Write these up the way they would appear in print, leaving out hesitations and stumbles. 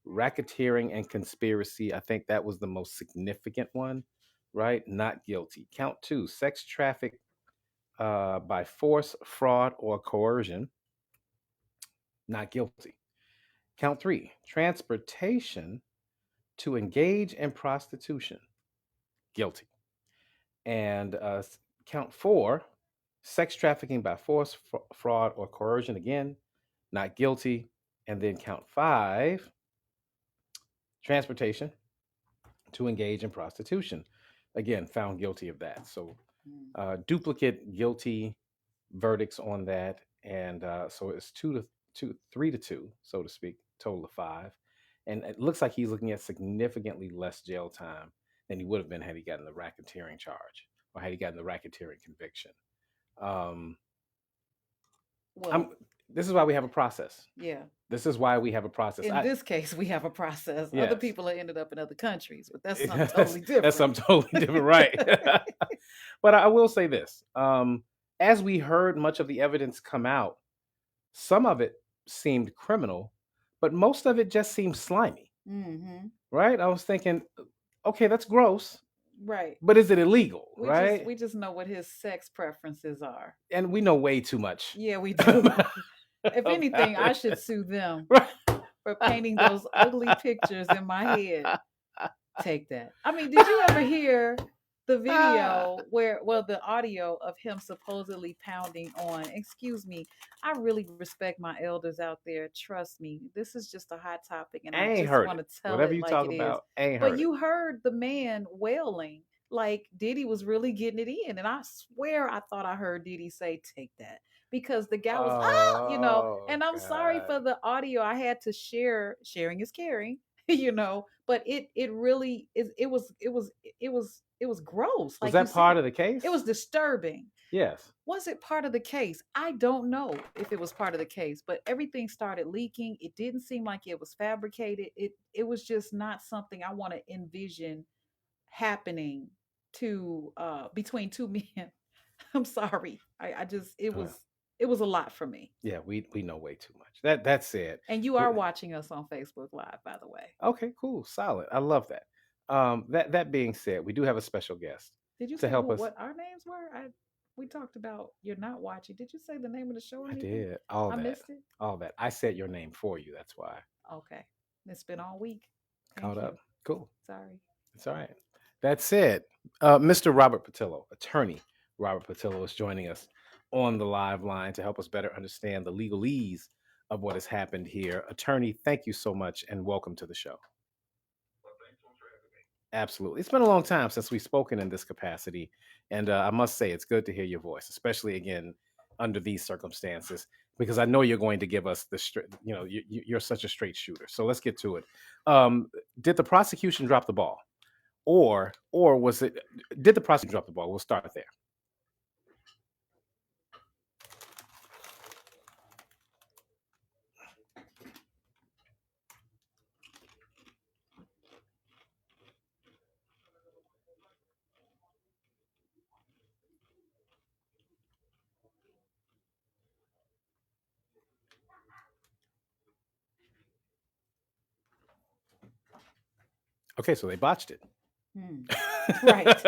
Racketeering and conspiracy, I think that was the most significant one, right? Not guilty. Count two, sex traffic by force, fraud, or coercion, not guilty. Count three, transportation to engage in prostitution, guilty. And count four, sex trafficking by force, fraud, or coercion, again, not guilty. And then count five, transportation to engage in prostitution, again, found guilty of that. So Mm. duplicate guilty verdicts on that, and so it's 3-2, so to speak, total of five. And it looks like he's looking at significantly less jail time than he would have been had he gotten the racketeering charge or had he gotten the racketeering conviction. Um, I'm. Well, This is why we have a process. yeah. This is why we have a process. In this case, we have a process. Other Yes, people have ended up in other countries, but that's something that's totally that's different. something totally different, right? But I will say this: as we heard much of the evidence come out, some of it seemed criminal, but most of it just seemed slimy, Hmm. right? I was thinking, okay, that's gross, Right. but is it illegal, We just right? we just know what his sex preferences are. And we know way too much Yeah, we do. about If anything, I should it. sue them Right. for painting those ugly pictures in my head. Take that. I mean, did you ever hear the video where, well, the audio of him supposedly pounding on? Excuse me, I really respect my elders out there. Trust me, this is just a hot topic, and I I ain't just heard want it. to tell Whatever it you like talk it is. about, I ain't But heard it. you heard the man wailing like Diddy was really getting it in, and I swear I thought I heard Diddy say, "Take that." Because the guy was Oh and I'm sorry God. for the audio. I had to sharing is caring, but it really is, it was gross, Was like you that part said. of the It was case? disturbing. Yes. Was it part of the case? I don't know if it was part of the case, but everything started leaking. It didn't seem like it was fabricated. It was just not something I want to envision happening to between two men. I'm sorry. I just Well, it was a lot for me. yeah, we know way too much. That's it. And you are watching us on Facebook Live, by the way. Okay, cool, solid. I love that. That being said, we do have a special guest Did you to say help who us. what our names were? I We talked about you're not watching. Did you say the name of the show or I anything? did all I that, missed it. all that. I said your name for you. That's why. Okay. It's been all week. Caught Thank up. you. Cool. Sorry. It's all right. That's it. Mr. Robert Patillo, attorney Robert Patillo, is joining us on the live line to help us better understand the legalese of what has happened here. Attorney, thank you so much and welcome to the show. Absolutely. It's been a long time since we've spoken in this capacity. And I must say, it's good to hear your voice, especially again under these circumstances, because I know you're going to give us the straight, you're such a straight shooter. So let's get to it. Did the prosecution drop the ball? Or was it, did the prosecution drop the ball? We'll start there. Okay, so they botched it. Hmm. Right.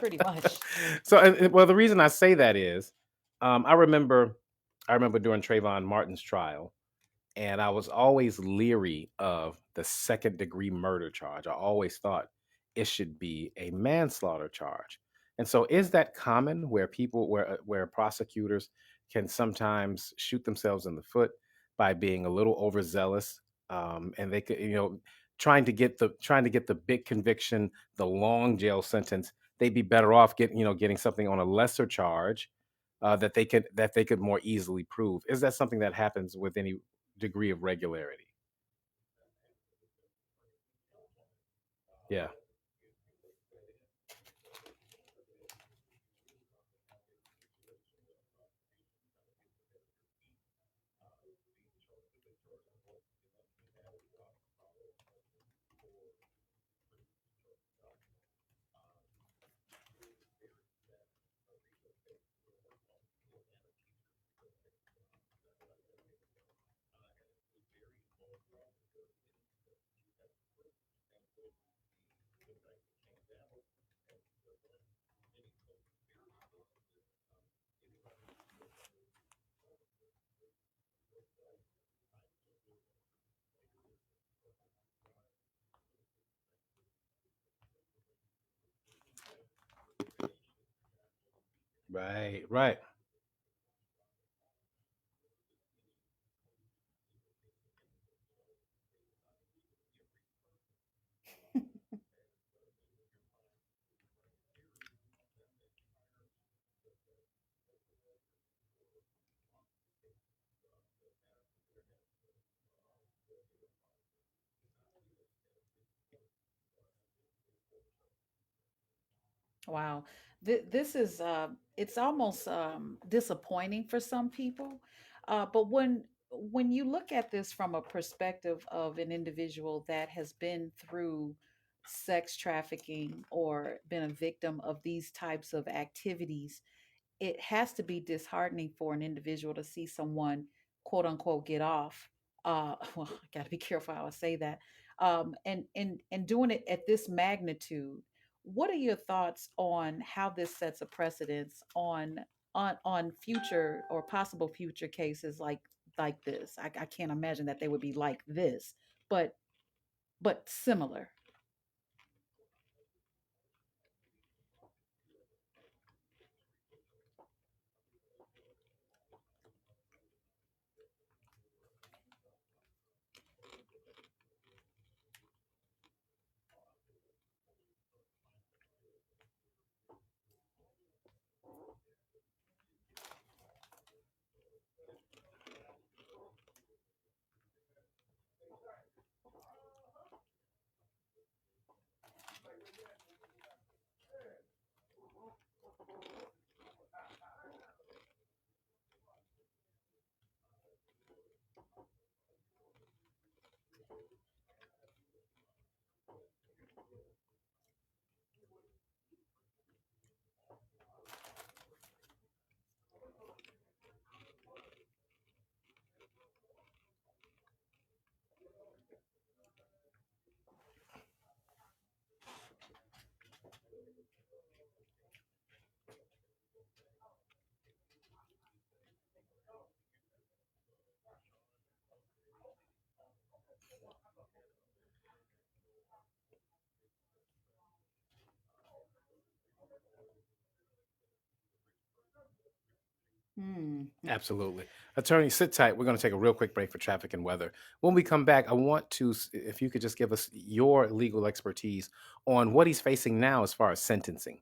Pretty much. So, well, the reason I say that is, I remember, during Trayvon Martin's trial, and I was always leery of the second degree murder charge. I always thought it should be a manslaughter charge. And so, is that common where where prosecutors can sometimes shoot themselves in the foot by being a little overzealous, and they could, trying to get the big conviction, the long jail sentence. They'd be better off getting something on a lesser charge that they could more easily prove. Is that something that happens with any degree of regularity? Yeah. Right, right. Wow. This is it's almost disappointing for some people. But when you look at this from a perspective of an individual that has been through sex trafficking or been a victim of these types of activities, it has to be disheartening for an individual to see someone quote unquote get off. Well, I got to be careful how I say that. And doing it at this magnitude. What are your thoughts on how this sets a precedence on future or possible future cases like this? I can't imagine that they would be like this, but similar. Hmm. Absolutely. Attorney, sit tight. We're going to take a real quick break for traffic and weather. When we come back, I want to, if you could just give us your legal expertise on what he's facing now as far as sentencing.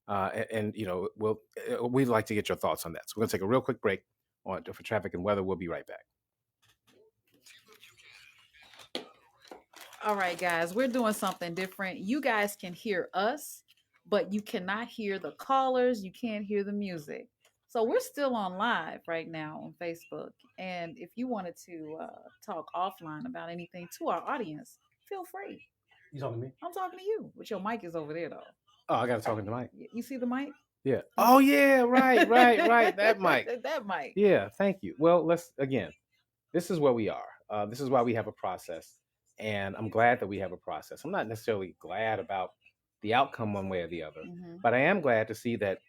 We'd like to get your thoughts on that. So we're going to take a real quick break for traffic and weather. We'll be right back. All right, guys, we're doing something different. You guys can hear us, but you cannot hear the callers. You can't hear the music. So we're still on live right now on Facebook. And if you wanted to talk offline about anything to our audience, feel free. You talking to me? I'm talking to you, but your mic is over there, though. Oh, I got to talk into Mike. You see the mic? Yeah. You Oh, see yeah. Right, right, right. That mic. that mic. Yeah. Thank you. Well, let's again. This is where we are. This is why we have a process, and I'm glad that we have a process. I'm not necessarily glad about the outcome one way or the other, Hmm. but I am glad to see that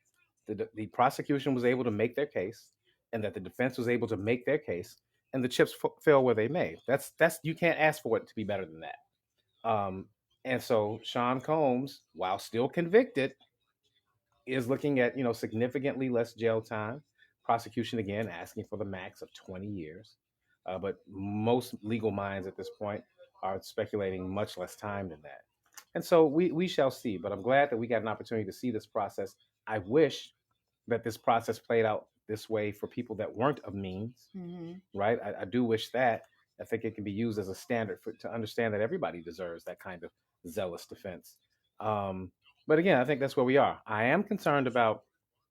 the prosecution was able to make their case, and that the defense was able to make their case, and the chips fell where they may. That's you can't ask for it to be better than that. Um, and so Sean Combs, while still convicted, is looking at significantly less jail time. Prosecution again asking for the max of 20 years, but most legal minds at this point are speculating much less time than that. And so we shall see. But I'm glad that we got an opportunity to see this process. I wish that this process played out this way for people that weren't of means, Hmm. right? I do wish that. I think it can be used as a standard to understand that everybody deserves that kind of zealous defense. Um, but again, I think that's where we are. I am concerned about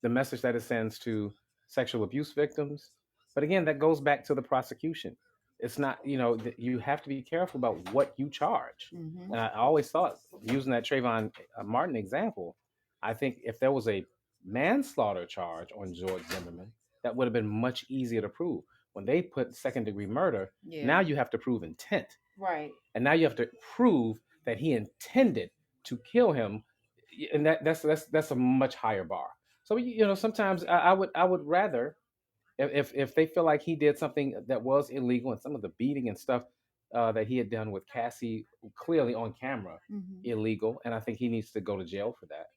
the message that it sends to sexual abuse victims. But again, that goes back to the prosecution. It's not, you have to be careful about what you charge. Hmm. And I always thought, using that Trayvon Martin example, I think if there was a manslaughter charge on George Zimmerman, that would have been much easier to prove. When they put second degree murder, now Yeah. you have to prove intent. Right. And now you have to prove that he intended to kill him. And that's a much higher bar. So sometimes I would rather if they feel like he did something that was illegal and some of the beating and stuff that he had done with Cassie clearly on camera Hmm. illegal, and I think he needs to go to jail for that.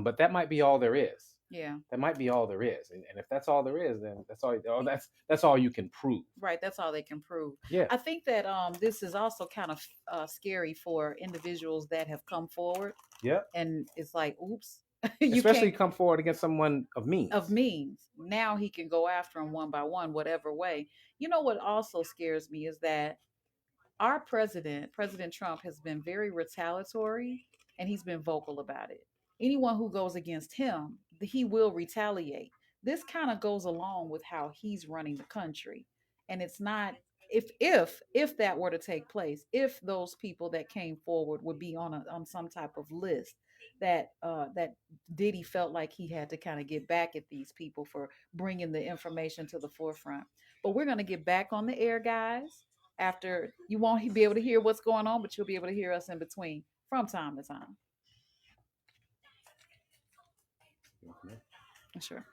But that might be all there is. Yeah. That might be all there is, and if that's all there is, then that's all. Oh, that's all you can prove. Right, that's all they can prove. Yeah. I think that this is also kind of scary for individuals that have come forward, Yep. and it's like, oops, you Especially can't come forward against someone of of means. means. Now he can go after them one by one, whatever way. You know what also scares me is that our president, President Trump, has been very retaliatory and he's been vocal about it. Anyone who goes against him, he will retaliate. This kind of goes along with how he's running the country. And it's not if that were to take place, if those people that came forward would be on some type of list that Diddy felt like he had to kind of get back at these people for bringing the information to the forefront. But we're going to get back on the air, guys. After you won't be able to hear what's going on, but you'll be able to hear us in between from time to time. Mhm. Sure.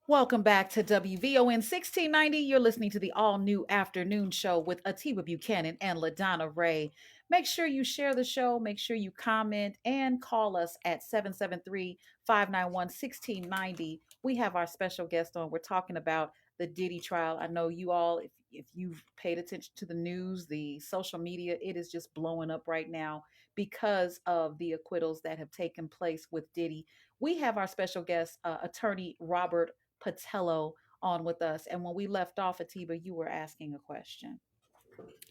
Welcome back to WVON 1690. You're listening to the all new afternoon show with Atiba Buchanan and LaDonna Ray. Make sure you share the show, make sure you comment, and call us at 773-591-1690. We have our special guest on. We're talking about the Diddy trial. I know you all, if you've paid attention to the news, the social media, it is just blowing up right now because of the acquittals that have taken place with Diddy. We have our special guest, attorney Robert Patello on with us. And when we left off, Atiba, you were asking a question.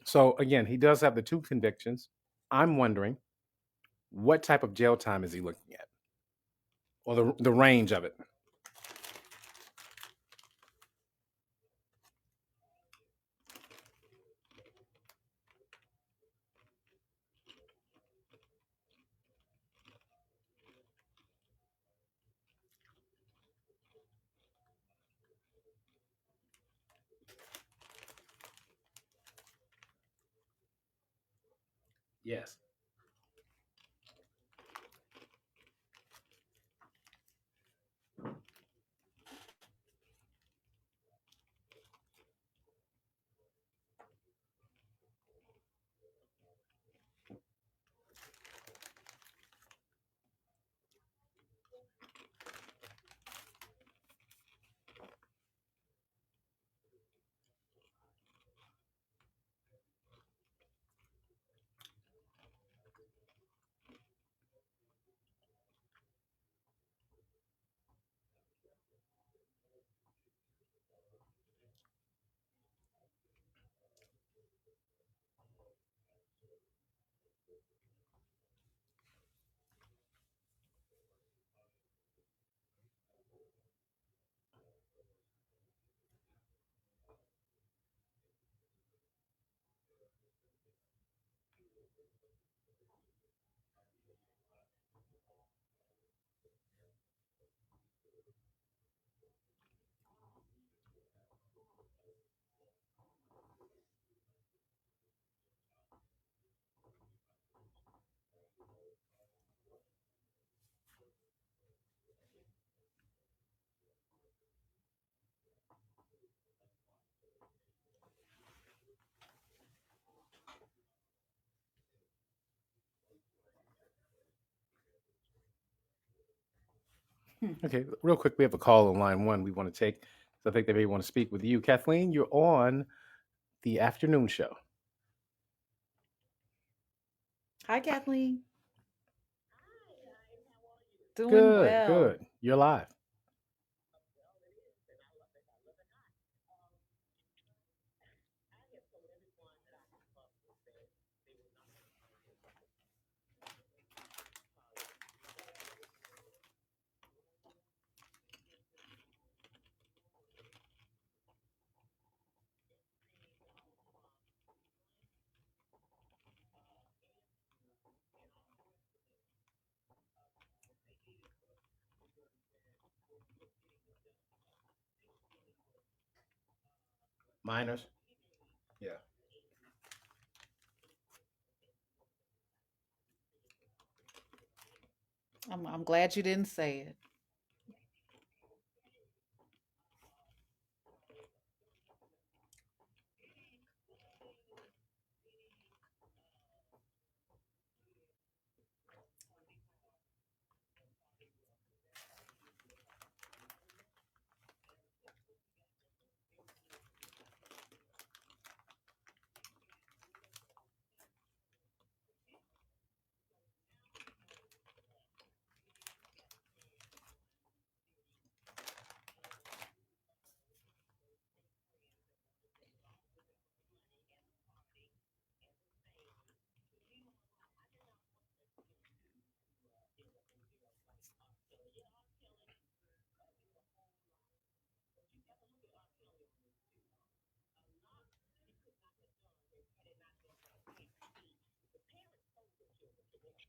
So again, he does have the two convictions. I'm wondering what type of jail time is he looking at, or the range of it. Yes. Hmm. Okay, real quick, we have a call on line one we want to take. So I think they may want to speak with you. Kathleen, you're on the afternoon show. Hi, Kathleen. Doing Good, well. good. You're live. Minors? Yeah. I'm glad you didn't say it.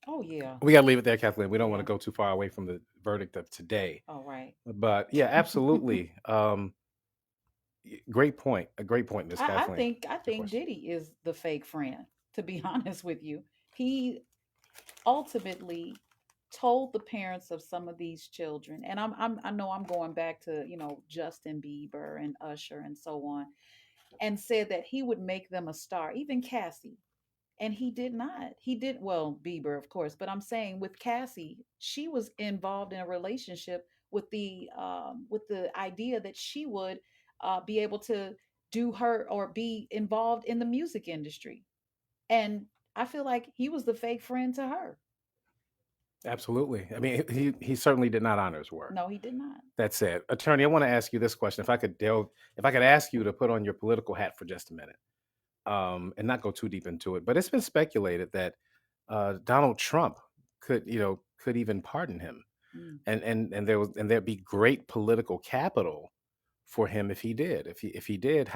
Oh yeah. We got to leave it there, Kathleen. We don't want to Yeah. go too far away from the verdict of today. All right. But yeah, absolutely. Great point. A great point, Miss I Kathleen. think I What's your think question? Diddy is the fake friend, to be honest with you. He ultimately told the parents of some of these children, and I know I'm going back to, Justin Bieber and Usher and so on, and said that he would make them a star, even Cassie. And he did not. He did, well, Bieber, of course, but I'm saying with Cassie, she was involved in a relationship with the idea that she would be able to do her or be involved in the music industry. And I feel like he was the fake friend to her. Absolutely. I mean, he certainly did not honor his word. No, he did not. That's it. Attorney, I want to ask you this question. If I could ask you to put on your political hat for just a minute, and not go too deep into it, but it's been speculated that Donald Trump could even pardon him, Mm. and there'd be great political capital for him if he did. If he did,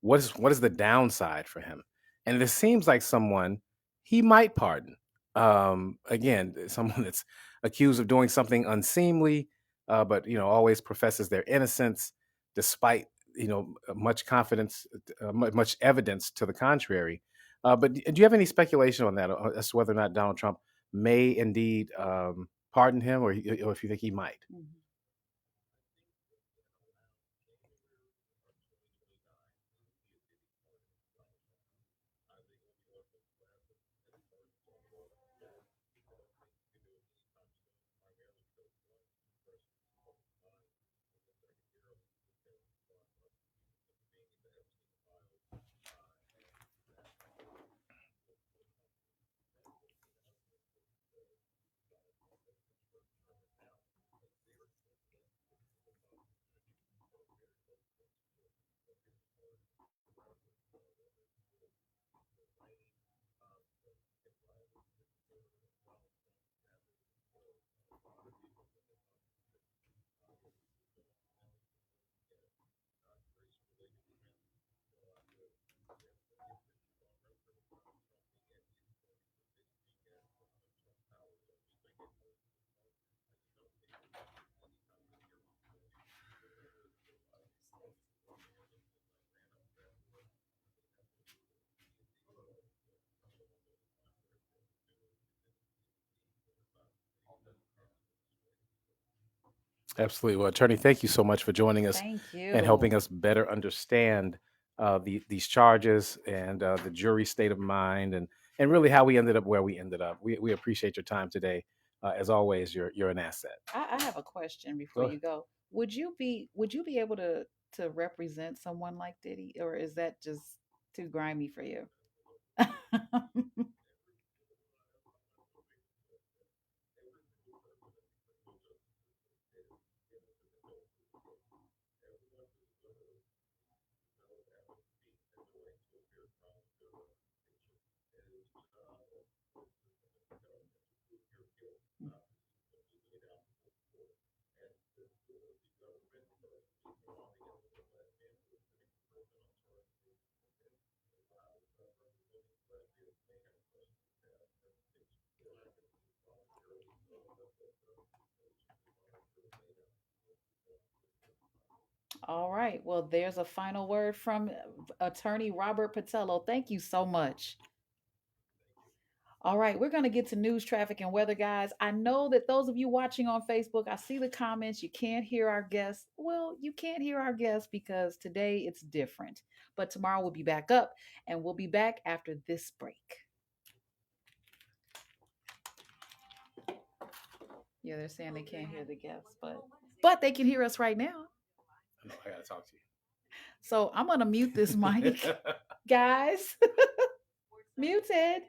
what is the downside for him? And it seems like someone he might pardon. Again, someone that's accused of doing something unseemly, but always professes their innocence despite much confidence, much evidence to the contrary. But do you have any speculation on that, as to whether or not Donald Trump may indeed pardon him, or if you think he might? Mhm. Absolutely. Well, attorney, thank you so much for joining us Thank and helping you. us better understand these charges and the jury state of mind, and really how we ended up where we ended up. We appreciate your time today. As always, you're an asset. I have a question before Go you go. Would you be able to represent someone like Diddy, or is that just too grimy for you? All right. Well, there's a final word from attorney Robert Patello. Thank you so much. All right, we're going to get to news, traffic, and weather, guys. I know that those of you watching on Facebook, I see the comments. You can't hear our guests. Well, you can't hear our guests because today it's different. But tomorrow we'll be back up, and we'll be back after this break. Yeah, they're saying they can't hear the guests, but they can hear us right now. No, I gotta talk to So I'm going to mute this mic, you. guys. Muted.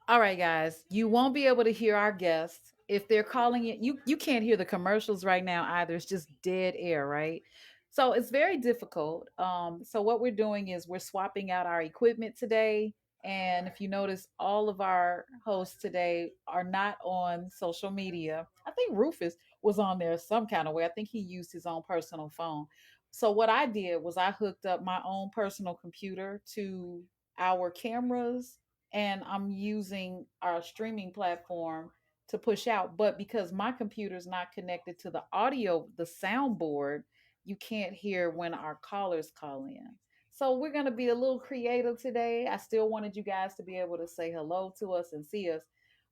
All right, guys, you won't be able to hear our guests if they're calling it. You can't hear the commercials right now either. It's just dead air, right? So it's very difficult. So what we're doing is we're swapping out our equipment today. And if you notice, all of our hosts today are not on social media. I think Rufus was on there some kind of way. I think he used his own personal phone. So what I did was I hooked up my own personal computer to our cameras, and I'm using our streaming platform to push out. But because my computer is not connected to the audio, the soundboard, you can't hear when our callers call in. So we're going to be a little creative today. I still wanted you guys to be able to say hello to us and see us.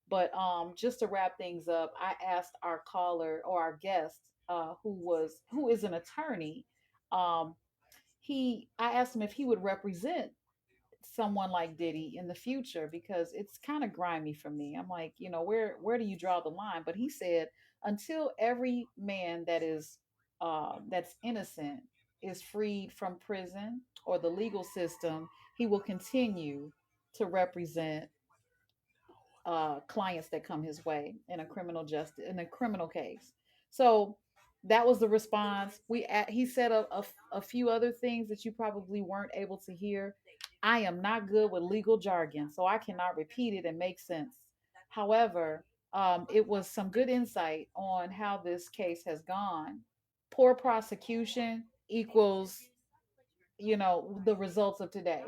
But just to wrap things up, I asked our caller or our guest, who is an attorney. Um, I asked him if he would represent someone like Diddy in the future because it's kind of grimy for me. I'm like, where do you draw the line? But he said until every man that's innocent is freed from prison or the legal system, he will continue to represent clients that come his way in a criminal case. So that was the response. He said a few other things that you probably weren't able to hear. I am not good with legal jargon, so I cannot repeat it and make sense. However, it was some good insight on how this case has gone. Poor prosecution equals, the results of today.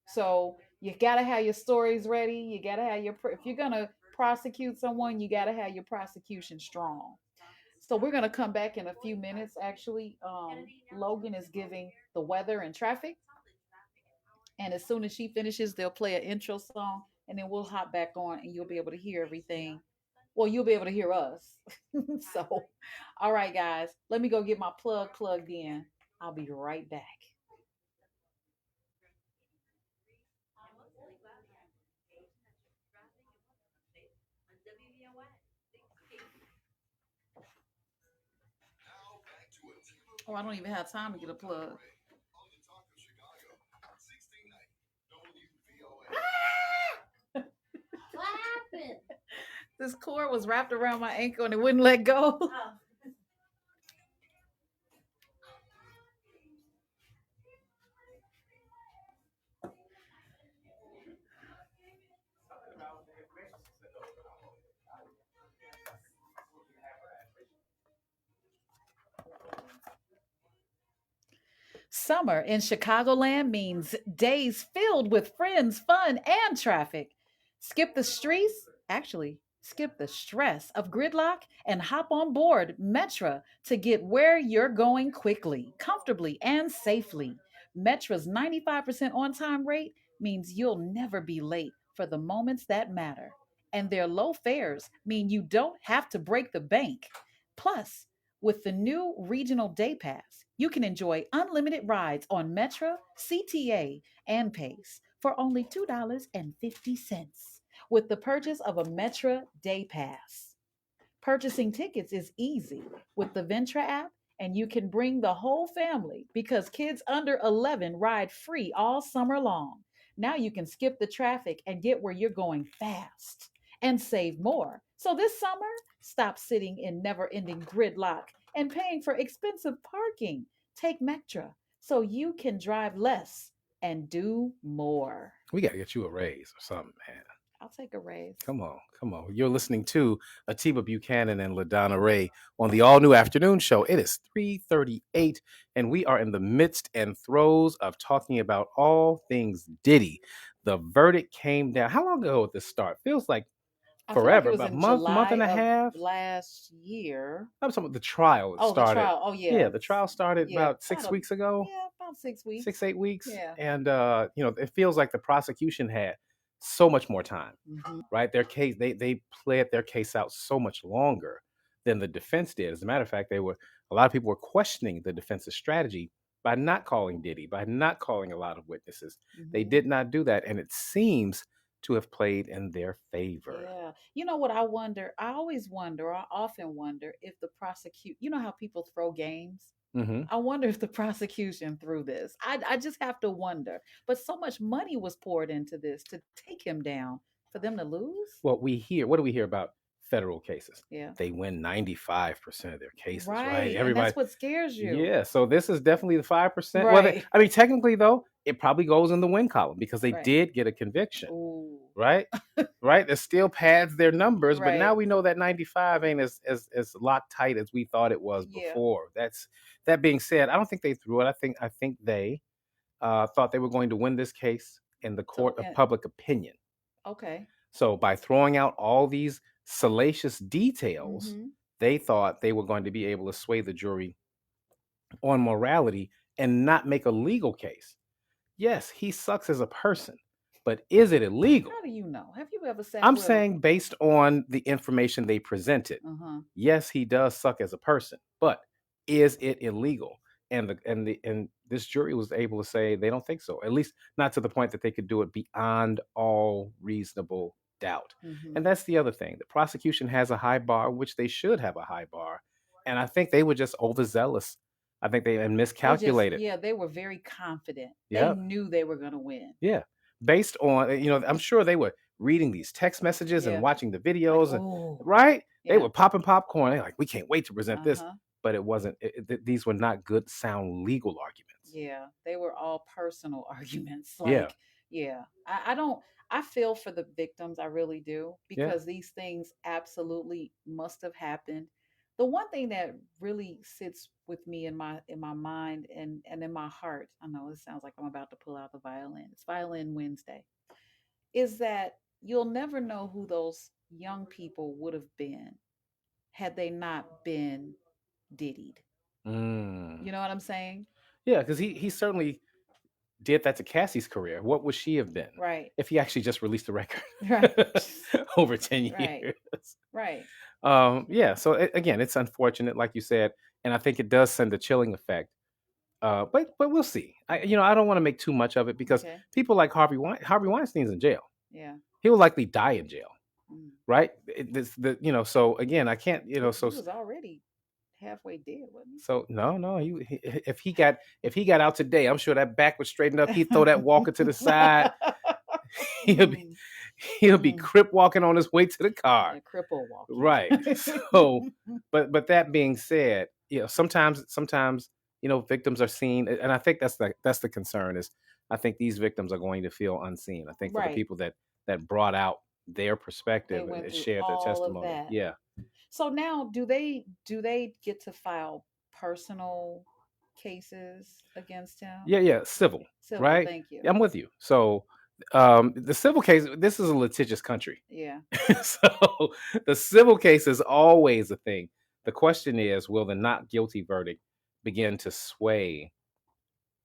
So you gotta have your stories ready. You gotta have if you're gonna prosecute someone, you gotta have your prosecution strong. So we're gonna come back in a few minutes. Actually, Logan is giving the weather and traffic, and as soon as she finishes, they'll play an intro song, and then we'll hop back on, and you'll be able to hear everything. Well, you'll be able to hear us. So, all right, guys, let me go get my plug plugged in. I'll be right back. Oh, I don't even have time to get a plug. This cord was wrapped around my ankle and it wouldn't let go. Summer in Chicagoland means days filled with friends, fun, and traffic. Skip the streets, actually, skip the stress of gridlock and hop on board Metra to get where you're going quickly, comfortably, and safely. Metra's 95% on time rate means you'll never be late for the moments that matter. And their low fares mean you don't have to break the bank. Plus, with the new regional day pass, you can enjoy unlimited rides on Metra, CTA, and Pace for only $2.50 with the purchase of a Metra day pass. Purchasing tickets is easy with the Ventra app, and you can bring the whole family because kids under 11 ride free all summer long. Now you can skip the traffic and get where you're going fast and save more. So this summer, stop sitting in never ending gridlock and paying for expensive parking. Take Metra so you can drive less and do more. We got to get you a raise or something, man. I'll take a raise. Come on, come on. You're listening to Atiba Buchanan and LaDonna Ray on the all new afternoon show. It is 3:38, and we are in the midst and throes of talking about all things Diddy. The verdict came down. How long ago did this start? Feels like I feel like it forever, was about in month and July a of half. last year. I'm talking about the trial. It Oh, the started. trial. Oh, Yeah, yeah. the trial started Yeah. about 6 weeks ago, Yeah, about 6 weeks. 6, 8 weeks. Yeah. And it feels like the prosecution had so much more time, Hmm. right? Their case, they played their case out so much longer than the defense did. As a matter of fact, a lot of people were questioning the defense's strategy by not calling Diddy, by not calling a lot of witnesses. They Hmm. did not do that, and it seems to have played in their favor. Yeah. You know what I wonder? I always wonder, I often wonder if the prosecute, you know how people throw games? Hmm. I wonder if the prosecution threw this. I just have to wonder. But so much money was poured into this to take him down For them to lose? Well, we hear what do we hear about federal cases? Yeah. They win 95% of their cases, right? Right. And that's Everybody, what scares you. yeah. So this is definitely the 5%. Well, Right. I mean, technically though, it probably goes in the win column because they Right. did get a conviction, Ooh. right? Right. It still pads their numbers, but now Right. we know that 95 ain't as locked tight as we thought it was Yeah. before. That being said, I don't think they threw it. I think they thought they were going to win this case in the So court of and public opinion. okay. So by throwing out all these salacious details, Mm-hmm. they thought they were going to be able to sway the jury on morality and not make a legal case. Yes, he sucks as a person, but is it illegal? How do you know? Have you ever sat I'm with a saying based on the information they presented, uh-huh. yes, he does suck as a person, but is it illegal? And this jury was able to say they don't think so. At least not to the point that they could do it beyond all reasonable doubt. Mm-hmm. And that's the other thing. The prosecution has a high bar, which they should have a high bar. And I think they were just overzealous. I think they and They just miscalculated. yeah, they were very confident. They Yeah. knew they were gonna win. Yeah. Based on, I'm sure they were reading these text messages and Yeah. watching the Like, videos and oh, right? They yeah. were popping popcorn. They're like, we can't wait to present this. Uh-huh. But it wasn't, these were not good, sound legal arguments. Yeah. They were all personal arguments. Yeah. Like, yeah. I don't I feel for the victims, I really do, Yeah. because these things absolutely must have happened. The one thing that really sits with me in my mind and in my heart, I know it sounds like I'm about to pull out the violin. It's Violin Wednesday. Is that you'll never know who those young people would have been had they not been diddied. Mm. You know what I'm saying? Yeah, because he certainly did that to Cassie's career. What would she have been Right. if he actually just released a record Right. over 10 Right. years? Right. Yeah, so again, it's unfortunate, like you said, and I think it does send a chilling effect. But we'll see. I don't want to make too much of it because Okay. people like Harvey Weinstein's in jail. Yeah. He will likely die in jail, Mm. right? So again, I can't, He was already halfway dead, wasn't no, if he got out today, I'm sure that back would straighten up. He'd throw that walker to the side. he? He'll be he'll be Mm. crip walking on his way to the car. Yeah, cripple walking. Right. So, but that being said, sometimes victims are seen, and I think that's the concern is I think these victims are going to feel unseen. I think for the Right. people that brought out their They perspective went and through shared their all of testimony. that. Yeah. So now do they get to file personal cases against him? Yeah, civil, Civil, right? thank you. Yeah, I'm with you. So, the civil case, this is a litigious country. Yeah. So the civil case is always a thing. The question is, will the not guilty verdict begin to sway,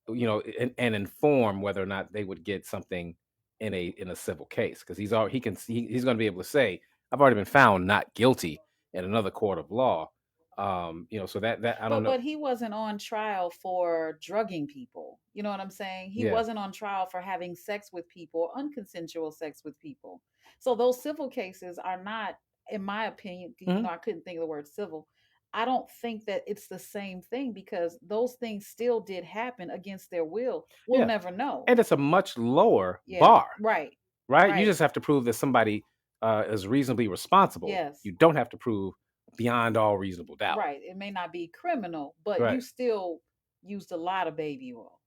and inform whether or not they would get something in a civil case? Because he's going to be able to say, I've already been found not guilty in another court of law. So that I don't But know. he wasn't on trial for drugging people. You know what I'm saying? He Yeah. wasn't on trial for having sex with people, unconsensual sex with people. So those civil cases are not, in my opinion, even Mhm. though I couldn't think of the word civil, I don't think that it's the same thing because those things still did happen against their will. We'll Yeah. never know. And it's a much lower Yeah. bar, Right. right? You Right. just have to prove that somebody is reasonably responsible. Yes. You don't have to prove beyond all reasonable doubt. Right. It may not be criminal, but you Right. still used a lot of baby oil.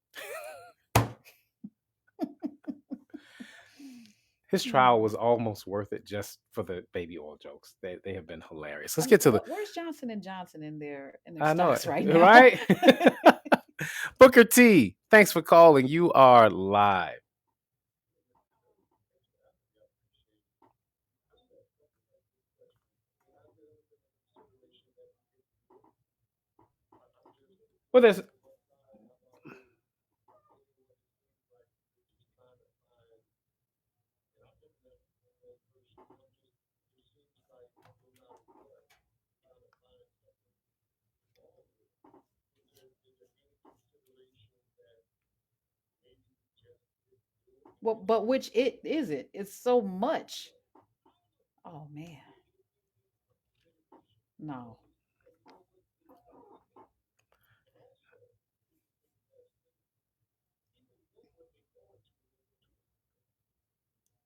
His trial was almost worth it just for the baby oil jokes. They have been hilarious. Let's get to the. Where's Johnson and Johnson in their I know stocks it, right now? right? Booker T, thanks for calling. You are live. Well, there's Well, but which it is it? It's so much. Oh man, no.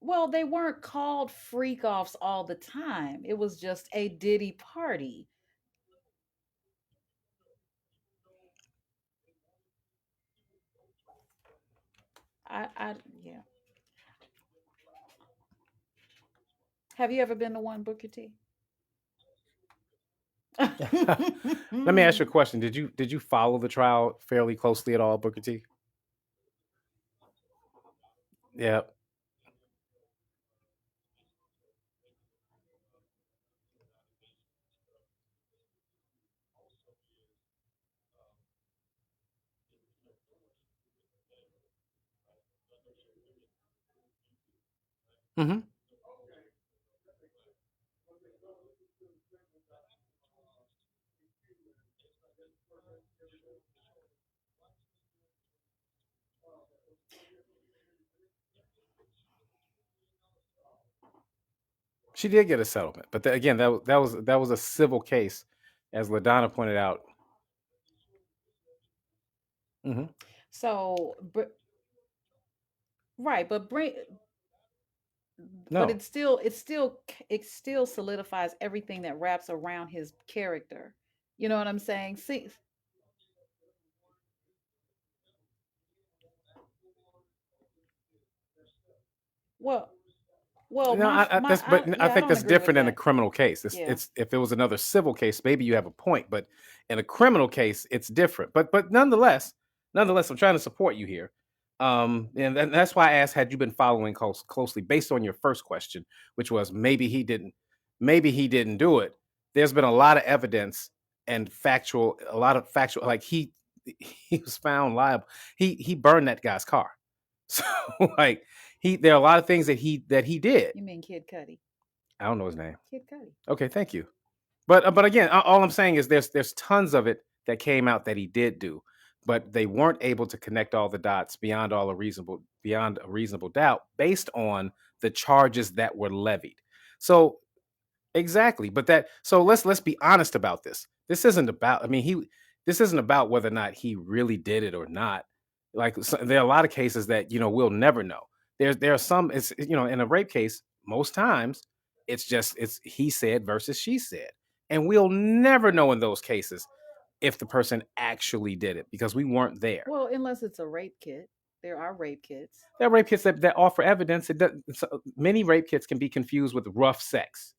Well, they weren't called freak offs all the time. It was just a Diddy party. I yeah. Have you ever been to one, Booker T? Let me ask you a question. Did you follow the trial fairly closely at all, Booker T? Yeah. Hmm. She did get a settlement, but again, that was a civil case, as Ladonna pointed out. Hmm. So, right, but No, it still solidifies everything that wraps around his character. You know what I'm saying? See, well, no, I yeah, I think don't that's agree with different in a that. criminal case. Yeah. It's if it was another civil case, maybe you have a point, but in a criminal case, it's different. But nonetheless, I'm trying to support you here. And that's why I asked, had you been following closely based on your first question, which was maybe he didn't do it. There's been a lot of evidence and a lot of factual, like he was found liable. He burned that guy's car. So like there are a lot of things that he did. You mean Kid Cudi? I don't know his name. Kid Cudi. Okay, thank you. But again, all I'm saying is there's tons of it that came out that he did do, but they weren't able to connect all the dots beyond a reasonable doubt based on the charges that were levied. So exactly, but that so let's be honest about this. This isn't about. I mean, this isn't about whether or not he really did it or not. Like there are a lot of cases that we'll never know. There are some. It's in a rape case, most times it's he said versus she said, and we'll never know in those cases if the person actually did it because we weren't there. Well, unless it's a rape kit. There are rape kits. There are rape kits that offer evidence. Many rape kits can be confused with rough sex.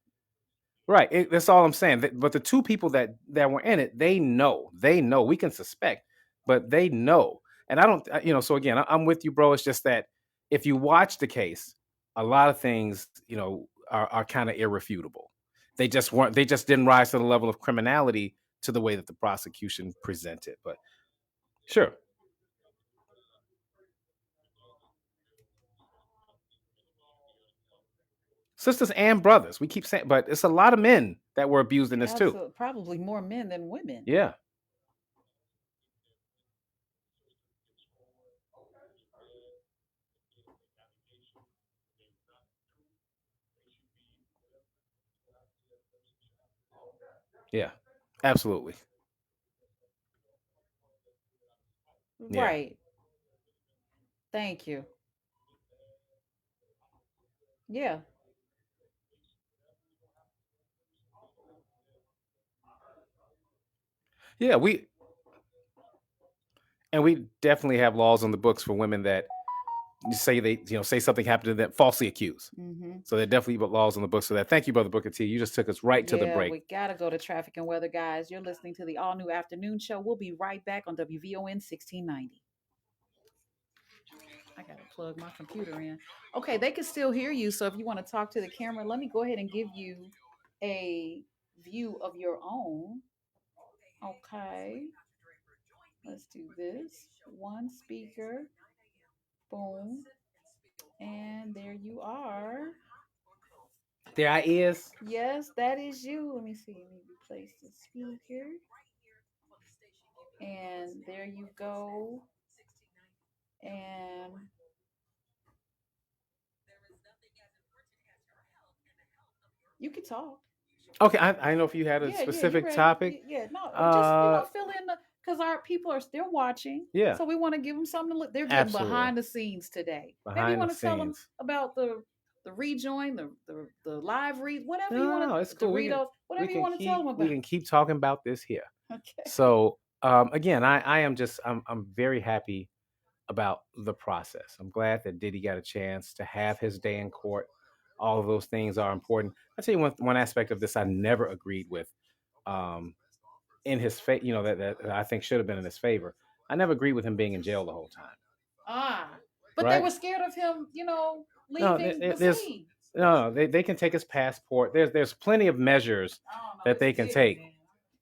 Right. That's all I'm saying. But the two people that were in it, they know. They know. We can suspect, but they know. And I don't. So again, I'm with you, bro. It's just that if you watch the case, a lot of things, are kind of irrefutable. They just weren't. They just didn't rise to the level of criminality to the way that the prosecution presented. But sure, sisters and brothers. We keep saying, but it's a lot of men that were abused in this too. Absolutely, probably more men than women. Yeah. Yeah. Absolutely. Yeah. Right. Thank you. Yeah. Yeah. We definitely have laws on the books for women that say say something happened to them, falsely accused. Hmm. So there are definitely laws on the books for that. Thank you, brother Booker T. You just took us right to the Yeah, break. we gotta go to traffic and weather, guys. You're listening to the all new afternoon show. We'll be right back on WVON 1690. I gotta plug my computer in. Okay, they can still hear you. So if you want to talk to the camera, let me go ahead and give you a view of your own. Okay, let's do this. One speaker. Boom. And there you are. There I is. Yes, that is you. Let me see. Let me replace the speaker. And there you go. And you can talk. Okay, I know if you had a Yeah, yeah, you specific ready? topic. Yeah, no, just Uh, fill in the because our people are still watching, yeah, so we want to give them something to look. They're getting absolutely. behind the scenes today. Maybe you Behind the want to tell them scenes. about the. the rejoin, the live read, whatever you want No, it's to, cool. Doritos, We whatever you can want to tell them we about. can keep talking about this here. Okay. So again, I am just I'm very happy about the process. I'm glad that Diddy got a chance to have his day in court. All of those things are important. I tell you one aspect of this I never agreed with. Um, in his favor, that I think should have been in his favor. I never agreed with him being in jail the whole time. Ah, but they Right? were scared of him, No, leaving the there's scene. no, they can take his passport. There's plenty of measures I don't know. that It's they can bigger take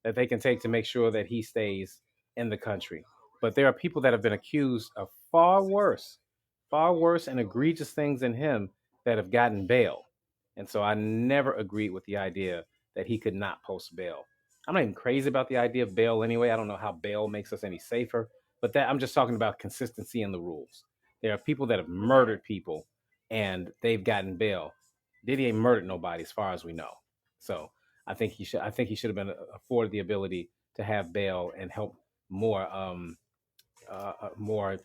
than. to make sure that he stays in the country. But there are people that have been accused of far worse and egregious things than him that have gotten bail. And so I never agreed with the idea that he could not post bail. I'm not even crazy about the idea of bail anyway. I don't know how bail makes us any safer, but that I'm just talking about consistency in the rules. There are people that have Right. murdered people and they've gotten bail. Diddy ain't murdered nobody as far as we know. So I think he should have been afforded the ability to have bail and help more more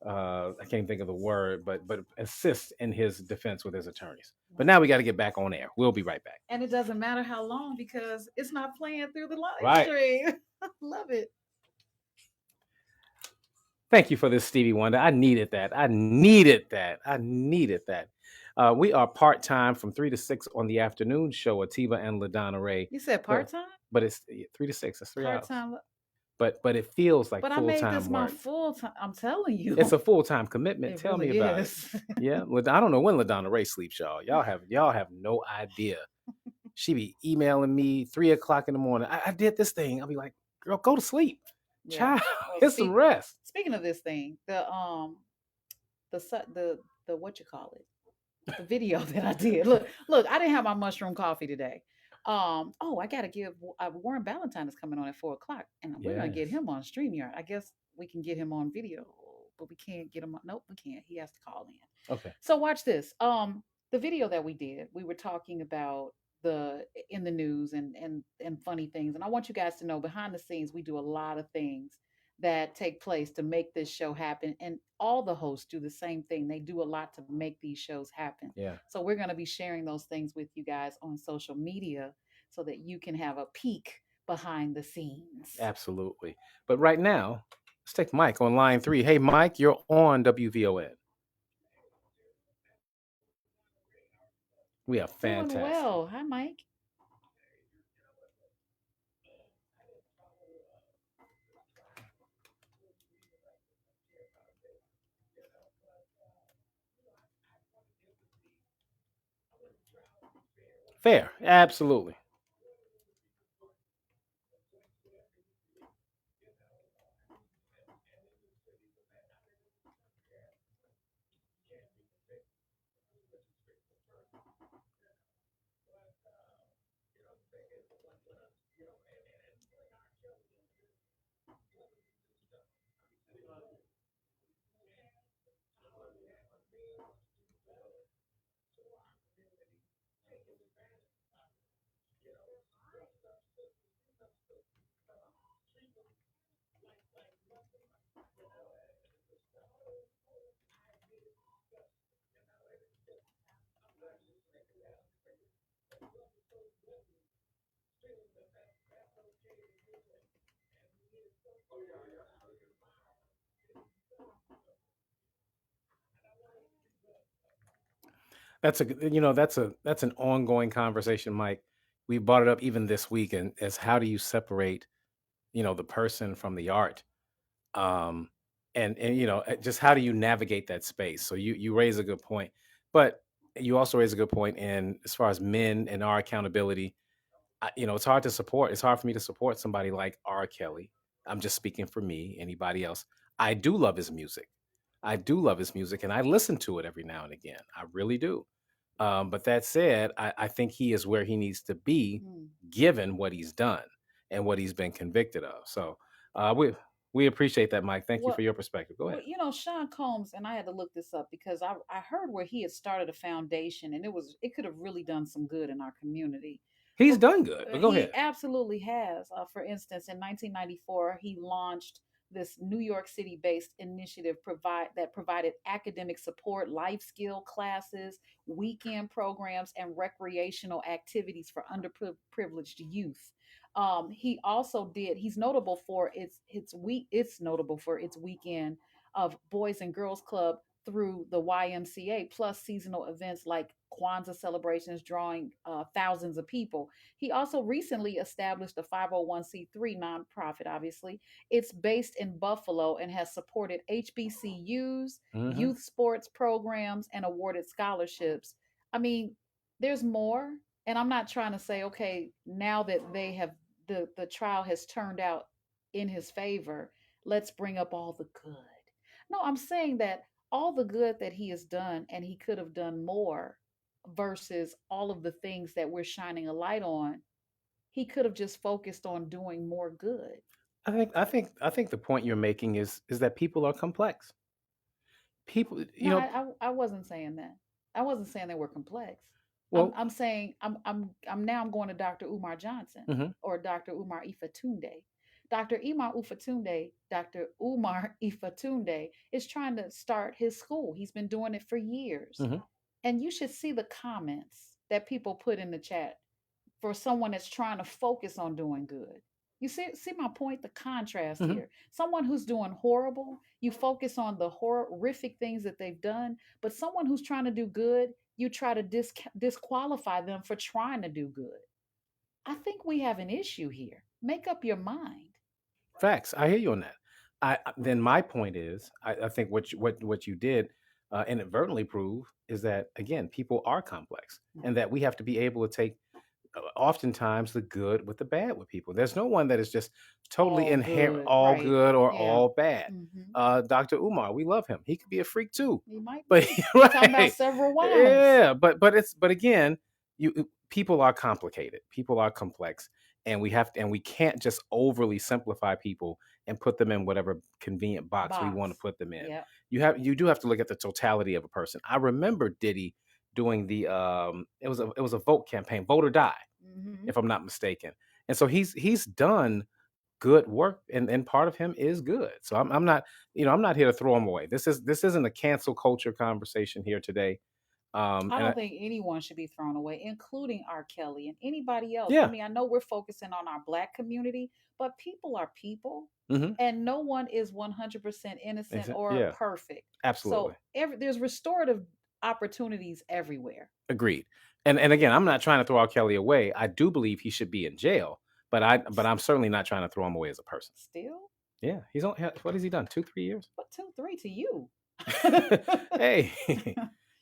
I can't think of the word, but assist in his defense with his attorneys. But now we got to get back on air. We'll be right back. And it doesn't matter how long because it's not playing through the live Right. stream. Love it. Thank you for this, Stevie Wonder. I needed that. I needed that. I needed that. We are part time from 3 to 6 on the afternoon show. Ativa and Ladonna Ray, You said but part time? it's 3 to 6. That's 3 hours. Part time. But it feels like But I full made this time my work. full time. I'm telling you. It's a full time commitment. It Tell me really about it. is. Yeah, I don't know when Ladonna Ray sleeps, y'all. Y'all have no idea. She be emailing me 3 o'clock in the morning. I did this thing. I'll be like, girl, go to sleep, Yeah. child. Well, Get some rest. speaking of this thing, the what you call it, the video that I did. Look, I didn't have my mushroom coffee today. Oh, I gotta give Warren Valentine is coming on at 4 o'clock, and we're gonna get Yes. him on StreamYard. I guess we can get him on video, but we can't get him on. Nope, we can't. He has to call in. Okay. So watch this. The video that we did, we were talking about the in the news and funny things. And I want you guys to know behind the scenes, we do a lot of things that take place to make this show happen. And all the hosts do the same thing. They do a lot to make these shows happen. Yeah. So we're going to be sharing those things with you guys on social media so that you can have a peek behind the scenes. Absolutely. But right now, let's take Mike on line 3. Hey, Mike, you're on WVON. We are Doing fantastic. well. Hi, Mike. Fair. Absolutely. That's an ongoing conversation, Mike. We brought it up even this week, and as how do you separate, the person from the art? um and just how do you navigate that space? So you raise a good point, but you also raise a good point in as far as men and our accountability. It's hard for me to support somebody like R. Kelly. I'm just speaking for me. Anybody else? I do love his music. I do love his music, and I listen to it every now and again. I really do. But that said, I think he is where he needs to be, Hmm. given what he's done and what he's been convicted of. So we appreciate that, Mike. Thank you for What your perspective. Go ahead. Sean Combs, and I had to look this up because I heard where he had started a foundation, and it could have really done some good in our community. He's But done good, but go he ahead. absolutely has. For instance, in 1994, he launched this New York City based initiative provided academic support, life skill classes, weekend programs, and recreational activities for underprivileged youth. He's notable for it's notable for its weekend of Boys and Girls Club through the YMCA, plus seasonal events like Kwanzaa celebrations drawing thousands of people. He also recently established a 501c3 nonprofit, obviously. It's based in Buffalo and has supported HBCUs, Hmm. youth sports programs, and awarded scholarships. I mean, there's more. And I'm not trying to say, okay, now that the trial has turned out in his favor, let's bring up all the good. No, I'm saying that all the good that he has done and he could have done more versus all of the things that we're shining a light on, he could have just focused on doing more good. I think the point you're making is that people are complex. People, No, I wasn't saying that. I wasn't saying they were complex. well, I'm saying I'm going to Dr. Umar Johnson mhm, or Dr. Umar Ifatunde. Dr. Umar Ifatunde is trying to start his school. He's been doing it for years. mhm, And you should see the comments that people put in the chat for someone that's trying to focus on doing good. You see my point, the contrast mhm. here. Someone who's doing horrible, you focus on the horrific things that they've done, but someone who's trying to do good, you try to disqualify them for trying to do good. I think we have an issue here. Make up your mind. Facts. I hear you on that. Then my point is, I think what you did inadvertently prove is that again, people are complex, and that we have to be able to take oftentimes the good with the bad with people. There's no one that is just totally All inherent, good, all right? good or Yeah. all bad. Mm-hmm. Dr. Umar, we love him. He could be a freak too, He might but be. He talking about right, several wives. yeah. But again, people are complicated. People are complex, and we can't just overly simplify people and put them in whatever convenient box we want to Box. put them in. Yep. You do have to look at the totality of a person. I remember Diddy doing the it was a vote campaign, vote or die, Mm-hmm. if I'm not mistaken. And so he's done good work, and part of him is good. So I'm not, I'm not here to throw him away. This isn't a cancel culture conversation here today. I And don't think anyone should be thrown away, including R. Kelly and anybody else. I yeah, mean, I know we're focusing on our black community, but people are people, hmm, and no one is 100% innocent or yeah, perfect. absolutely So there's restorative opportunities everywhere. agreed. And again, I'm not trying to throw R. Kelly away. I do believe he should be in jail, but I'm certainly not trying to throw him away as a person. Still, Yeah, he's on. What has he done? 2, 3 years. but 2, 3 to you. Hey,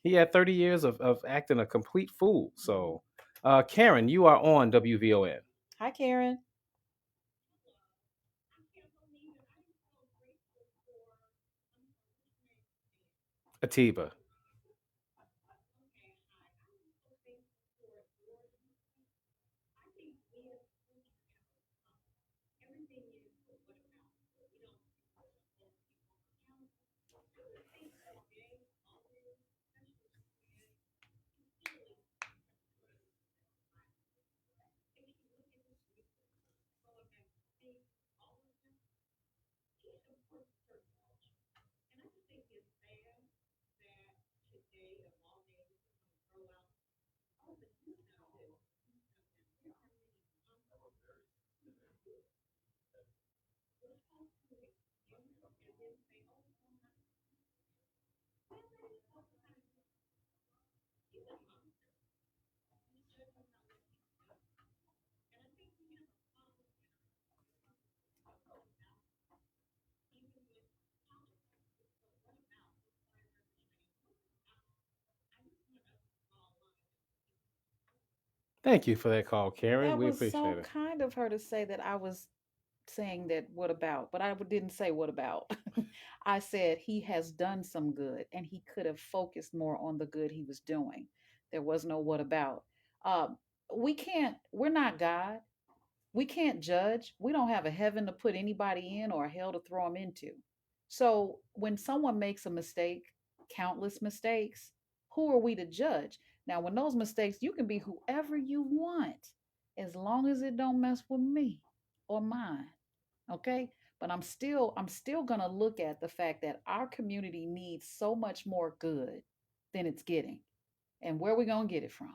he had 30 years of acting a complete fool. Mm. So, Karen, you are on WVON. Hi, Karen. Atiba. Thank you for that call, Karen. That We was appreciate so it. kind of her to say that I was saying that what about, but I didn't say what about. I said he has done some good and he could have focused more on the good he was doing. There was no what about. Um, we're not God. We can't judge. We don't have a heaven to put anybody in or a hell to throw them into. So when someone makes a mistake, countless mistakes, who are we to judge? Now, when those mistakes, you can be whoever you want as long as it don't mess with me or mine. Okay? but I'm still going to look at the fact that our community needs so much more good than it's getting. And where we going to get it from?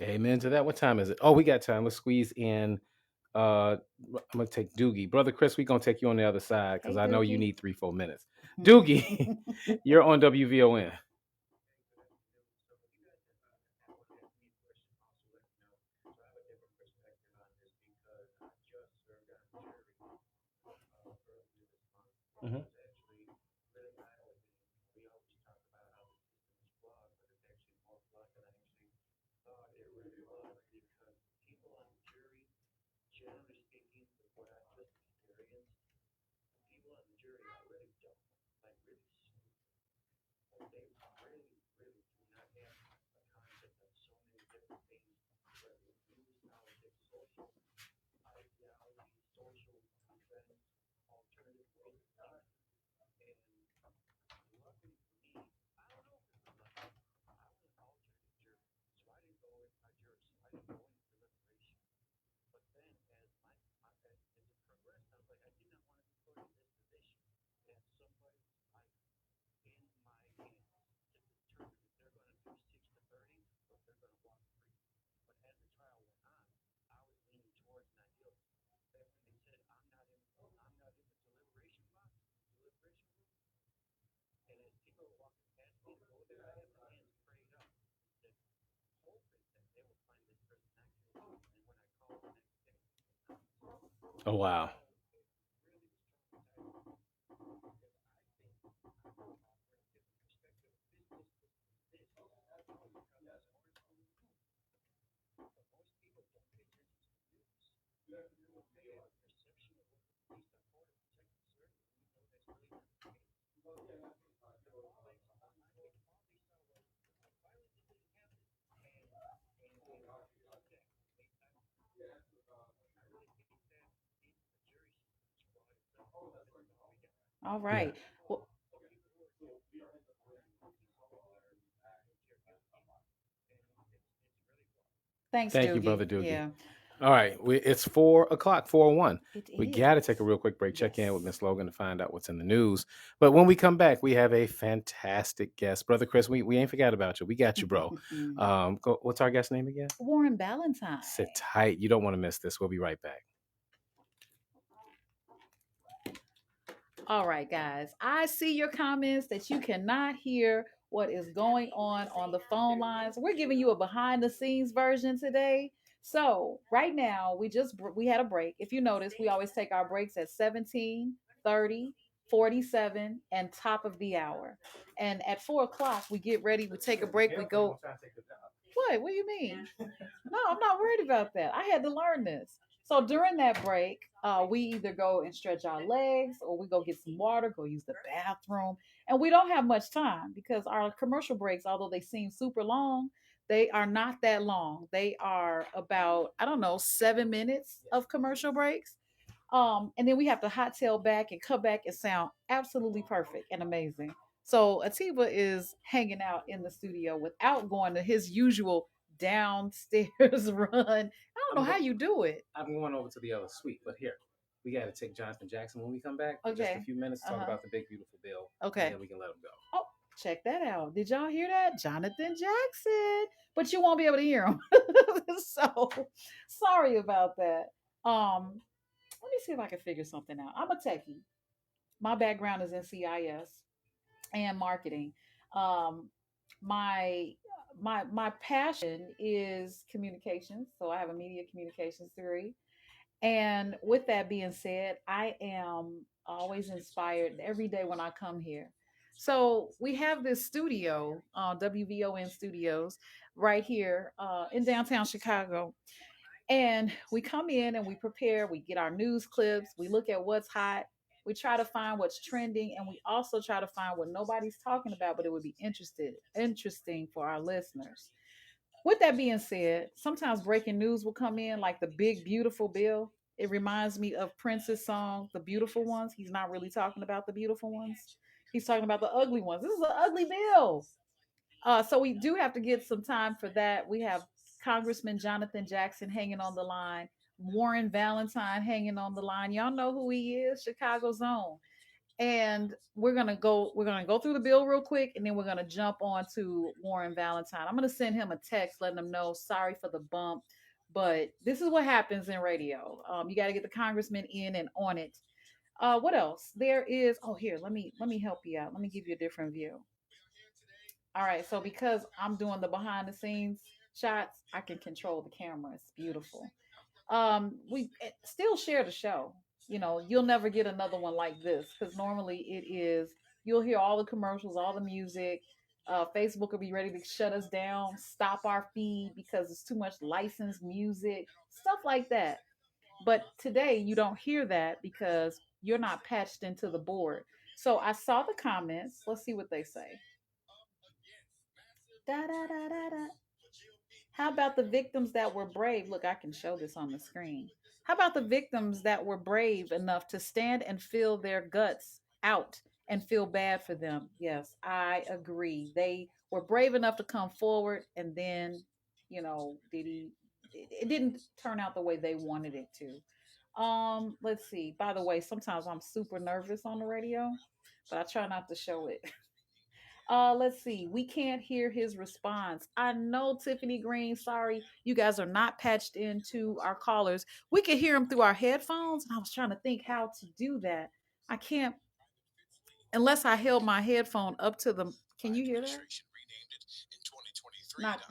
Amen to that. What time is it? Oh, we got time. Let's squeeze in. I'm gonna take Doogie, brother Chris. We gonna take you on the other side because Hey, I know you Dookie. need 3 4 minutes. Doogie, you're on WVON. Mhm. Oh wow. All Yeah. right. Well, thanks, Thank you, Doogie. brother Doogie. Yeah, All right, it's 4 o'clock, 4:01. it We got to take a is. real quick break, check in with Yes. Miss Logan to find out what's in the news. But when we come back, we have a fantastic guest, brother Chris. We ain't forgot about you. We got you, bro. What's our guest name again? Warren Ballantyne. Sit tight. You don't want to miss this. We'll be right back. All right, guys. I see your comments that you cannot hear what is going on the phone lines. We're giving you a behind the scenes version today. So, right now, we had a break. If you notice, we always take our breaks at 17, 30, 47, and top of the hour. And at 4 o'clock, we get ready, we take a break, we go. What? What do you mean? No, I'm not worried about that. I had to learn this. So during that break, we either go and stretch our legs or we go get some water, go use the bathroom. And we don't have much time because our commercial breaks, although they seem super long, they are not that long. They are about, I don't know, 7 minutes of commercial breaks. And then we have to hot tail back and come back and sound absolutely perfect and amazing. So Atiba is hanging out in the studio without going to his usual downstairs run. I don't know I'm how go- you do it. I'm going over to the other suite, but here we got to take Jonathan Jackson when we come back for just a Okay. few minutes to Uh talk huh. about the big beautiful bill, and Okay. then we can let him go. Oh, check that out. Did y'all hear that? Jonathan Jackson. But you won't be able to hear him. So sorry about that. Let me see if I can figure something out. I'm a techie. My background is in CIS and marketing. Um, my my passion is communications, so I have a media communications degree. And with that being said, I am always inspired every day when I come here. So we have this studio, WVON Studios, right here in downtown Chicago, and we come in and we prepare, we get our news clips, we look at what's hot, we try to find what's trending, and we also try to find what nobody's talking about, but it would be interesting for our listeners. With that being said, sometimes breaking news will come in like the big beautiful bill. It reminds me of Prince's song, The Beautiful Ones. He's not really talking about the beautiful ones. He's talking about the ugly ones. This is an ugly bill. So we do have to get some time for that. We have Congressman Jonathan Jackson hanging on the line. Warren Valentine hanging on the line. Y'all know who he is, Chicago's own. And we're gonna go through the bill real quick, and then we're gonna jump on to Warren Valentine. I'm gonna send him a text letting him know sorry for the bump, but this is what happens in radio. You got to get the congressman in and on it. What else? There is. Oh, here, let me help you out. Let me give you a different view. All right, so because I'm doing the behind the scenes shots, I can control the camera. It's beautiful. We still share the show. You'll never get another one like this because normally it is you'll hear all the commercials, all the music. Facebook will be ready to shut us down, stop our feed because it's too much licensed music, stuff like that. But today you don't hear that because you're not patched into the board. So I saw the comments. Let's see what they say. Da, da, da, da, da. How about the victims that were brave? Look, I can show this on the screen. How about the victims that were brave enough to stand and feel their guts out and feel bad for them? Yes, I agree. They were brave enough to come forward, and then, Diddy, it didn't turn out the way they wanted it to. Let's see. By the way, sometimes I'm super nervous on the radio, but I try not to show it. Let's see. We can't hear his response. I know, Tiffany Green. Sorry, you guys are not patched into our callers. We can hear him through our headphones, and I was trying to think how to do that. I can't unless I held my headphone up to the. Can you hear that? Not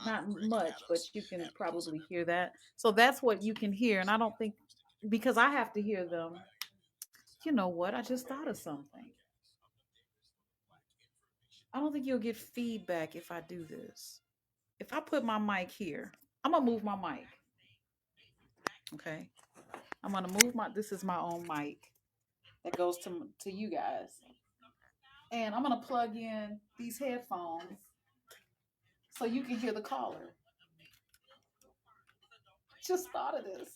much, but you can probably hear that. So that's what you can hear, and I don't think because I have to hear them. You know what? I just thought of something. I don't think you'll get feedback if I do this. If I put my mic here, I'm gonna move my mic. Okay, I'm gonna move my. This is my own mic that goes to you guys, and I'm gonna plug in these headphones so you can hear the caller. Just thought of this.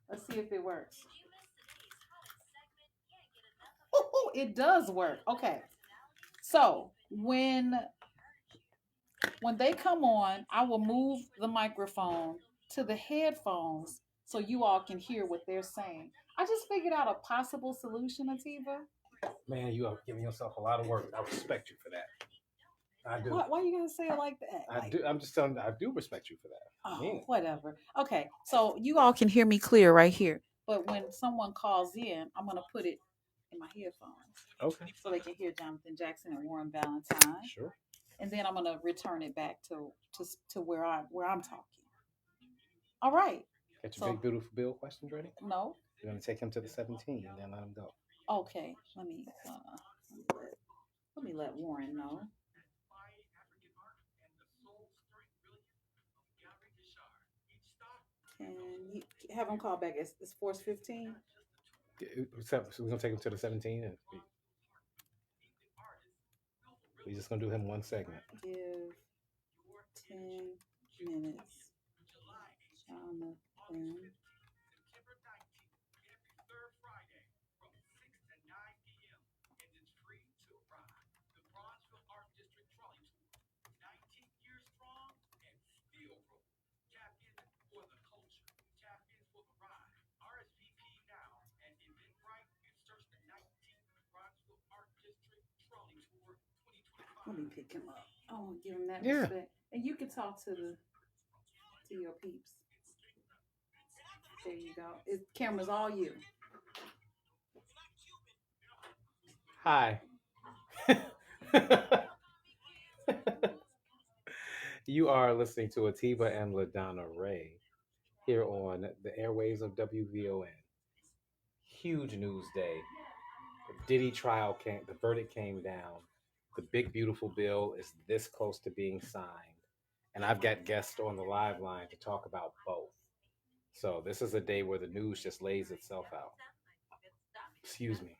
Let's see if it works. Oh, it does work. Okay, so when they come on, I will move the microphone to the headphones so you all can hear what they're saying. I just figured out a possible solution, Atiba. Man, you are giving yourself a lot of work. I respect you for that. I do. Why you gotta say it like that? I do. I'm just telling you, I do respect you for that. I mean Oh, it. whatever. Okay, so you all can hear me clear right here. But when someone calls in, I'm gonna put it in my headphones Okay. so they can hear Jonathan Jackson and Warren Valentine, Sure. and then I'm gonna return it back to where I'm talking. All right. Got your So big beautiful Bill questions ready? no. You're gonna take him to the 17 and then let him go. Okay. Let me let Warren know. Can you have him call back? It's Force 15. So we're gonna take him to the 17 and we're just gonna do him one segment. Give 10 minutes, Jonathan. Let me pick him up. I want to give him that Yeah. respect. And you can talk to your peeps. There you go. Camera's all you. Hi. You are listening to Atiba and LaDonna Ray here on the airways of WVON. Huge news day. The Diddy trial came, the verdict came down. The big beautiful bill is this close to being signed. And I've got guests on the live line to talk about both. So this is a day where the news just lays itself out. Excuse me.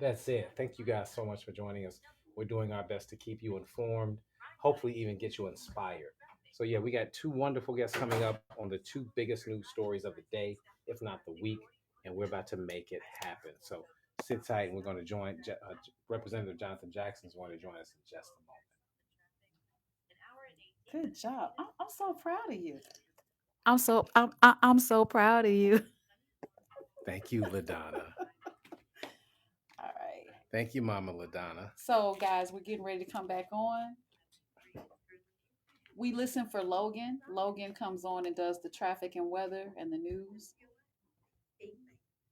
That said, thank you guys so much for joining us. We're doing our best to keep you informed, hopefully, even get you inspired. So, yeah, we got two wonderful guests coming up on the two biggest news stories of the day, if not the week, and we're about to make it happen. So, sit tight, and we're going to join Representative Jonathan Jackson is going to join us in just a moment. Good job. I'm so proud of you. I'm so proud of you. Thank you, LaDonna. All right. Thank you, Mama LaDonna. So guys, we're getting ready to come back on. We listen for Logan. Logan comes on and does the traffic and weather and the news.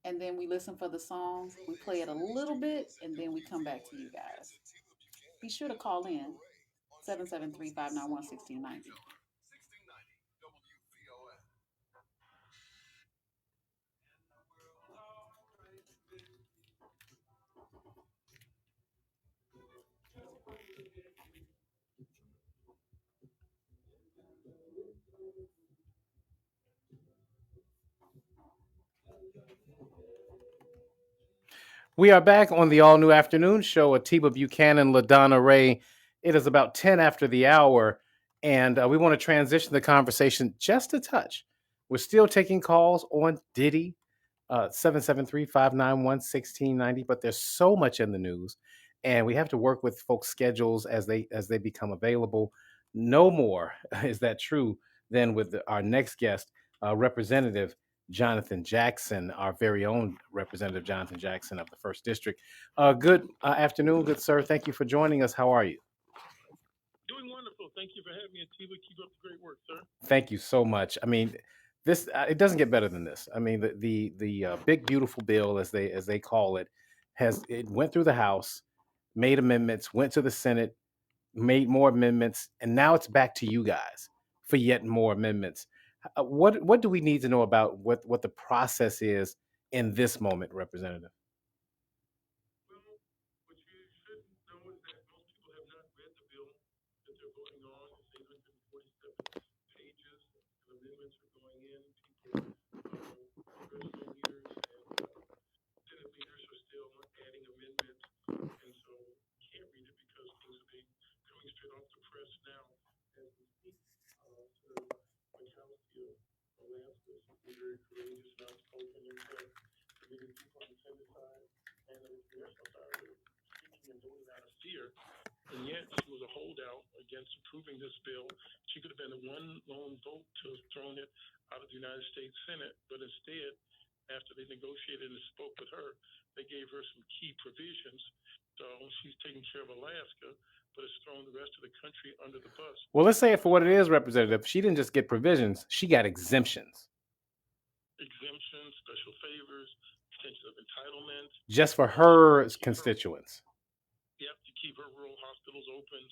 And then we listen for the song. We play it a little bit and then we come back to you guys. Be sure to call in 773-591-1690. We are back on the all new afternoon show. Atiba Buchanan, LaDonna Ray. It is about 10 after the hour, and we want to transition the conversation just a touch. We're still taking calls on Diddy, 773 but there's so much in the news, and we have to work with folks' schedules as they become available. No more is that true than with our next guest, Representative Jonathan Jackson, our very own Representative Jonathan Jackson of the First District. Good afternoon, good sir. Thank you for joining us. How are you? Doing wonderful. Thank you for having me, Atiba. Keep up the great work, sir. Thank you so much. I mean, this it doesn't get better than this. I mean, the big beautiful bill, as they call it, it went through the House, made amendments, went to the Senate, made more amendments, and now it's back to you guys for yet more amendments. What do we need to know about what the process is in this moment, Representative? Well, what you should know is that most people have not read the bill that they're voting on. It's 847 pages. And amendments are going in. People, congressional leaders and Senate leaders are still adding amendments. And so you can't read it because things are coming straight off the press now as we speak. Senator Murkowski of Alaska, she's been very courageous and outspoken and said the many people on the Senate side and the congressional side are speaking and voting out of fear. And yet she was a holdout against approving this bill. She could have been the one lone vote to have thrown it out of the United States Senate, but instead, after they negotiated and spoke with her, they gave her some key provisions. So she's taking care of Alaska, but it's thrown the rest of the country under the bus. Well, let's say it for what it is, Representative. She didn't just get provisions; she got exemptions. Exemptions, special favors, extension of entitlements, Just for her constituents. Yep, to keep her rural hospitals open,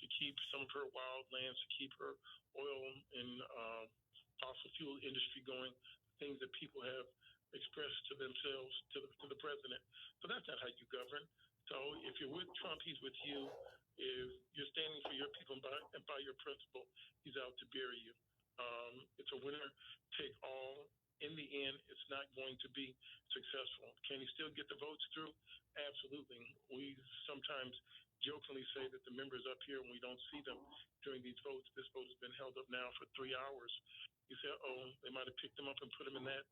to keep some of her wildlands, to keep her oil and fossil fuel industry going, things that people have expressed to themselves to the president. So that's not how you govern. So if you're with Trump, he's with you. If you're standing for your people and by your principle, he's out to bury you. It's a winner take all. In the end, it's not going to be successful. Can he still get the votes through? Absolutely. We sometimes jokingly say that the members up here, when we don't see them during these votes, this vote has been held up now for 3 hours. You say, oh, they might have picked them up and put them in that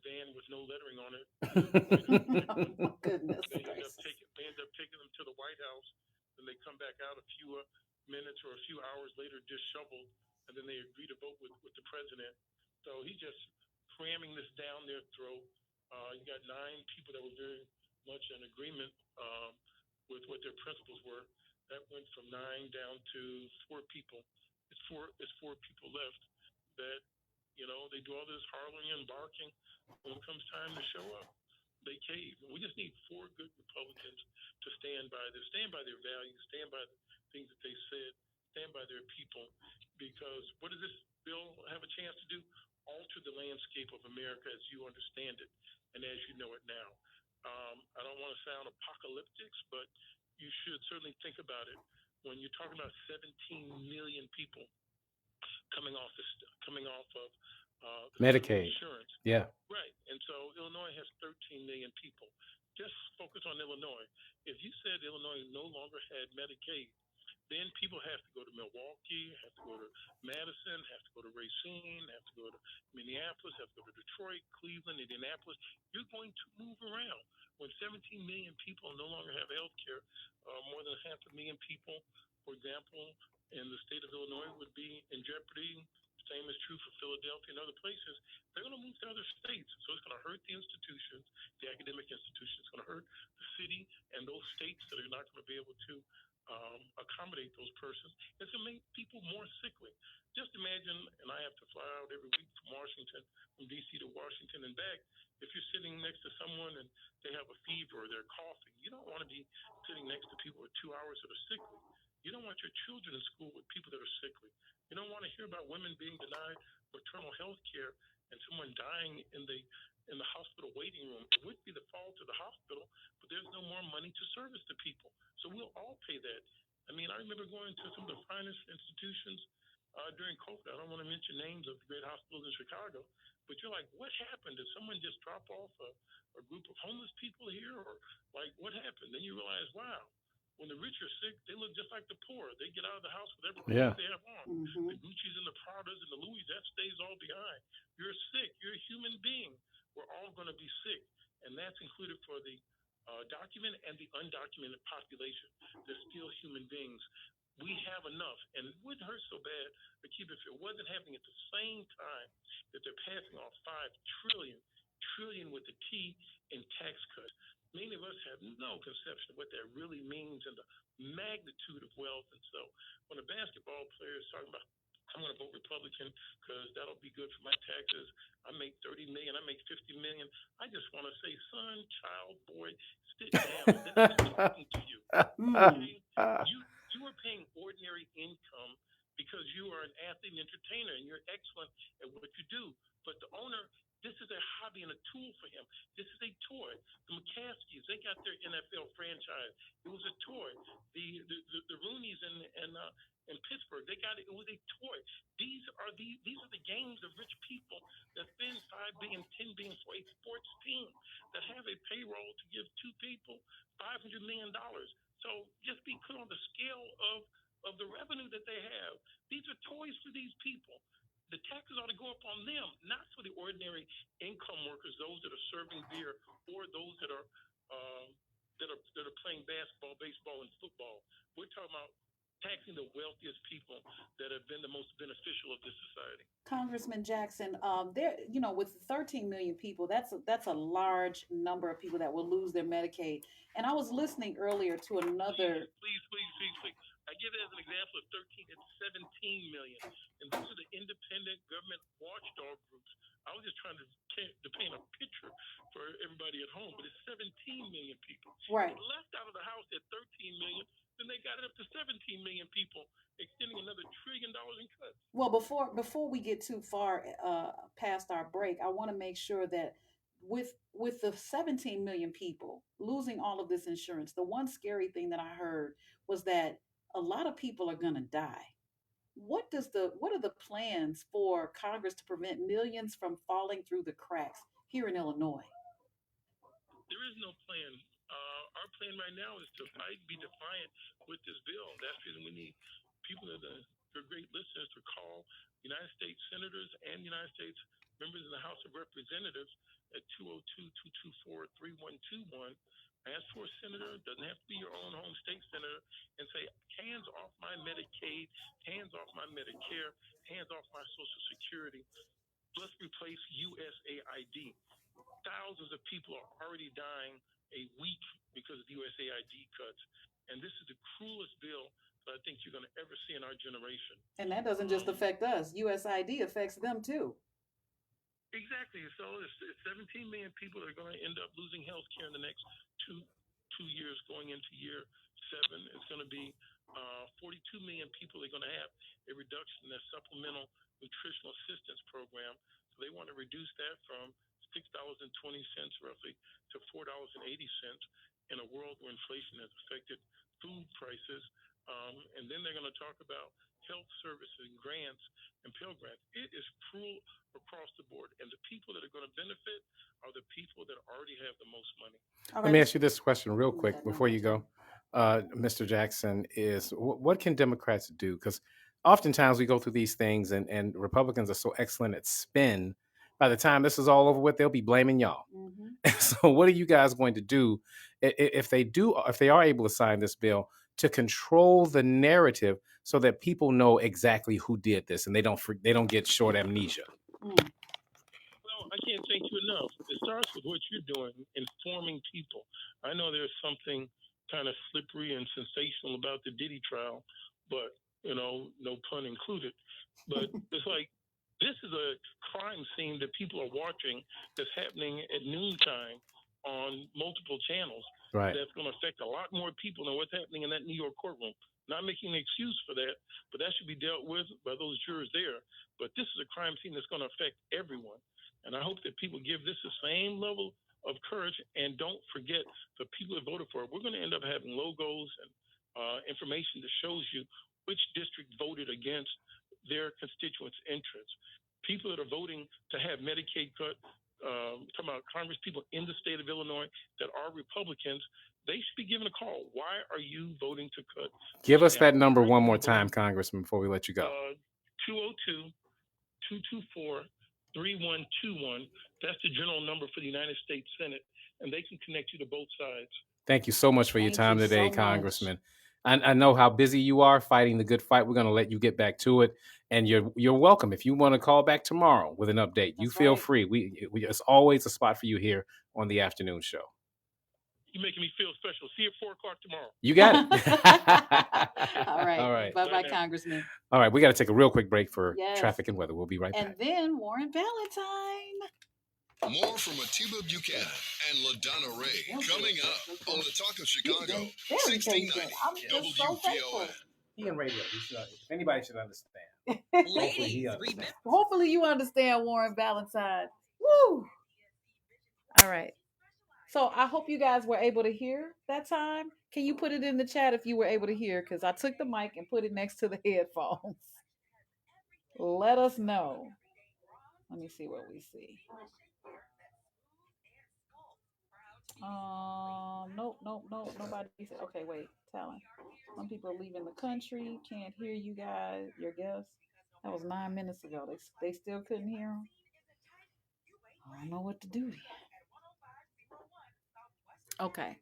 van with no lettering on it. Goodness gracious. They end up taking them to the White House, and they come back out a few minutes or a few hours later disheveled, and then they agree to vote with the president. So he's just cramming this down their throat. You got 9 people that were very much in agreement with what their principles were. That went from 9 down to 4 people. It's four people left that they do all this harling and barking. When it comes time to show up, they cave. And we just need 4 good Republicans to stand by their values, stand by the things that they said, stand by their people. Because what does this bill have a chance to do? Alter the landscape of America as you understand it and as you know it now. I don't want to sound apocalyptic, but you should certainly think about it. When you're talking about 17 million people coming off of the federal Medicaid. insurance, Yeah. right? And so Illinois has 13 million people. Just focus on Illinois. If you said Illinois no longer had Medicaid, then people have to go to Milwaukee, have to go to Madison, have to go to Racine, have to go to Minneapolis, have to go to Detroit, Cleveland, Indianapolis. You're going to move around. When 17 million people no longer have health care, more than 500,000 people, for example, in the state of Illinois would be in jeopardy Same is true for Philadelphia and other places. They're going to move to other states. So it's going to hurt the institutions, the academic institutions. It's going to hurt the city and those states that are not going to be able to accommodate those persons. It's going to make people more sickly. Just imagine, and I have to fly out every week from Washington, from D.C. to Washington and back. If you're sitting next to someone and they have a fever or they're coughing, you don't want to be sitting next to people with 2 hours that are sickly. You don't want your children in school with people that are sickly. You don't want to hear about women being denied maternal health care and someone dying in the hospital waiting room. It would be the fault of the hospital, but there's no more money to service the people. So we'll all pay that. I mean, I remember going to some of the finest institutions during COVID. I don't want to mention names of the great hospitals in Chicago, but you're like, what happened? Did someone just drop off a group of homeless people here? Or like, what happened? Then you realize, wow, when the rich are sick, they look just like the poor. They get out of the house with whatever Yeah. clothes they have on. Mm-hmm. The Gucci's and the Pradas and the Louis, that stays all behind. You're sick. You're a human being. We're all going to be sick. And that's included for the documented and the undocumented population. They're still human beings. We have enough. And it wouldn't hurt so bad, Akib, if it wasn't happening at the same time that they're passing off 5 trillion with the T in tax cuts. Many of us have no conception of what that really means and the magnitude of wealth. And so when a basketball player is talking about, I'm going to vote Republican because that'll be good for my taxes. I make 30 million. I make 50 million. I just want to say, son, child, boy, sit down. Then I'm talking to you. Okay? You are paying ordinary income because you are an athlete and entertainer and you're excellent at what you do. But the owner, this is a hobby and a tool for him. This is a toy. The McCaskies, they got their NFL franchise. It was a toy. The Roonies in Pittsburgh, they got it. It was a toy. These are the games of rich people that spend 5 billion, 10 billion for a sports team that have a payroll to give two people $500 million. So just be clear on the scale of the revenue that they have. These are toys for these people. The taxes ought to go up on them, not for the ordinary income workers, those that are serving beer, or those that are playing basketball, baseball, and football. We're talking about taxing the wealthiest people that have been the most beneficial of this society. Congressman Jackson, there, with 13 million people, that's a large number of people that will lose their Medicaid. And I was listening earlier to Please, another. please, please, please, please. I give it as an example of 13. It's 17 million, and these are the independent government watchdog groups. I was just trying to paint a picture for everybody at home, but it's 17 million people. Right. It left out of the house at 13 million, then they got it up to 17 million people, extending another $1 trillion in cuts. Well, before we get too far past our break, I want to make sure that with the 17 million people losing all of this insurance, the one scary thing that I heard was that a lot of people are going to die. What are the plans for Congress to prevent millions from falling through the cracks here in Illinois? There is no plan. Our plan right now is to fight, be defiant with this bill. That's the reason we need people that are great listeners to call United States senators and United States members in the House of Representatives at 202-224-3121. Ask for a senator. It doesn't have to be your own home state senator. And say, hands off my Medicaid, hands off my Medicare, hands off my Social Security. Let's replace USAID. Thousands of people are already dying a week because of the USAID cuts. And this is the cruelest bill that I think you're going to ever see in our generation. And that doesn't just affect us. USID affects them too. Exactly. So it's 17 million people that are going to end up losing health care in the next two years going into year 7. It's going to be 42 million people that are going to have a reduction in their supplemental nutritional assistance program. So they want to reduce that from $6.20 roughly to $4.80 in a world where inflation has affected food prices. And then they're going to talk about health services and grants and Pell Grants. It is cruel across the board. And the people that are going to benefit are the people that already have the most money. All Let right, me let's ask you this question real move quick that before number you too. go, Mr. Jackson. Is what can Democrats do? Because oftentimes we go through these things, and Republicans are so excellent at spin. By the time this is all over with, they'll be blaming y'all. Hmm. So, what are you guys going to do if they are able to sign this bill? to control the narrative so that people know exactly who did this and they don't get short amnesia. Well, I can't thank you enough. It starts with what you're doing, informing people. I know there's something kind of slippery and sensational about the Diddy trial, but, no pun included. But it's like, this is a crime scene that people are watching that's happening at noontime on multiple channels. Right. That's going to affect a lot more people than what's happening in that New York courtroom. Not making an excuse for that, but that should be dealt with by those jurors there. But this is a crime scene that's going to affect everyone. And I hope that people give this the same level of courage and don't forget the people that voted for it. We're going to end up having logos and information that shows you which district voted against their constituents' interests. People that are voting to have Medicaid cut, talking about Congress people in the state of Illinois that are Republicans, they should be given a call. Why are you voting to cut Give us that SNAP? number Why are one you more time, voting Congressman, before we let you go. 202 224 3121. That's the general number for the United States Senate, and they can connect you to both sides. Thank you so much for your Thank time you today, so much. Congressman. I know how busy you are fighting the good fight. We're going to let you get back to it, and you're welcome. If you want to call back tomorrow with an update, you That's feel right. free. It's always a spot for you here on the afternoon show. You're making me feel special. See you at 4 o'clock tomorrow. You got it. All right. All right. Bye Bye bye, now. Congressman. All right. We got to take a real quick break for Yes. traffic and weather. We'll be right And back. then Warren Valentine. More from Atiba Buchanan and LaDonna Ray coming up on the Talk of Chicago, Very 1690 patient. I'm just so thankful. WVON. He in radio. If anybody should understand. Hopefully he understands. Hopefully you understand Warren Valentine. Woo! All right. So I hope you guys were able to hear that time. Can you put it in the chat if you were able to hear? Because I took the mic and put it next to the headphones. Let us know. Let me see what we see. Nope. Nobody said. Okay, wait. Talent. Some people are leaving the country. Can't hear you guys. Your guests. That was 9 minutes ago. They still couldn't hear them. I don't know what to do. Okay.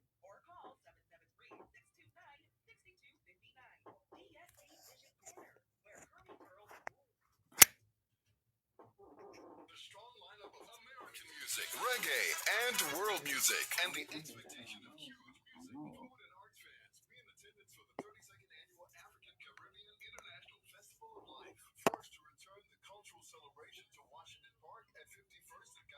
The strong lineup of American music, reggae, and world music, and the expectation of huge music, food, and arts fans. Be in attendance for the 32nd Annual African Caribbean International Festival of Life. First to return the cultural celebration to Washington Park at 51st and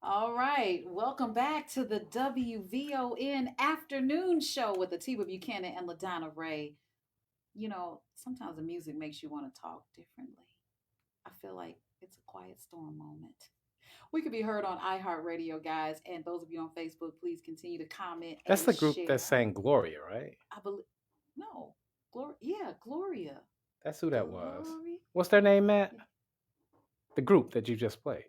All right, welcome back to the WVON afternoon show with Atiba Buchanan and LaDonna Ray. You know, sometimes the music makes you want to talk differently. I feel like it's a quiet storm moment. We could be heard on iHeartRadio, guys, and those of you on Facebook, please continue to comment That's and the group that share. sang Gloria, right? I believe, no, Gloria, yeah, Gloria, That's who that was. Gloria, What's their name, Matt? yeah. The group that you just played.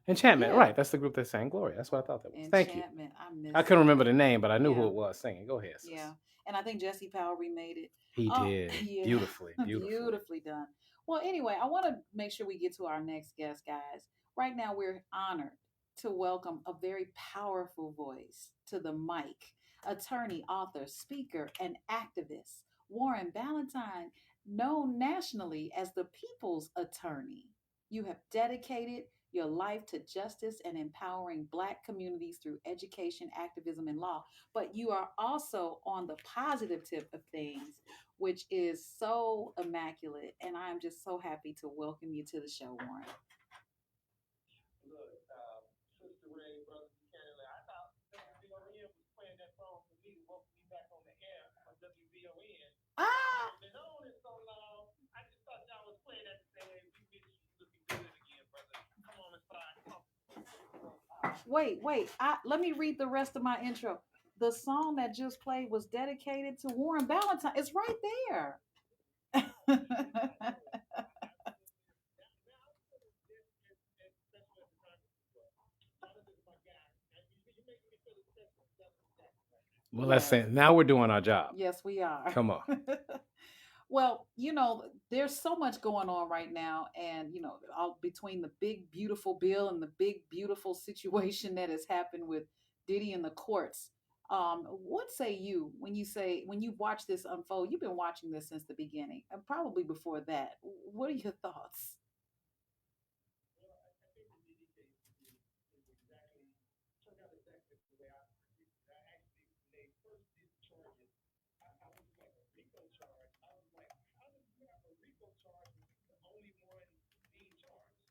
Enchantment, Yeah, right? That's the group that sang Gloria. That's what I thought that was. Thank you. Enchantment. I I missed couldn't it. remember the name, but I knew who Yeah, it was singing. Go ahead, sis. yeah. And I think Jesse Powell remade it. He Oh, did yeah, beautifully, beautifully. beautifully done. Well, anyway, I want to make sure we get to our next guest, guys. Right now, we're honored to welcome a very powerful voice to the mic, attorney, author, speaker, and activist, Warren Ballantyne, known nationally as the People's Attorney. You have dedicated your life to justice and empowering Black communities through education, activism, and law. But you are also on the positive tip of things, which is so immaculate. And I am just so happy to welcome you to the show, Warren. Look, Sister Ray, Brother Buchanan, I thought WVON was playing that song for me to welcome me back on the air on WVON. Ah, Been on it so long. I just thought y'all was playing that to say, hey, we miss you looking good again, brother. Come on inside. Come wait. Let me read the rest of my intro. The song that just played was dedicated to Warren Ballantyne. It's right there. Well, that's Yes. it. Now we're doing our job. Yes, we are. Come on. Well, there's so much going on right now, and all between the big beautiful bill and the big beautiful situation that has happened with Diddy in the courts. What say you when you watch this unfold? You've been watching this since the beginning, and probably before that. What are your thoughts?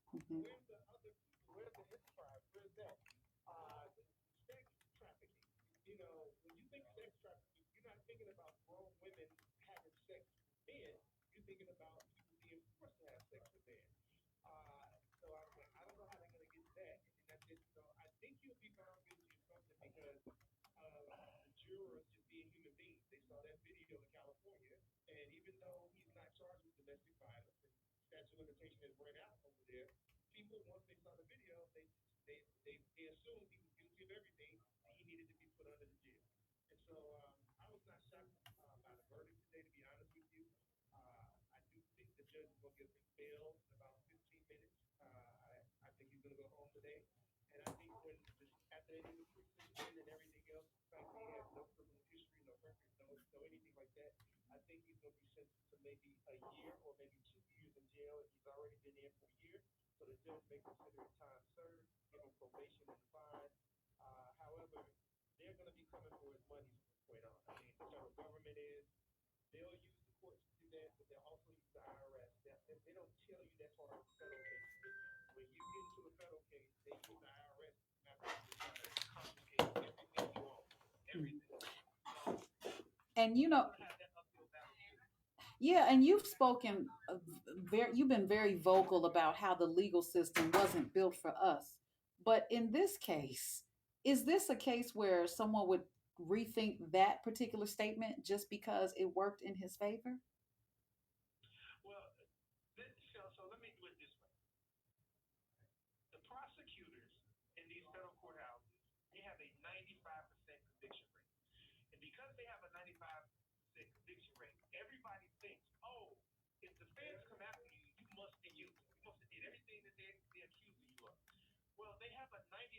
Mhm. Where's the enterprise? Where's that? The sex trafficking. When you think sex trafficking, you're not thinking about grown women having sex with men. You're thinking about people being forced to have sex with men. So I was like, I don't know how they're going to get to that. And that's just, I think he'll be found guilty of something because the jurors just being human beings. They saw that video in California, and even though he's not charged with domestic violence and statute of limitation has run out over there, people once they saw the video, they assumed he was guilty of everything. And he needed to be put under the jail. And so I was not shocked by the verdict today, to be honest with you. I do think the judge is going to give him bail in about 15 minutes. I think he's going to go home today. And I think when this, after they do the pre-sentence and everything else, the fact that he has no criminal history, no record, no anything like that, I think he's going to be sentenced to maybe a year or maybe 2 years in jail. And he's already been there for a year, so the judge may consider it time served, give him probation and fine. However, they're going to be coming for his money from this point on. I mean, the federal government is. They'll use the courts to do that, but they'll also use the IRS. They don't tell you that part of the federal case. When you get into a federal case, they use the IRS to confiscate everything you own, everything. And yeah, and you've been very vocal about how the legal system wasn't built for us. But in this case, is this a case where someone would rethink that particular statement just because it worked in his favor? Well, so let me do it this way. The prosecutors in these federal courthouses, they have a 95% conviction rate. And because they have a 95% conviction rate, everybody thinks, oh, if the feds come after you, you must be guilty. You must have did everything that they're accusing you of. Well, they have a 95%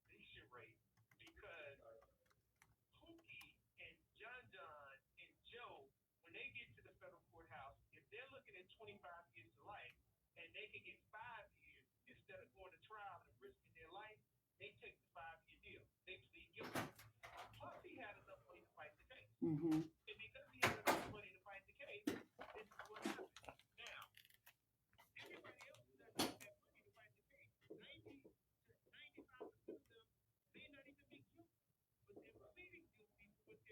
conviction rate because Pookie and John and Joe, when they get to the federal courthouse, if they're looking at 25 years to life and they can get 5 years instead of going to trial and risking their life, they take the 5 year deal. They plead guilty. Plus, he had enough money to fight the case. Mm-hmm. And because he had enough money to fight the case, this is what happened. Now, everybody else who doesn't have that money to fight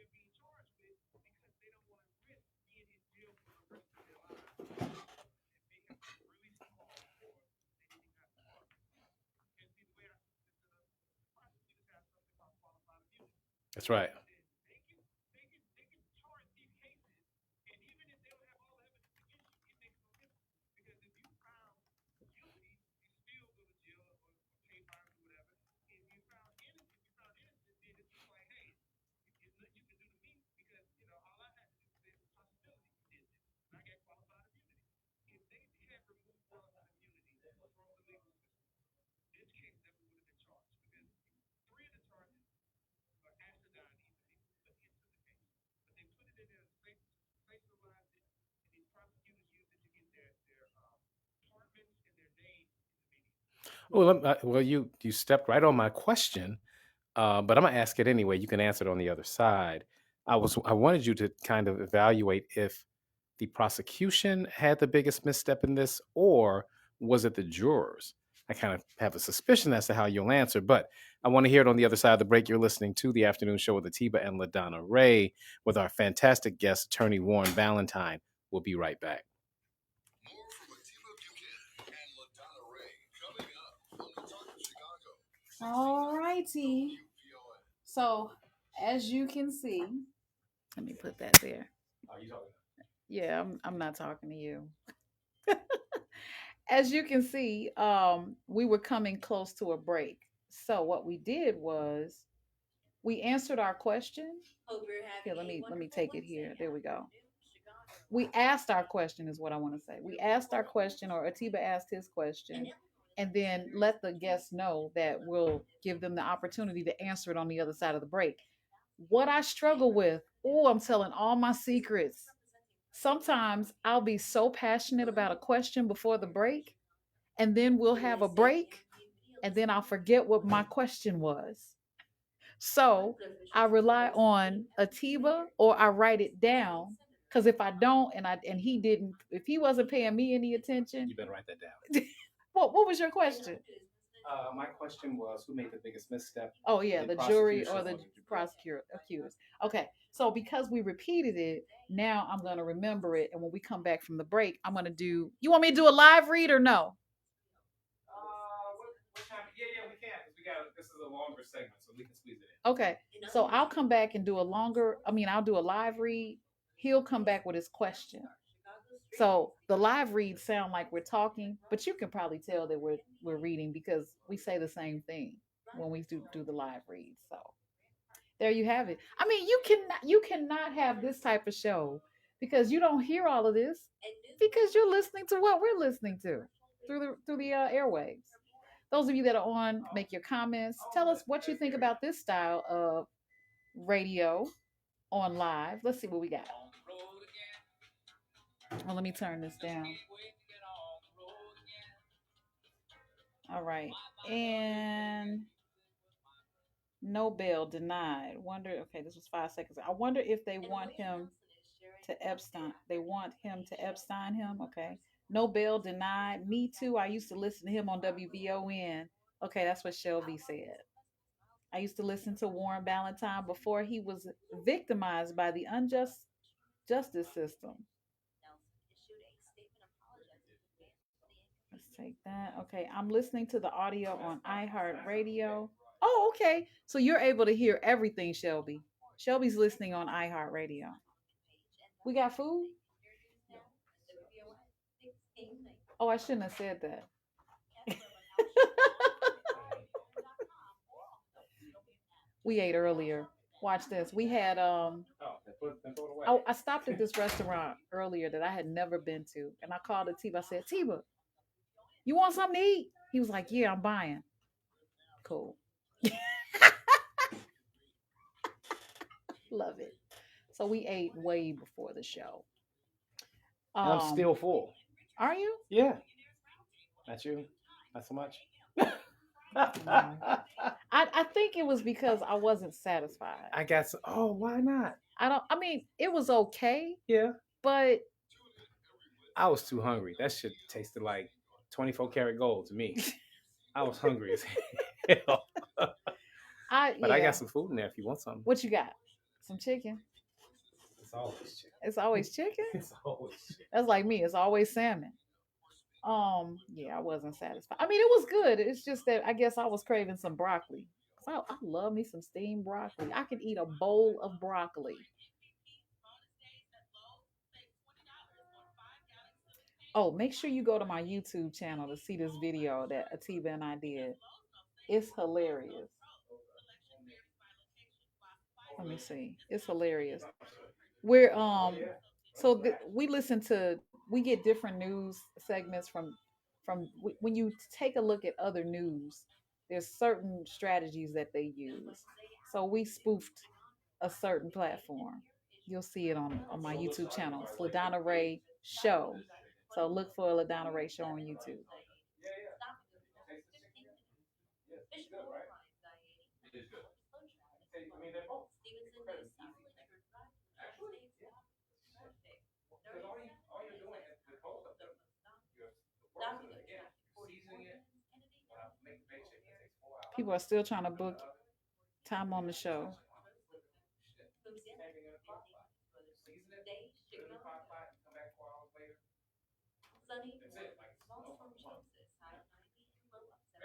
they're being charged with because they don't want to risk being in jail for the rest of their lives. It may have to release them all or anything has to work. And see, the way I see this, prosecutors have something called qualified immunity. That's right. They can charge these cases, and even if they don't have all the evidence against you, it makes no difference. Because if you found guilty, you still go to jail or pay fines or whatever. If you found innocent, then it's just like, hey, there's nothing you can do to me because all I had to do was say the possibility you did this, and I got qualified immunity. If they had removed qualified immunity from the legal system, this case never would have been charged because three of the charges or Astrodine even they put into the case. But they put it in there to sensationalize it, and these prosecutors use it to get their apartments and their names in the media. Well, you stepped right on my question, but I'm gonna ask it anyway. You can answer it on the other side. I wanted you to kind of evaluate if the prosecution had the biggest misstep in this, or was it the jurors? I kind of have a suspicion as to how you'll answer, but I want to hear it on the other side of the break. You're listening to the afternoon show with Atiba and LaDonna Ray with our fantastic guest, attorney Warren Valentine. We'll be right back. More from Atiba Buchanan and LaDonna Ray coming up on the Talk of Chicago. All righty. So, as you can see, let me put that there. Are you talking? Yeah, I'm not talking to you. As you can see, we were coming close to a break. So what we did was we answered our question. Here, let me take it here. There we go. We asked our question is what I want to say. We asked our question, or Atiba asked his question, and then let the guests know that we'll give them the opportunity to answer it on the other side of the break. What I struggle with, oh, I'm telling all my secrets. Sometimes I'll be so passionate about a question before the break, and then we'll have a break, and then I'll forget what my question was. So I rely on Atiba or I write it down. Because if I don't, and he didn't, if he wasn't paying me any attention, You better write that down. what was your question? My question was, who made the biggest misstep? Oh yeah, the jury or the prosecutor accused. Okay, so because we repeated it, now I'm gonna remember it, and when we come back from the break, I'm gonna do. You want me to do a live read or no? What time? Yeah, we can. Because we got this is a longer segment, so we can squeeze it in. Okay, so I'll come back and do a longer. I'll do a live read. He'll come back with his question. So the live reads sound like we're talking, but you can probably tell that we're reading because we say the same thing when we do the live read. So there you have it. You cannot have this type of show because you don't hear all of this because you're listening to what we're listening to through the airwaves. Those of you that are on, make your comments. Tell us what you think about this style of radio on live. Let's see what we got. Well, let me turn this down. All right. And no bail denied. Wonder, okay, this was 5 seconds. I wonder if they want him to Epstein. They want him to Epstein him. Okay. No bail denied. Me too. I used to listen to him on WVON. Okay, that's what Shelby said. I used to listen to Warren Ballantyne before he was victimized by the unjust justice system. Let's take that. Okay, I'm listening to the audio on iHeartRadio. Oh, okay. So you're able to hear everything, Shelby. Shelby's listening on iHeartRadio. We got food? Oh, I shouldn't have said that. We ate earlier. Watch this. We had Oh, I stopped at this restaurant earlier that I had never been to, and I called Atiba. I said, Atiba, you want something to eat? He was like, yeah, I'm buying. Cool. Love it. So we ate way before the show. And I'm still full. Are you? Yeah. Not you. Not so much. I think it was because I wasn't satisfied. I got some. Oh, why not? It was okay. Yeah. But I was too hungry. That shit tasted like 24 karat gold to me. I was hungry as hell. I got some food in there if you want something. What you got? Some chicken. It's always chicken. It's always chicken. It's always chicken. That's like me. It's always salmon. Yeah, I wasn't satisfied. I mean, it was good. It's just that I guess I was craving some broccoli. So I love me some steamed broccoli. I can eat a bowl of broccoli. Oh, make sure you go to my YouTube channel to see this video that Atiba and I did. It's hilarious. Let me see. It's hilarious. We're so we listen to we get different news segments when you take a look at other news, there's certain strategies that they use. So we spoofed a certain platform. You'll see it on my YouTube channel. It's LaDonna Ray Show. So look for LaDonna Ray Show on YouTube. People are still trying to book time on the show.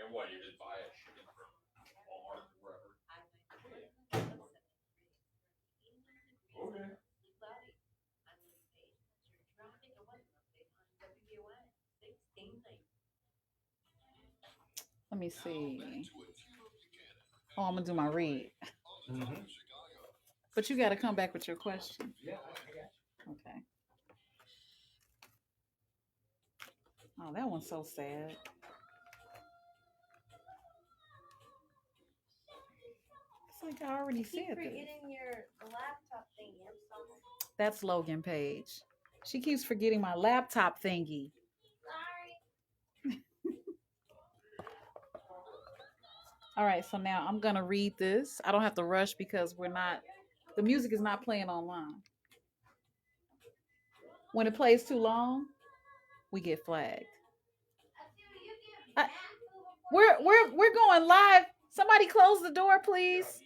And what, you just buy a chicken from Walmart or wherever? Okay. Let me see. Oh, I'm gonna do my read. Mm-hmm. But you got to come back with your question. Yeah, I got you. Okay. Oh, that one's so sad. It's like I already said this. Forgetting your laptop thingy. I'm sorry. That's Logan Page. She keeps forgetting my laptop thingy. Sorry. All right, so now I'm gonna read this. I don't have to rush because the music is not playing online. When it plays too long, we get flagged. We're going live. Somebody close the door, please.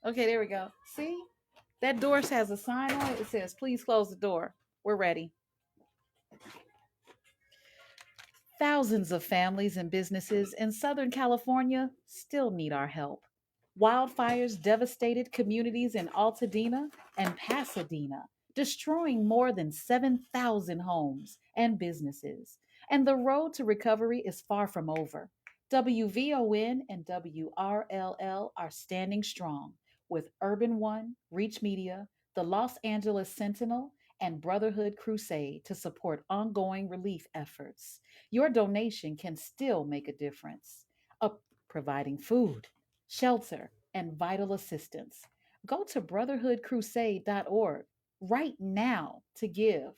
Okay, there we go. See? That door has a sign on it. It says, please close the door. We're ready. Thousands of families and businesses in Southern California still need our help. Wildfires devastated communities in Altadena and Pasadena, destroying more than 7,000 homes and businesses. And the road to recovery is far from over. WVON and WRLL are standing strong with Urban One, Reach Media, the Los Angeles Sentinel, and Brotherhood Crusade to support ongoing relief efforts. Your donation can still make a difference. Providing food, shelter, and vital assistance. Go to brotherhoodcrusade.org right now to give.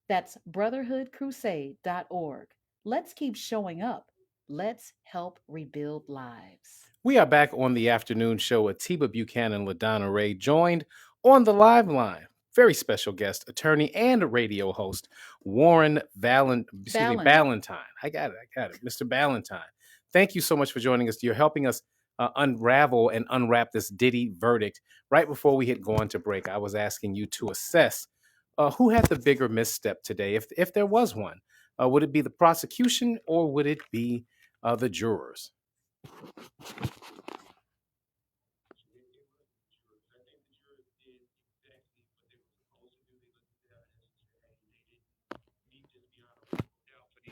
That's brotherhoodcrusade.org. Let's keep showing up. Let's help rebuild lives. We are back on the afternoon show with Atiba Buchanan, LaDonna Ray, joined on the live line. Very special guest, attorney and radio host, Warren Ballantyne. I got it. Mr. Ballantyne. Thank you so much for joining us. You're helping us unravel and unwrap this Diddy verdict. Right before we hit going to break, I was asking you to assess who had the bigger misstep today, if there was one. Would it be the prosecution or would it be the jurors?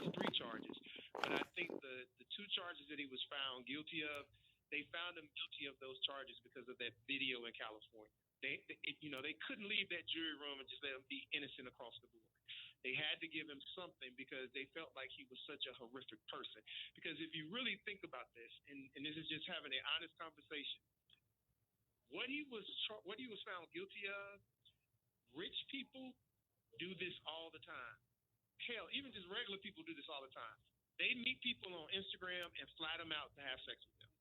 Three charges, but I think the two charges that he was found guilty of, they found him guilty of those charges because of that video in California. They couldn't leave that jury room and just let him be innocent across the board. They had to give him something because they felt like he was such a horrific person. Because if you really think about this, and this is just having an honest conversation, what he was found guilty of, rich people do this all the time. Hell, even just regular people do this all the time. They meet people on Instagram and fly them out to have sex with them.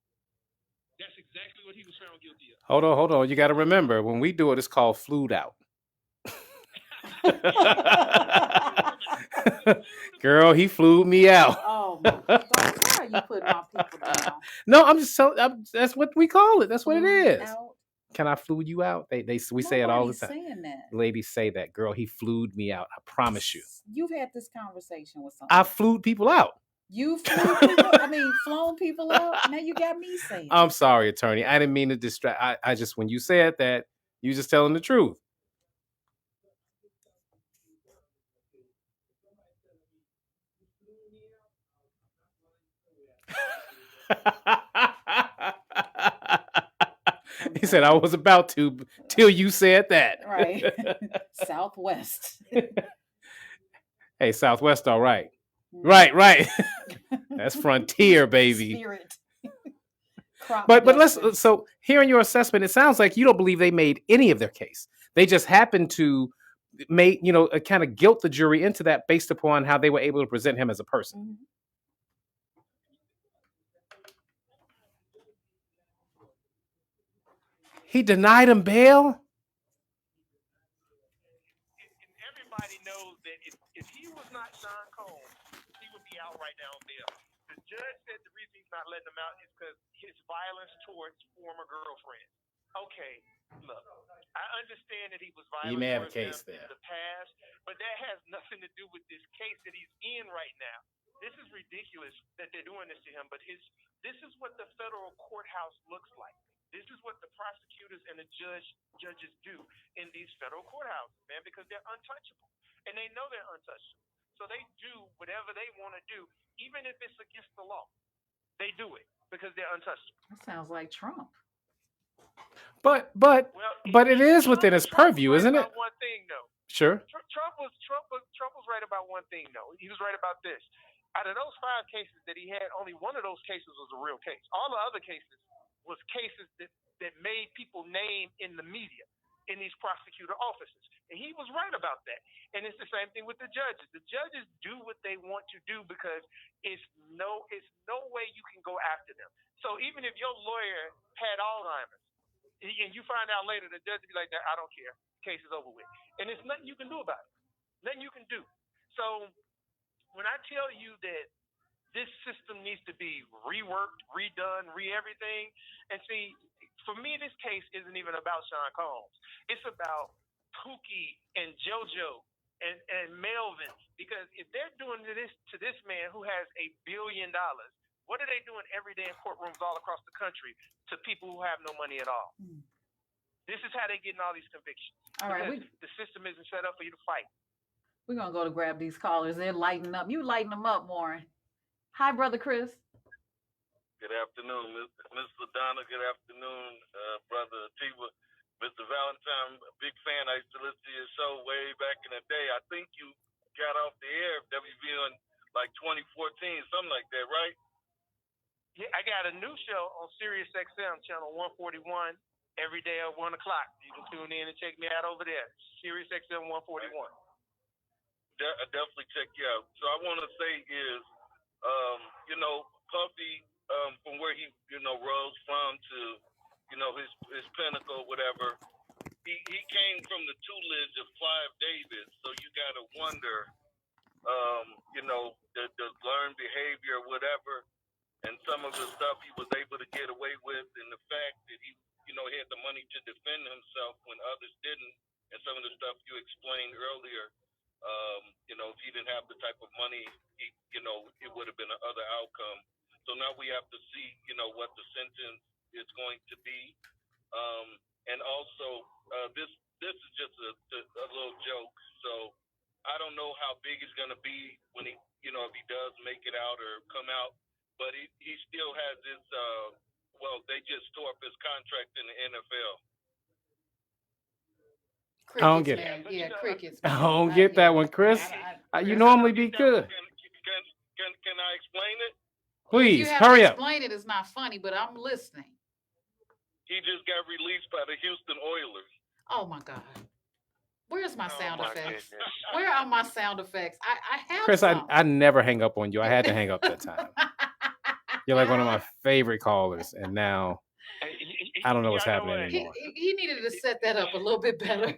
That's exactly what he was found guilty of. Hold on. You got to remember, when we do it, it's called flued out. Girl, he flew me out. Oh, my God. Why are you putting my people down? No, I'm just that's what we call it. That's what it is. Out. Can I flew you out? We say it all the Nobody's time. saying that. Ladies say that, girl. He flued me out. I promise you. You've had this conversation with I someone. flew people out. You flew people. I mean, flown people out. Now you got me saying. I'm sorry, attorney. I didn't mean to distract. I just when you said that, you just telling the truth. He said I was about to till you said that. Right. Southwest. Hey, Southwest, all right. Right. That's frontier, baby. Spirit. But let's so hearing your assessment, it sounds like you don't believe they made any of their case. They just happened to make, kind of guilt the jury into that based upon how they were able to present him as a person. Mm-hmm. He denied him bail. And everybody knows that if he was not Sean Combs, he would be out right now on bail. The judge said the reason he's not letting him out is because his violence towards former girlfriends. Okay, look, I understand that he was violent You may have a towards case them there. in the past, but that has nothing to do with this case that he's in right now. This is ridiculous that they're doing this to him, but this is what the federal courthouse looks like. This is what the prosecutors and the judges do in these federal courthouses, man, because they're untouchable. And they know they're untouchable. So they do whatever they want to do, even if it's against the law. They do it because they're untouchable. That sounds like Trump. But it is within his purview, isn't it? One thing, though. Sure. Trump was right about one thing, though. He was right about this. Out of those 5 cases that he had, only one of those cases was a real case. All the other cases was cases that made people name in the media in these prosecutor offices. And he was right about that. And it's the same thing with the judges. The judges do what they want to do because it's no way you can go after them. So even if your lawyer had Alzheimer's and you find out later, the judge will be like, I don't care. Case is over with. And there's nothing you can do about it. Nothing you can do. So when I tell you that this system needs to be reworked, redone, everything. And see, for me, this case isn't even about Sean Combs. It's about Pookie and JoJo and Melvin. Because if they're doing this to this man who has $1 billion, what are they doing every day in courtrooms all across the country to people who have no money at all? This is how they're getting all these convictions. All right, the system isn't set up for you to fight. We're going to go to grab these callers. They're lighting up. You lighten them up, Warren. Hi, Brother Chris. Good afternoon, Ms. LaDonna. Good afternoon, Brother Tiva. Mr. Valentine, a big fan. I used to listen to your show way back in the day. I think you got off the air of WV in like 2014, something like that, right? Yeah, I got a new show on Sirius XM, channel 141, every day at 1 o'clock. You can tune in and check me out over there. Sirius XM 141. I definitely check you out. So I want to say is, Puffy, from where he, rose from to, his pinnacle, whatever, he came from the tutelage of Clive Davis. So you got to wonder, the learned behavior, whatever, and some of the stuff he was able to get away with, and the fact that he, had the money to defend himself when others didn't, and some of the stuff you explained earlier. If he didn't have the type of money, it would have been another outcome. So now we have to see, what the sentence is going to be. And also, this is just a little joke. So I don't know how big it's going to be when he, if he does make it out or come out. But he still has his, they just tore up his contract in the NFL. Crickets, I don't get man. it. Yeah, crickets. I don't get that one, Chris. You normally be good. Can I explain it? Please, hurry up. Explain it. It's not funny, but I'm listening. He just got released by the Houston Oilers. Oh, my God. Where's my sound effects? Where are my sound effects? I have Chris, some. I never hang up on you. I had to hang up that time. You're like one of my favorite callers, and now I don't know what's happening anymore. He needed to set that up a little bit better.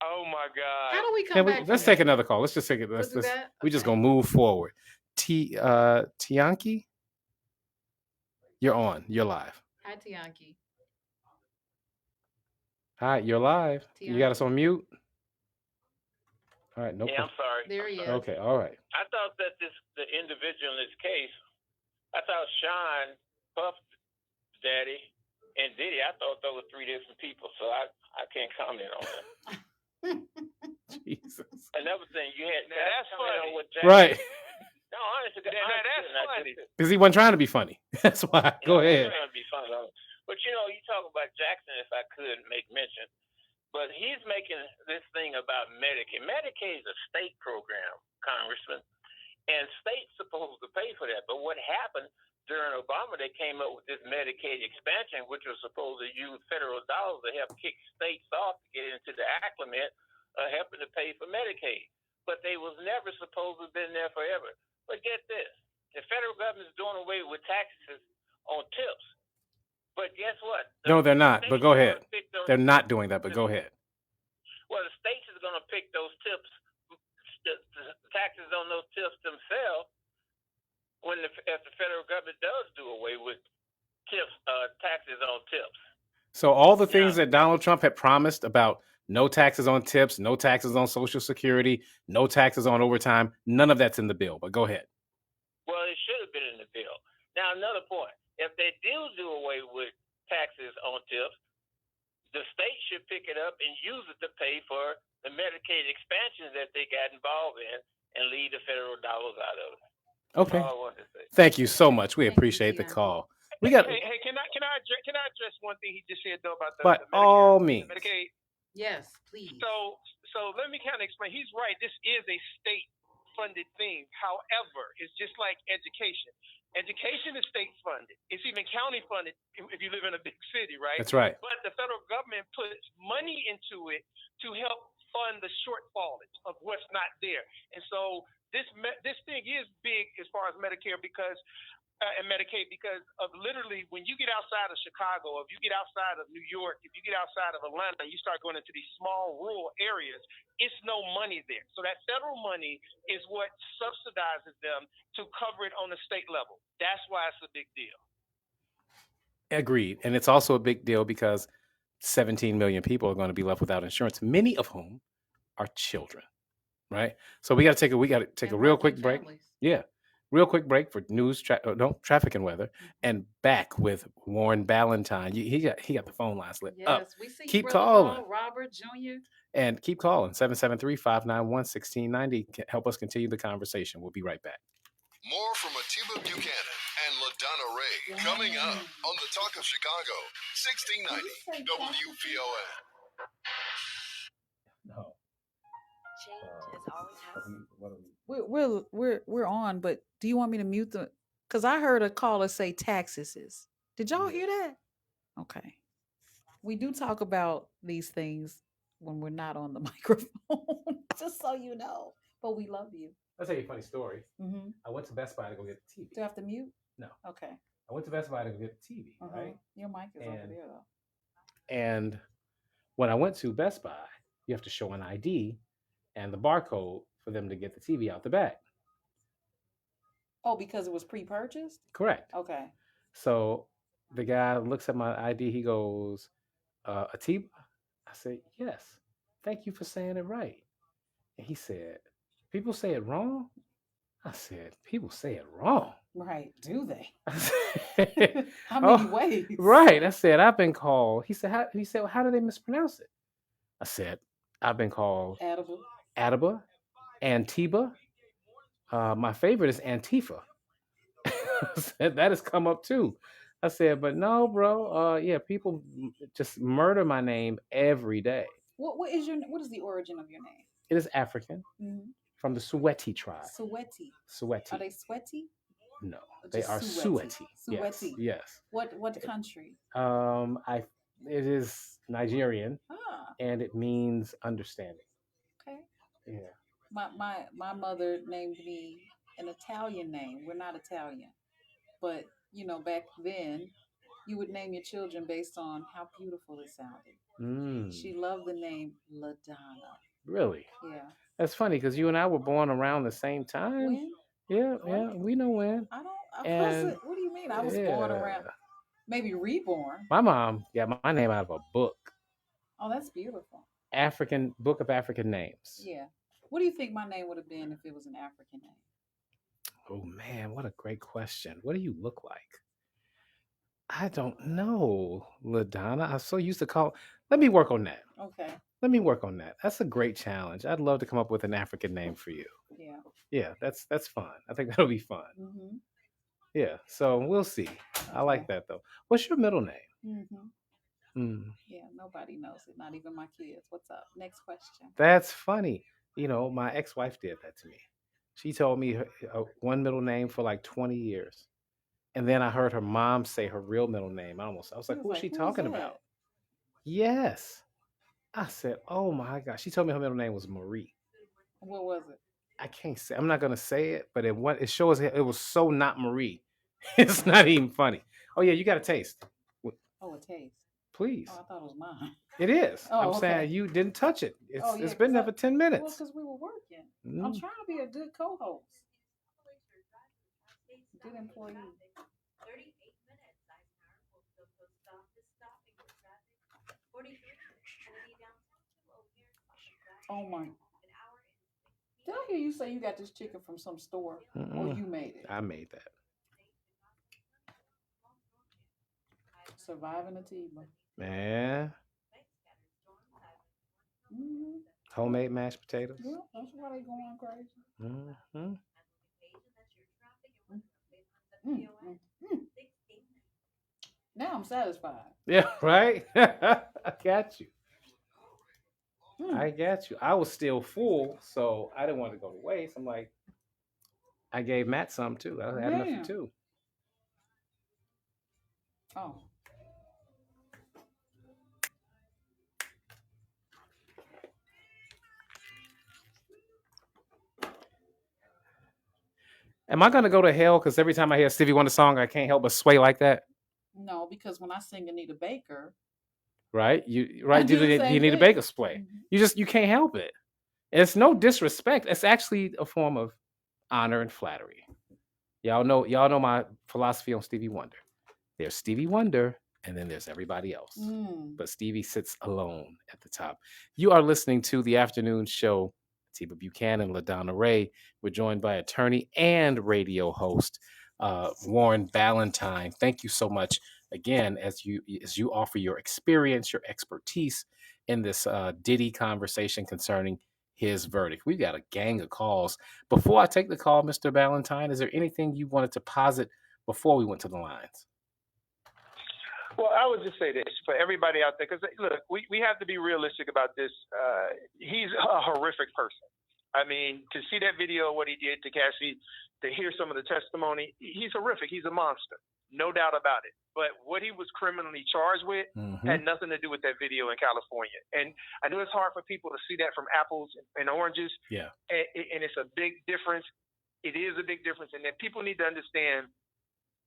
Oh my God! How do we come back? Let's take another call. Let's just take it. We just gonna move forward. Tianki, you're on. You're live. Hi, Tianki. Hi, you're live. You got us Tianki. on mute. All right, no Yeah, problem. I'm sorry. There I'm he sorry. is. Okay, all right. I thought that the individual in this case, I thought Sean, Puff Daddy, and Diddy, I thought those were three different people, so I can't comment on that. Jesus. Another thing, you had that's funny. Right. No, honestly, that's funny. Because he wasn't trying to be funny. That's why. Go I'm ahead. trying to be funny, but you talk about Jackson, if I could make mention, but he's making this thing about Medicaid. Medicaid is a state program, Congressman, and states supposed to pay for that. But what happened during Obama, they came up with this Medicaid expansion, which was supposed to use federal dollars to help kick states off to get into the acclimate, helping to pay for Medicaid. But they was never supposed to have been there forever. But get this, the federal government is doing away with taxes on tips. But guess what? No, they're not. But go ahead. They're not doing that, but go ahead. Well, the states is going to pick those tips, the taxes on those tips themselves, if the federal government does do away with tips, taxes on tips. So all the things that Donald Trump had promised about no taxes on tips, no taxes on Social Security, no taxes on overtime, none of that's in the bill. But go ahead. Well, it should have been in the bill. Now, another point. If they do away with taxes on tips, the state should pick it up and use it to pay for the Medicaid expansions that they got involved in and leave the federal dollars out of it. Okay. That's all I wanted to say. Thank you so much. We Thank you, appreciate the Tianki. call. We got. Hey, can I address one thing he just said though about the By Medicare, all means. Medicaid? Yes, please. So let me kind of explain. He's right. This is a state-funded thing. However, it's just like education. Education is state-funded. It's even county-funded if you live in a big city, right? That's right. But the federal government puts money into it to help fund the shortfall of what's not there. And so this thing is big as far as Medicare because and Medicaid because of literally when you get outside of Chicago, if you get outside of New York, if you get outside of Atlanta, you start going into these small rural areas, it's no money there. So that federal money is what subsidizes them to cover it on the state level. That's why it's a big deal. Agreed. And it's also a big deal because 17 million people are going to be left without insurance, many of whom are children. Right? So we got to take a real quick break. Families. Yeah. Real quick break for news, traffic and weather, and back with Warren Ballantyne. He got the phone lines lit up. Yes, we see Keep you, Brother calling. Paul, Robert Jr. And keep calling 773-591-1690. Help us continue the conversation. We'll be right back. More from Atiba Buchanan and LaDonna Ray coming up on the Talk of Chicago, 1690 WPON. No. Change is always happening. We're on, but do you want me to mute the? Because I heard a caller say taxes. Did y'all hear that? Okay. We do talk about these things when we're not on the microphone, just so you know. But we love you. I'll tell you a funny story. Mm-hmm. I went to Best Buy to go get the TV. Do I have to mute? No. Okay. I went to Best Buy to go get the TV, right? Your mic is over And- there though. And when I went to Best Buy, you have to show an ID and the barcode for them to get the TV out the back. Oh, because it was pre-purchased? Correct. Okay. So the guy looks at my ID. He goes, Atiba? I said, yes. Thank you for saying it right. And he said, people say it wrong? I said, people say it wrong. Right. Do they? I said, How many "Oh, ways? right. I said, I've been called. He said, well, how do they mispronounce it? I said, I've been called Edible. Adiba, Antiba. My favorite is Antifa. I said, that has come up too. I said, but no, bro. Yeah, people just murder my name every day. What is the origin of your name? It is African from the Sweaty tribe. Sweaty. Sweaty. Are they sweaty? No, Or they just are Suweti? Suweti. Suweti. Yes. What country? It is Nigerian Ah, and it means understanding. okay. Yeah. My mother named me an Italian name. We're not Italian. But, back then, you would name your children based on how beautiful it sounded. She loved the name LaDonna. Really? Yeah. That's funny because you and I were born around the same time. When? Yeah, we know when. I And- wasn't. What do you mean? I was born around. Maybe reborn. My mom got my name out of a book, Oh, that's beautiful. African Book of African Names. Yeah. What do you think my name would have been if it was an African name? Oh man, what a great question. What do you look like? I don't know, LaDonna. I'm so used to call. Let me work on that. Okay. Let me work on that. That's a great challenge. I'd love to come up with an African name for you. Yeah. Yeah, that's fun. I think that'll be fun. Mm-hmm. Yeah, so we'll see. I like that though. What's your middle name? Mm-hmm. Mm, Yeah, nobody knows it, not even my kids. What's up? Next question. that's funny. You know, my ex-wife did that to me. She told me one middle name for like 20 years. And then I heard her mom say her real middle name. I was He like, was who is like, she who's talking that? about? Yes. I said, oh my God. She told me her middle name was Marie. What was it? I can't say, I'm not gonna say it, but it shows it was so not Marie. It's not even funny. Oh yeah, you got a taste. Oh, a taste. Please. Oh, I thought it was mine. It is. Oh, I'm okay. saying you didn't touch it. Oh, yeah, It's been there for 10 Well, minutes. because we were working. I'm Mm. trying to be a good co-host. Good employee. Oh my. Did I hear you say you got this chicken from some store or you made it? I made that. Surviving a Tiva. Man. Mm-hmm. Homemade mashed potatoes. Yeah, that's why they going crazy. Mm-hmm. Mm. Now I'm satisfied. Yeah, right? I got you. Mm. I got you. I was still full, so I didn't want to go to waste. I'm like, I gave Matt some too. I had enough for Man. two. Oh. Am I gonna go to hell? Because every time I hear Stevie Wonder song, I can't help but sway like that. No, because when I sing Anita Baker, Right? I You do the do same you need a thing. Baker sway. Mhm. You can't help it. It's no disrespect. It's actually a form of honor and flattery. Y'all know my philosophy on Stevie Wonder. There's Stevie Wonder, and then there's everybody else. Mm. But Stevie sits alone at the top. You are listening to the afternoon show. Tiba Buchanan, LaDonna Ray. We're joined by attorney and radio host Warren Ballantyne. Thank you so much again as you offer your experience, your expertise in this Diddy conversation concerning his verdict. We've got a gang of calls. Before I take the call, Mr. Ballantyne, is there anything you wanted to posit before we went to the lines? Well, I would just say this for everybody out there, because look, we have to be realistic about this. He's a horrific person. I mean, to see that video, what he did to Cassie, to hear some of the testimony, he's horrific. He's a monster, no doubt about it. But what he was criminally charged with had nothing to do with that video in California. And I know it's hard for people to see that from apples and oranges. Yeah. And it's a big difference. It is a big difference. And that people need to understand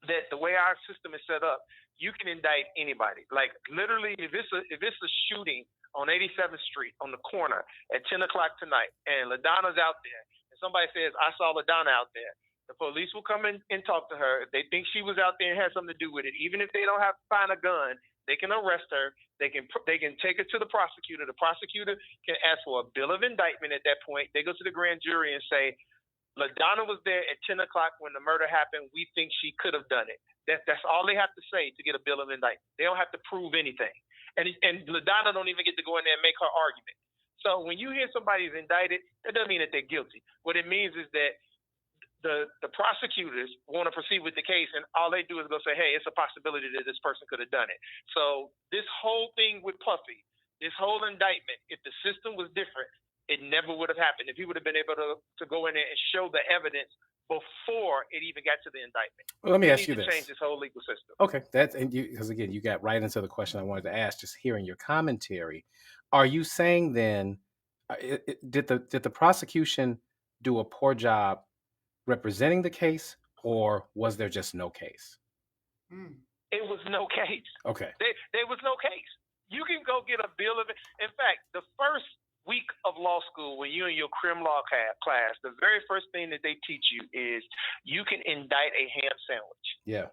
that the way our system is set up, you can indict anybody. Like literally, if it's a shooting on 87th Street on the corner at 10 o'clock tonight, and LaDonna's out there, and somebody says, "I saw LaDonna out there," the police will come in and talk to her. If they think she was out there and had something to do with it, even if they don't have to find a gun, they can arrest her. They can take her to the prosecutor. The prosecutor can ask for a bill of indictment at that point. They go to the grand jury and say, LaDonna was there at 10 o'clock when the murder happened. We think she could have done it. That's all they have to say to get a bill of indictment. They don't have to prove anything. And LaDonna don't even get to go in there and make her argument. So when you hear somebody's indicted, that doesn't mean that they're guilty. What it means is that the prosecutors want to proceed with the case, and all they do is go say, hey, it's a possibility that this person could have done it. So this whole thing with Puffy, this whole indictment, if the system was different, it never would have happened. If he would have been able to go in there and show the evidence before it even got to the indictment. Well, let me ask you to this. change this whole legal system. Okay, because again, you got right into the question I wanted to ask. Just hearing your commentary, are you saying then, did the prosecution do a poor job representing the case, or was there just no case? It was no case. Okay. There was no case. You can go get a bill of it. In fact, the first week of law school, when you're in your crim law class, the very first thing that they teach you is you can indict a ham sandwich. Yeah.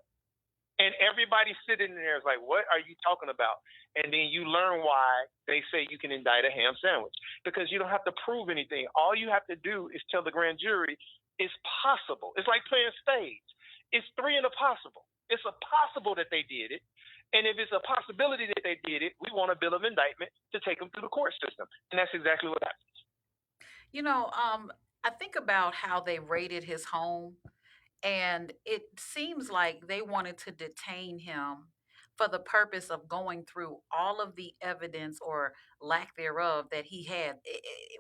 And everybody sitting there is like, what are you talking about? And then you learn why they say you can indict a ham sandwich. Because you don't have to prove anything. All you have to do is tell the grand jury it's possible. It's like playing stage. It's 3 and a possible. It's a possible that they did it. And if it's a possibility that they did it, we want a bill of indictment to take them through the court system. And that's exactly what happens. You know, I think about how they raided his home, and it seems like they wanted to detain him for the purpose of going through all of the evidence or lack thereof that he had.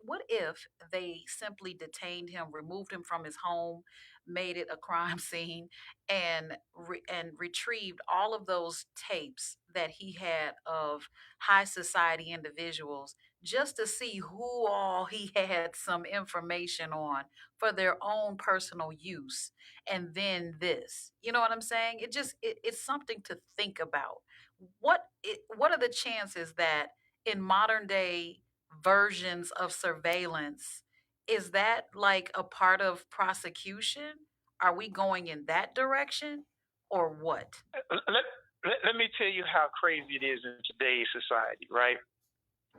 What if they simply detained him, removed him from his home, made it a crime scene, and retrieved all of those tapes that he had of high society individuals, just to see who all he had some information on for their own personal use? And then this, you know what I'm saying? It's something to think about. What are the chances that in modern day versions of surveillance, is that like a part of prosecution? Are we going in that direction or what? Let me tell you how crazy it is in today's society, right?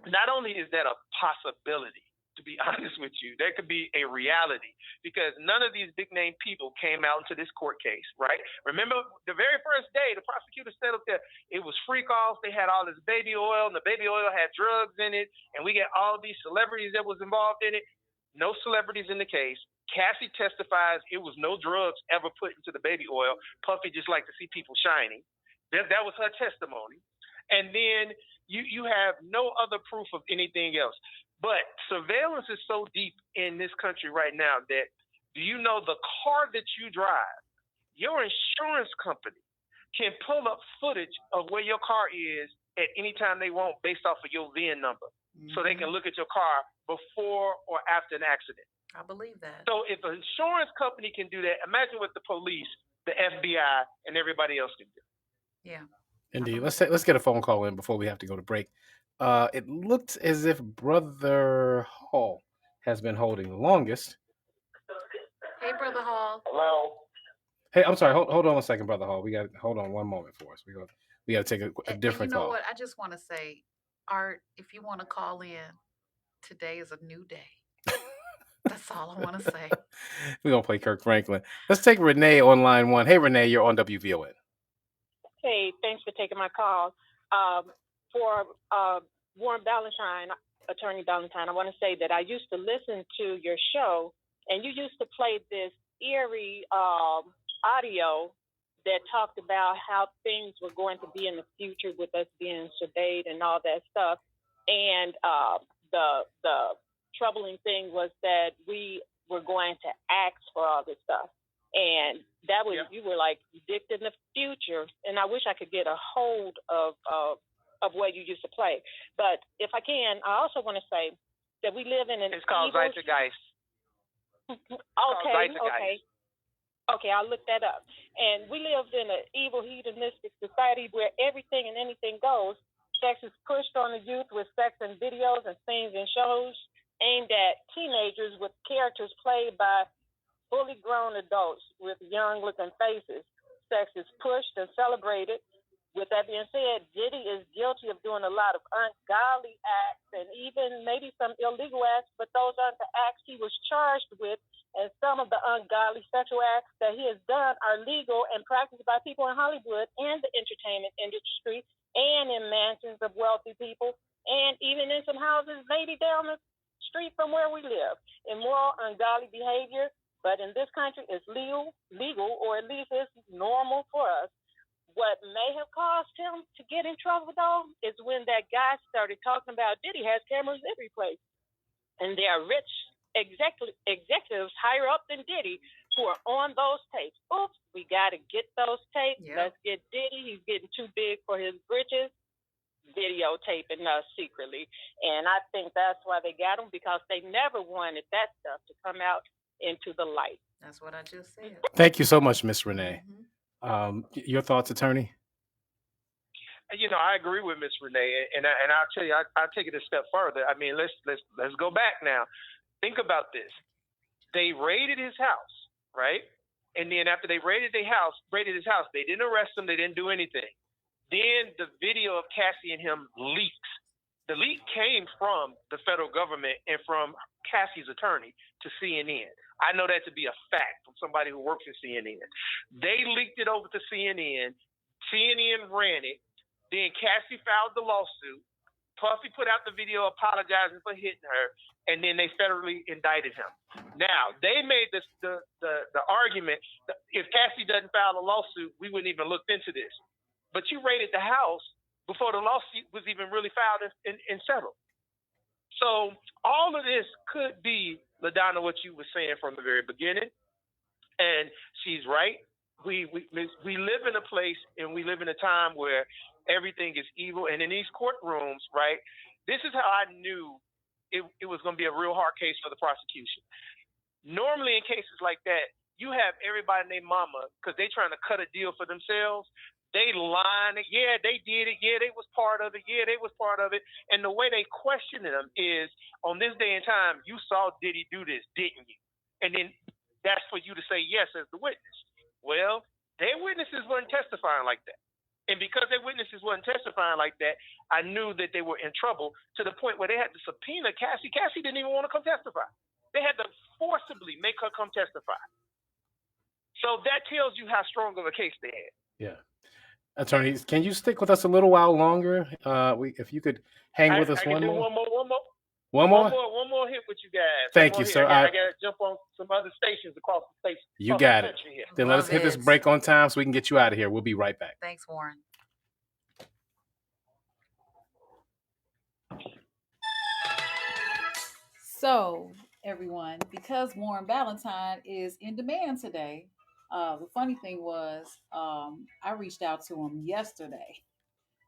Not only is that a possibility, to be honest with you, that could be a reality because none of these big name people came out into this court case, right? Remember the very first day, the prosecutor said up there, it was freak off. They had all this baby oil, and the baby oil had drugs in it, and we got all these celebrities that was involved in it. No celebrities in the case. Cassie testifies it was no drugs ever put into the baby oil. Puffy just liked to see people shining. That was her testimony. And then you have no other proof of anything else. But surveillance is so deep in this country right now that do you know the car that you drive, your insurance company can pull up footage of where your car is at any time they want based off of your VIN number. Mm-hmm. So they can look at your car before or after an accident. I believe that. So if an insurance company can do that, imagine what the police, the FBI, and everybody else can do. Yeah. Indeed. Let's get a phone call in before we have to go to break. It looked as if Brother Hall has been holding the longest. Hey, Brother Hall. Hello. Hey, I'm sorry. Hold on 1 second, Brother Hall. Hold on one moment for us. We got to take a different call. You know what? I just want to say, Art, if you want to call in, today is a new day. That's all I want to say. We're gonna play Kirk Franklin. Let's take Renee on line 1. Hey, Renee, you're on WVON. Hey, thanks for taking my call. For Warren Ballantyne, Attorney Ballantyne, I want to say that I used to listen to your show, and you used to play this eerie audio that talked about how things were going to be in the future with us being surveyed and all that stuff. And the troubling thing was that we were going to ask for all this stuff. And that was, you were like predicting the future. And I wish I could get a hold of what you used to play. But if I can, I also want to say that we live in an It's called Zeitgeist. Okay, I'll look that up. And we live in an evil, hedonistic society where everything and anything goes. Sex is pushed on the youth with sex and videos and scenes and shows aimed at teenagers with characters played by fully grown adults with young-looking faces. Sex is pushed and celebrated. With that being said, Diddy is guilty of doing a lot of ungodly acts and even maybe some illegal acts, but those aren't the acts he was charged with. And some of the ungodly sexual acts that he has done are legal and practiced by people in Hollywood and the entertainment industry and in mansions of wealthy people and even in some houses maybe down the street from where we live. Immoral, ungodly behavior, but in this country it's legal, or at least it's normal for us. What may have caused him to get in trouble, though, is when that guy started talking about Diddy has cameras every place. And there are rich executives higher up than Diddy who are on those tapes. Oops, we got to get those tapes. Yep. Let's get Diddy. He's getting too big for his britches. Videotaping us secretly. And I think that's why they got him, because they never wanted that stuff to come out into the light. That's what I just said. Thank you so much, Miss Renee. Mm-hmm. Your thoughts, attorney? You know, I agree with Miss Renee, and I'll tell you, I'll take it a step further. I mean, let's go back now. Think about this. They raided his house, right? And then after they raided his house, they didn't arrest him. They didn't do anything. Then the video of Cassie and him leaks. The leak came from the federal government and from Cassie's attorney to CNN. I know that to be a fact from somebody who works at CNN. They leaked it over to CNN. CNN ran it. Then Cassie filed the lawsuit. Puffy put out the video apologizing for hitting her, and then they federally indicted him. Now, they made the argument that if Cassie doesn't file a lawsuit, we wouldn't even looked into this. But you raided the house before the lawsuit was even really filed and settled. So all of this could be, LaDonna, what you were saying from the very beginning, and she's right. We live in a place and we live in a time where everything is evil, and in these courtrooms, right, this is how I knew it was going to be a real hard case for the prosecution. Normally in cases like that, you have everybody and their mama, because they're trying to cut a deal for themselves. They lying. Yeah, they did it. Yeah, they was part of it. Yeah, they was part of it. And the way they question them is, on this day and time, you saw Diddy do this, didn't you? And then that's for you to say yes as the witness. Well, their witnesses weren't testifying like that. And because their witnesses weren't testifying like that, I knew that they were in trouble to the point where they had to subpoena Cassie. Cassie didn't even want to come testify. They had to forcibly make her come testify. So that tells you how strong of a case they had. Yeah. Attorney, can you stick with us a little while longer? If you could hang with us one more. One more hit with you guys. Thank you, sir. I got to jump on some other stations across the station. You got it. Then let's hit this break on time so we can get you out of here. We'll be right back. Thanks, Warren. So, everyone, because Warren Valentine is in demand today, the funny thing was, I reached out to him yesterday.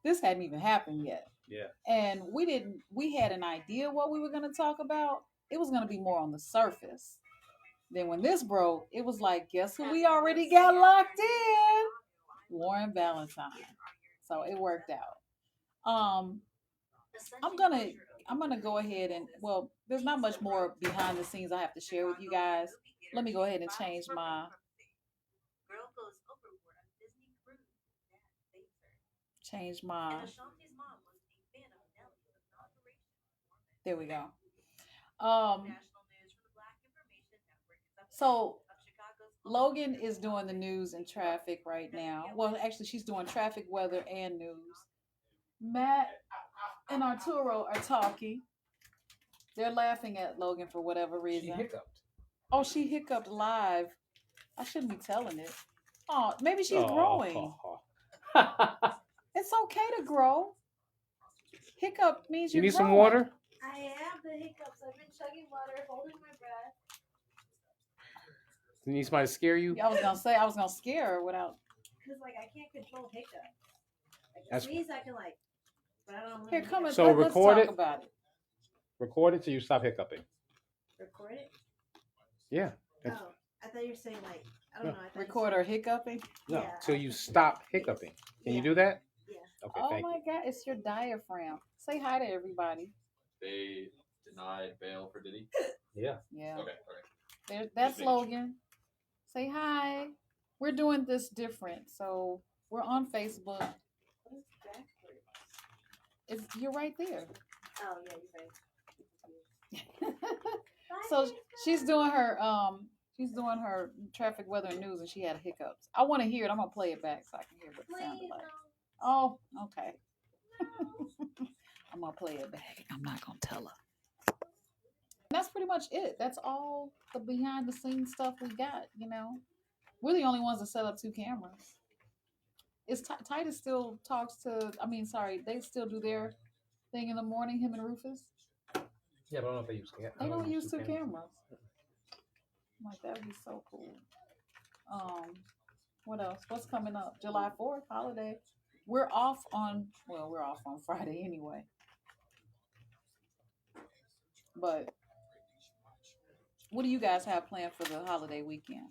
This hadn't even happened yet. Yeah. And we had an idea what we were going to talk about. It was going to be more on the surface. Then when this broke, it was like, guess who we already got locked in? Warren Valentine. So it worked out. I'm gonna go ahead and, well, there's not much more behind the scenes I have to share with you guys. Let me go ahead and change my there we go. So Logan is doing the news and traffic right now. Well, actually, she's doing traffic, weather, and news. Matt and Arturo are talking. They're laughing at Logan for whatever reason. She hiccuped. Oh, she hiccuped live. I shouldn't be telling it. Oh, maybe she's growing. It's okay to grow. Hiccup means you're You need growing. some water? I have the hiccups. I've been chugging water, holding my breath. You need somebody to scare you? I was gonna scare her without. Because I can't control hiccups. I sneeze, I can but I don't. Here, come and so let's talk about it. Record it till you stop hiccuping. Record it? Yeah. Oh, I thought you were saying I don't know. Record her hiccuping? No, till you stop hiccuping. Can you do that? Yeah. Okay, oh thank my God, it's your diaphragm. Say hi to everybody. They denied bail for Diddy? Yeah. Yeah. Okay. That's Logan. Say hi. We're doing this different. So we're on Facebook. You're right there. Oh yeah, you're right. So she's doing her traffic, weather, and news, and she had hiccups. I want to hear it. I'm gonna play it back so I can hear what it sounded like. Oh, okay. I'm gonna play it back. I'm not gonna tell her. And that's pretty much it. That's all the behind the scenes stuff we got. We're the only ones that set up 2 cameras. Titus still talks to. They still do their thing in the morning. Him and Rufus. Yeah, but I don't know if they use cameras. They don't use 2 cameras. I'm like, that would be so cool. What else? What's coming up? July 4th, holiday. We're off on Friday anyway. But what do you guys have planned for the holiday weekend?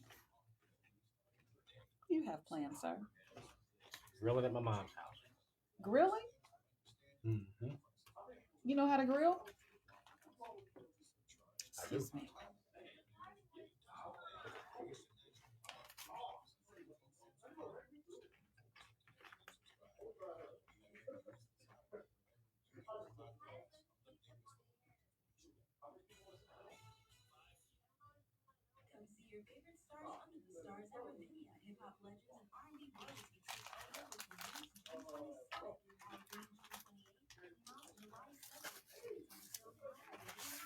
What do you have planned, sir? Grilling at my mom's house. Grilling? Mm-hmm. You know how to grill? Excuse me.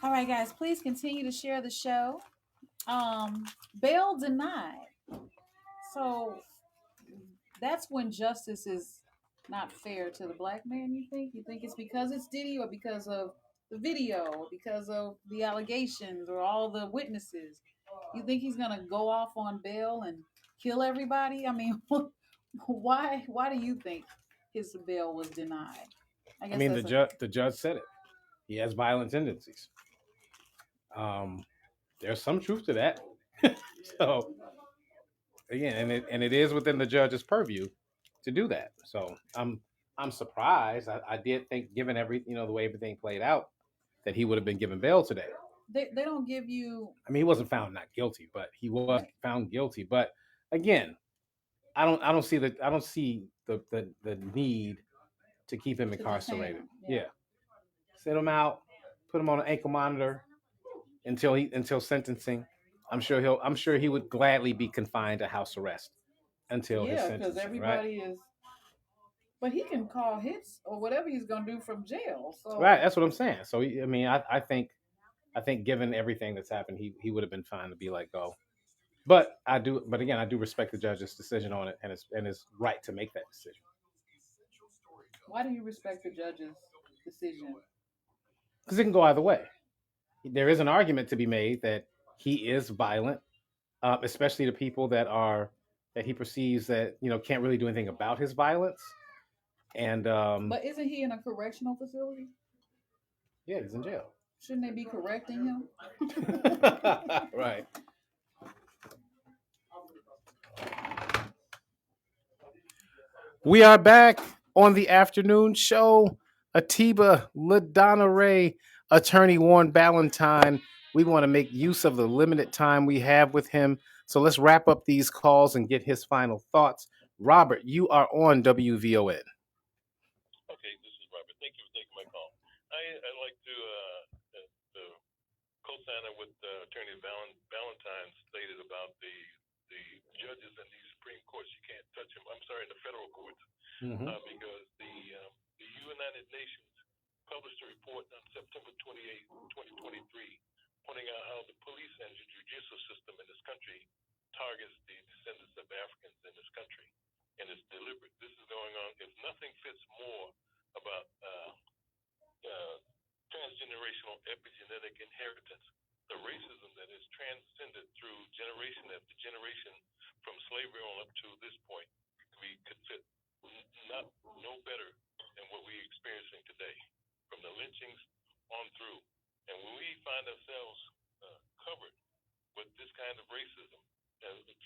All right, guys, please continue to share the show. Bail denied. So that's when justice is not fair to the black man. You think it's because it's Diddy, or because of the video, or because of the allegations, or all the witnesses? You think he's gonna go off on bail and kill everybody? I mean, why do you think his bail was denied? I I guess mean, that's a the judge said it. He has violent tendencies. Um, there's some truth to that. So again, and it is within the judge's purview to do that. So I'm surprised. I did think, given every the way everything played out, that he would have been given bail today. they don't give you I mean, he wasn't found not guilty, but he was right. found guilty. But again, I don't see the need to keep him To detain incarcerated. him. Yeah. Yeah, sit him out, put him on an ankle monitor until sentencing. I'm sure he would gladly be confined to house arrest until his Yeah, because sentencing. Right. everybody is. But he can call hits or whatever he's gonna do from jail. So Right. That's what I'm saying. So I mean, I think given everything that's happened, he would have been fine to be let go. But but again, I do respect the judge's decision on it, and his right to make that decision. why do you respect the judge's decision? Because it can go either way. There is an argument to be made that he is violent, especially to people that he perceives that can't really do anything about his violence. And But isn't he in a correctional facility? yeah, he's in jail. Shouldn't they be correcting him? Right. We are back on the afternoon show. Atiba, LaDonna Ray, attorney Warren Ballantyne. We want to make use of the limited time we have with him. So let's wrap up these calls and get his final thoughts. Robert, you are on WVON. Okay, this is Robert. Thank you for taking my call. I'd like to co-sign what Attorney Valentine stated about the judges in these Supreme Courts. You can't touch them. I'm sorry, in the federal courts, because the United Nations published a report on September 28, 2023, pointing out how the police and the judicial system in this country targets the descendants of Africans in this country, and it's deliberate. This is going on. If nothing fits more about uh, transgenerational epigenetic inheritance, the racism that is transcended through generation after generation from slavery on up to this point, we could fit not no better than what we're experiencing today, from the lynchings on through. And when we find ourselves covered with this kind of racism,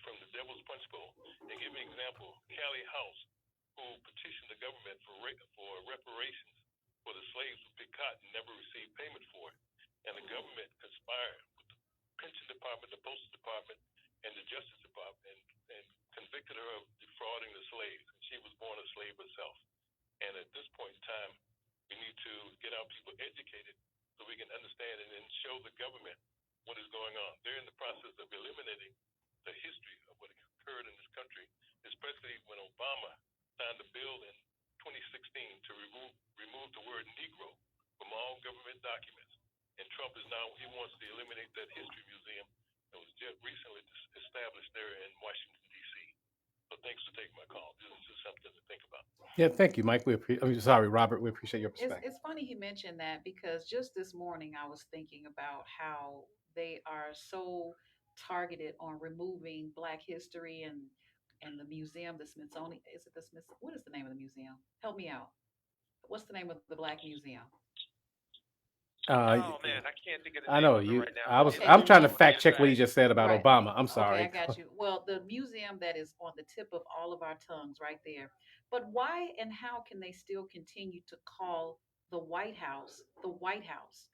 from the devil's punch bowl, and give me an example, Callie House, who petitioned the government for reparations for the slaves who picked cotton and never received payment for it. And the government conspired with the pension department, the postal department, and the justice department, and convicted her of defrauding the slaves. And she was born a slave herself. And at this point in time, we need to get our people educated so we can understand and then show the government what is going on. They're in the process of eliminating the history of what occurred in this country, especially when Obama signed a bill in 2016 to remove the word Negro from all government documents. And Trump is now, he wants to eliminate that history museum that was just recently established there in Washington, D.C. So thanks for taking my call. This is just something to think about. Yeah, thank you, Mike. I'm sorry, Robert. We appreciate your It's perspective. it's funny he mentioned that because just this morning I was thinking about how they are so targeted on removing Black history and the museum, the Smithsonian. Is it the Smith? What is the name of the museum? Help me out. What's the name of the Black Museum? Oh man, I can't think of the I name know of it you. right now. Okay, I'm the trying to name. fact check what he just said about Right. Obama. I'm Okay, I sorry. got you. Well, the museum that is on the tip of all of our tongues right there. But why and how can they still continue to call the White House the White House?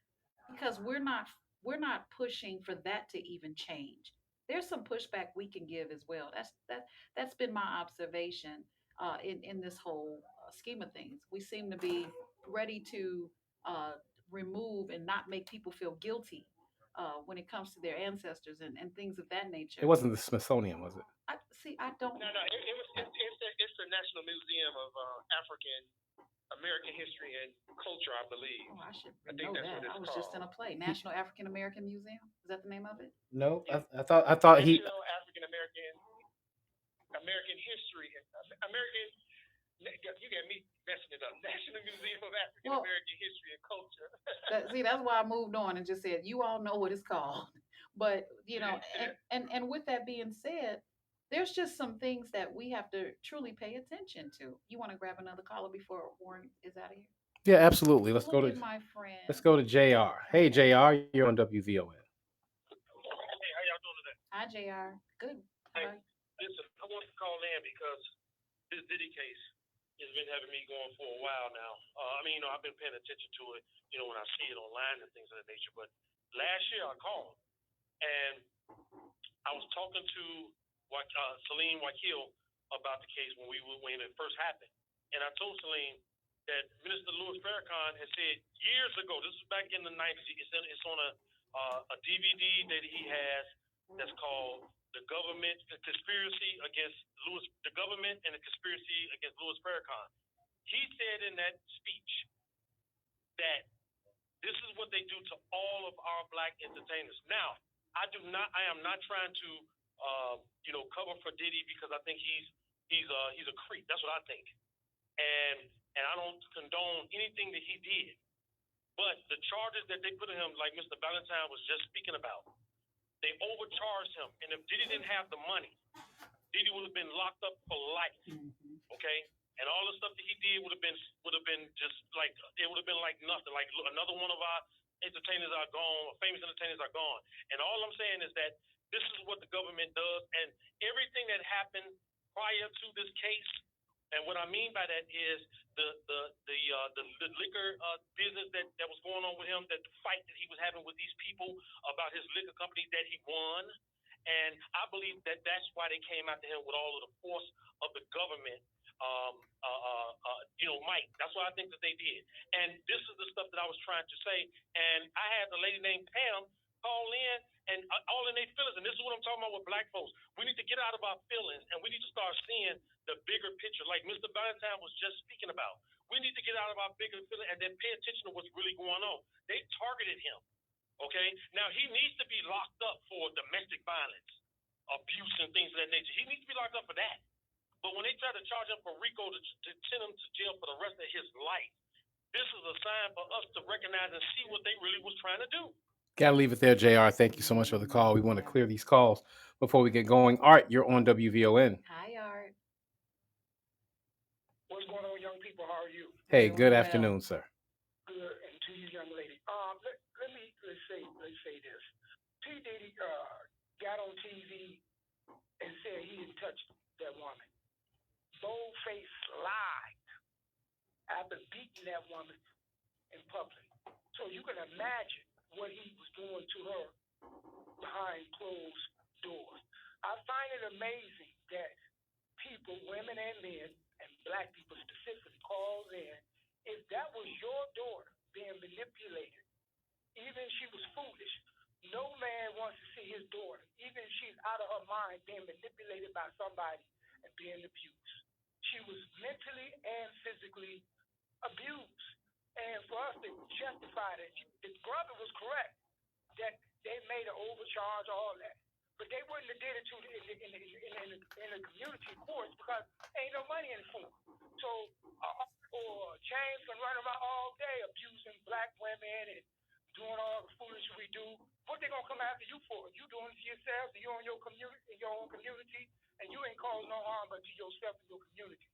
Because we're not pushing for that to even change. There's some pushback we can give as well. That's been my observation in this whole scheme of things. We seem to be ready to uh, remove and not make people feel guilty when it comes to their ancestors and things of that It nature. wasn't the Smithsonian, was it? I see. I don't. No, no, it's the National Museum of African American History and Culture, I believe. Oh, I should I think know that's that. what I it's was just in a called. play. National African American Museum. Is that the name of it? No, Yeah. I thought he. National African American History and American. You got me messing it up. National Museum of African Well, American History and Culture. see, that's why I moved on and just said, you all know what it's called. But, and with that being said, there's just some things that we have to truly pay attention to. You want to grab another caller before Warren is out of here? Yeah, absolutely. Look at my friend. Let's go to Jr. Hey, Okay. Jr. You're on WVON. Hey, how y'all doing today? Hi, JR. Good. Hey, listen, I want to call in because this Diddy case has been having me going for a while now. I've been paying attention to it, when I see it online and things of that nature. But last year I called and I was talking to Celine Wakil about the case when it first happened. And I told Celine that Minister Louis Farrakhan had said years ago, this is back in the 90s, it's on a DVD that he has that's called the Conspiracy Against the Government and the Conspiracy Against Louis Farrakhan. He said in that speech that this is what they do to all of our black entertainers. Now, I am not trying to, cover for Diddy because I think he's a creep. That's what I think, and I don't condone anything that he did. But the charges that they put on him, like Mr. Valentine was just speaking about, they overcharged him, and if Diddy didn't have the money, Diddy would have been locked up for life. Okay. And all the stuff that he did would have been just like it would have been like nothing. Like another one of our entertainers are gone, famous entertainers are gone. And all I'm saying is that this is what the government does, and everything that happened prior to this case. And what I mean by that is the liquor business that was going on with him, that the fight that he was having with these people about his liquor company that he won. And I believe that that's why they came after him with all of the force of the government. Mike. That's what I think that they did. And this is the stuff that I was trying to say. And I had the lady named Pam call in and all in their feelings. And this is what I'm talking about with black folks. We need to get out of our feelings and we need to start seeing the bigger picture, like Mr. Valentine was just speaking about. We need to get out of our bigger feelings and then pay attention to what's really going on. They targeted him. Okay? Now, he needs to be locked up for domestic violence, abuse, and things of that nature. He needs to be locked up for that. But when they try to charge him for RICO to send him to jail for the rest of his life, this is a sign for us to recognize and see what they really was trying to do. Gotta leave it there, JR. Thank you so much for the call. We want to clear these calls before we get going. Art, you're on WVON. Hi, Art. What's going on, young people? How are you? Hey, Doing good well. afternoon, sir. Good, and to you, young lady. Let's say this. P. Diddy got on TV and said he didn't touch that woman. Boldface lied after beating that woman in public. So you can imagine what he was doing to her behind closed doors. I find it amazing that people, women and men, and black people specifically, call in. If that was your daughter being manipulated, even if she was foolish, no man wants to see his daughter, even if she's out of her mind, being manipulated by somebody and being abused. She was mentally and physically abused. And for us to justify that, the brother was correct that they made an overcharge, all that. But they wouldn't have did it in the community courts because ain't no money in it for them. So, or James can run around all day abusing black women and doing all the foolishness we do. What they gonna come after you for? You doing it to yourself, you in your community, in your own community, and you ain't causing no harm but to yourself and your community.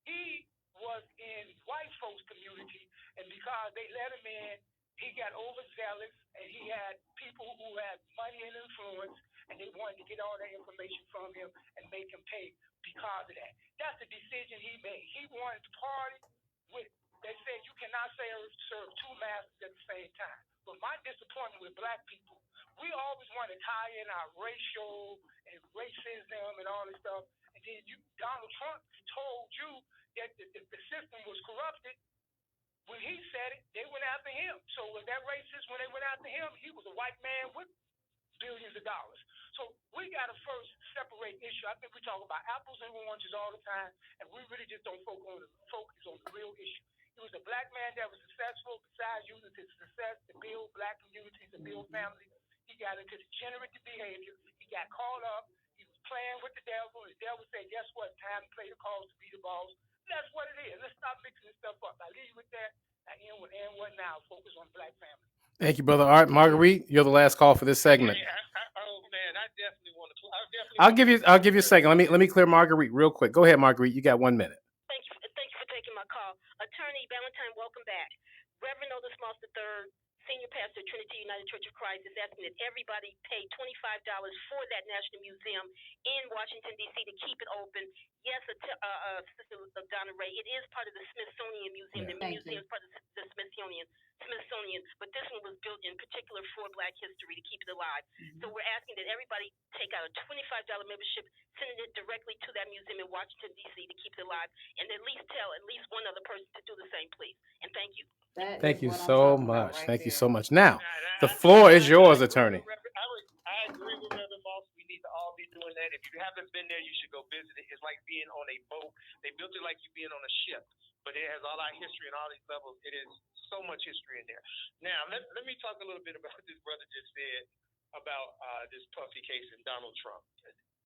He was in white folks' community, and because they let him in, he got overzealous, and he had people who had money and influence, and they wanted to get all that information from him and make him pay because of that. That's the decision he made. He wanted to party with. They said you cannot serve two masters at the same time. But my disappointment with black people, we always want to tie in our racial and racism and all this stuff. And then Donald Trump told you that the system was corrupted. When he said it, they went after him. So was that racist when they went after him? He was a white man with billions of dollars. So we got to first separate issue. I think we talk about apples and oranges all the time, and we really just don't focus on the real issue. He was a black man that was successful. Besides using his success to build black communities and build families, he got into degenerate behavior. He got caught up. He was playing with the devil. The devil said, "Guess what? Time to play the cards to be the boss." That's what it is. Let's stop mixing this stuff up. I leave you with that. I end with and what now? Focus on black family. Thank you, Brother Art. Marguerite, you're the last call for this segment. Oh man, I definitely want to. I'll give you a second. Let me clear Marguerite real quick. Go ahead, Marguerite. You got 1 minute. Thank you for taking my call. Attorney Valentine, welcome back. Reverend Otis Moss III, Senior Pastor at Trinity United Church of Christ, is asking that everybody pay $25 for that National Museum in Washington, D.C. to keep it open. Yes, Sister Donna Ray, it is part of the Smithsonian Museum. Yeah. The museum is part of the Smithsonian, but this one was built in particular for Black history to keep it alive. So we're asking that everybody take out a $25 membership, sending it directly to that museum in Washington, D.C. to keep it alive, and at least tell at least one other person to do the same, please. And thank you. Thank you so much. Thank you so much. Now, the floor is yours, attorney. I agree with Reverend Moss. We need to all be doing that. If you haven't been there, you should go visit it. It's like being on a boat. They built it like you being on a ship, but it has all our history and all these levels. It is so much history in there. Now, let me talk a little bit about what this brother just said about this Puffy case and Donald Trump.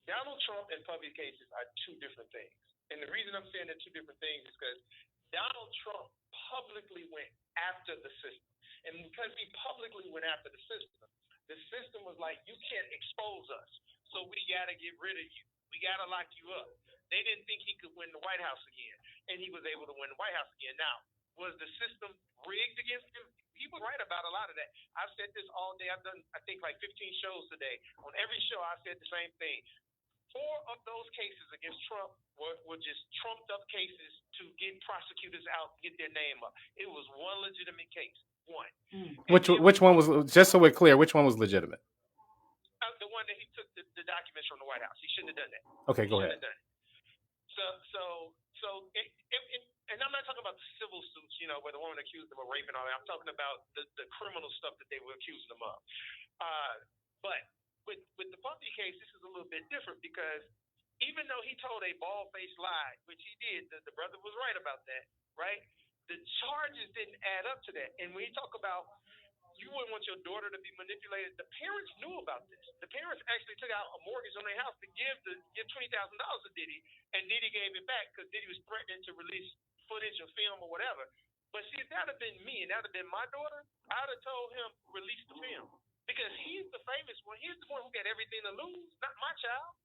Donald Trump and Puffy cases are two different things. And the reason I'm saying they're two different things is because Donald Trump publicly went after the system. And because he publicly went after the system was like, you can't expose us. So we got to get rid of you. We got to lock you up. They didn't think he could win the White House again. And he was able to win the White House again. Now, was the system rigged against him? He was right about a lot of that. I've said this all day. I've done, I think, like 15 shows today. On every show, I said the same thing. 4 of those cases against Trump were just trumped up cases to get prosecutors out, get their name up. It was one legitimate case. One. Which one was, just so we're clear, which one was legitimate? The one that he took the documents from the White House. He shouldn't have done that. Okay, go ahead. And I'm not talking about the civil suits, where the woman accused them of rape and all that. I'm talking about the criminal stuff that they were accusing them of. But with the Puffy case, this is a little bit different because even though he told a bald-faced lie, which he did, the brother was right about that, right? The charges didn't add up to that. And when you talk about you wouldn't want your daughter to be manipulated, the parents knew about this. The parents actually took out a mortgage on their house to give $20,000 to Diddy, and Diddy gave it back because Diddy was threatening to release footage or film or whatever. But see, if that would have been me and that would have been my daughter, I would have told him, release the film. Because he's the famous one. He's the one who got everything to lose, not my child.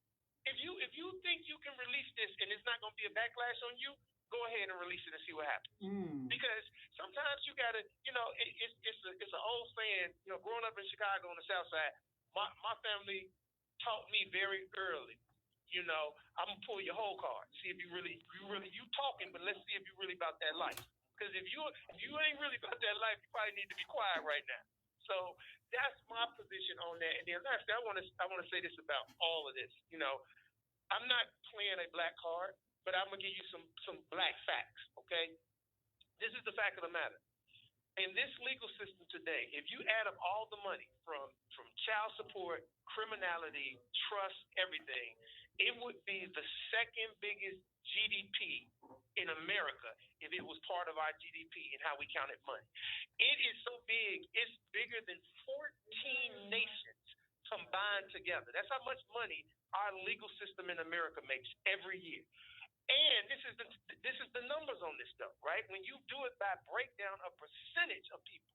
If you think you can release this and it's not going to be a backlash on you, go ahead and release it and see what happens. Because sometimes you gotta, it's an old saying. Growing up in Chicago on the South Side, my family taught me very early. I'm gonna pull your whole card. See if you talking, but let's see if you really about that life. Because if you ain't really about that life, you probably need to be quiet right now. So that's my position on that. And then lastly, I want to say this about all of this. I'm not playing a black card, but I'm gonna give you some black facts. Okay, this is the fact of the matter. In this legal system today, if you add up all the money from child support, criminality, trust, everything, it would be the second biggest GDP in America if it was part of our GDP and how we counted money. It is so big, it's bigger than 14 nations combined together. That's how much money our legal system in America makes every year. And this is the numbers on this stuff, right? When you do it by breakdown of percentage of people,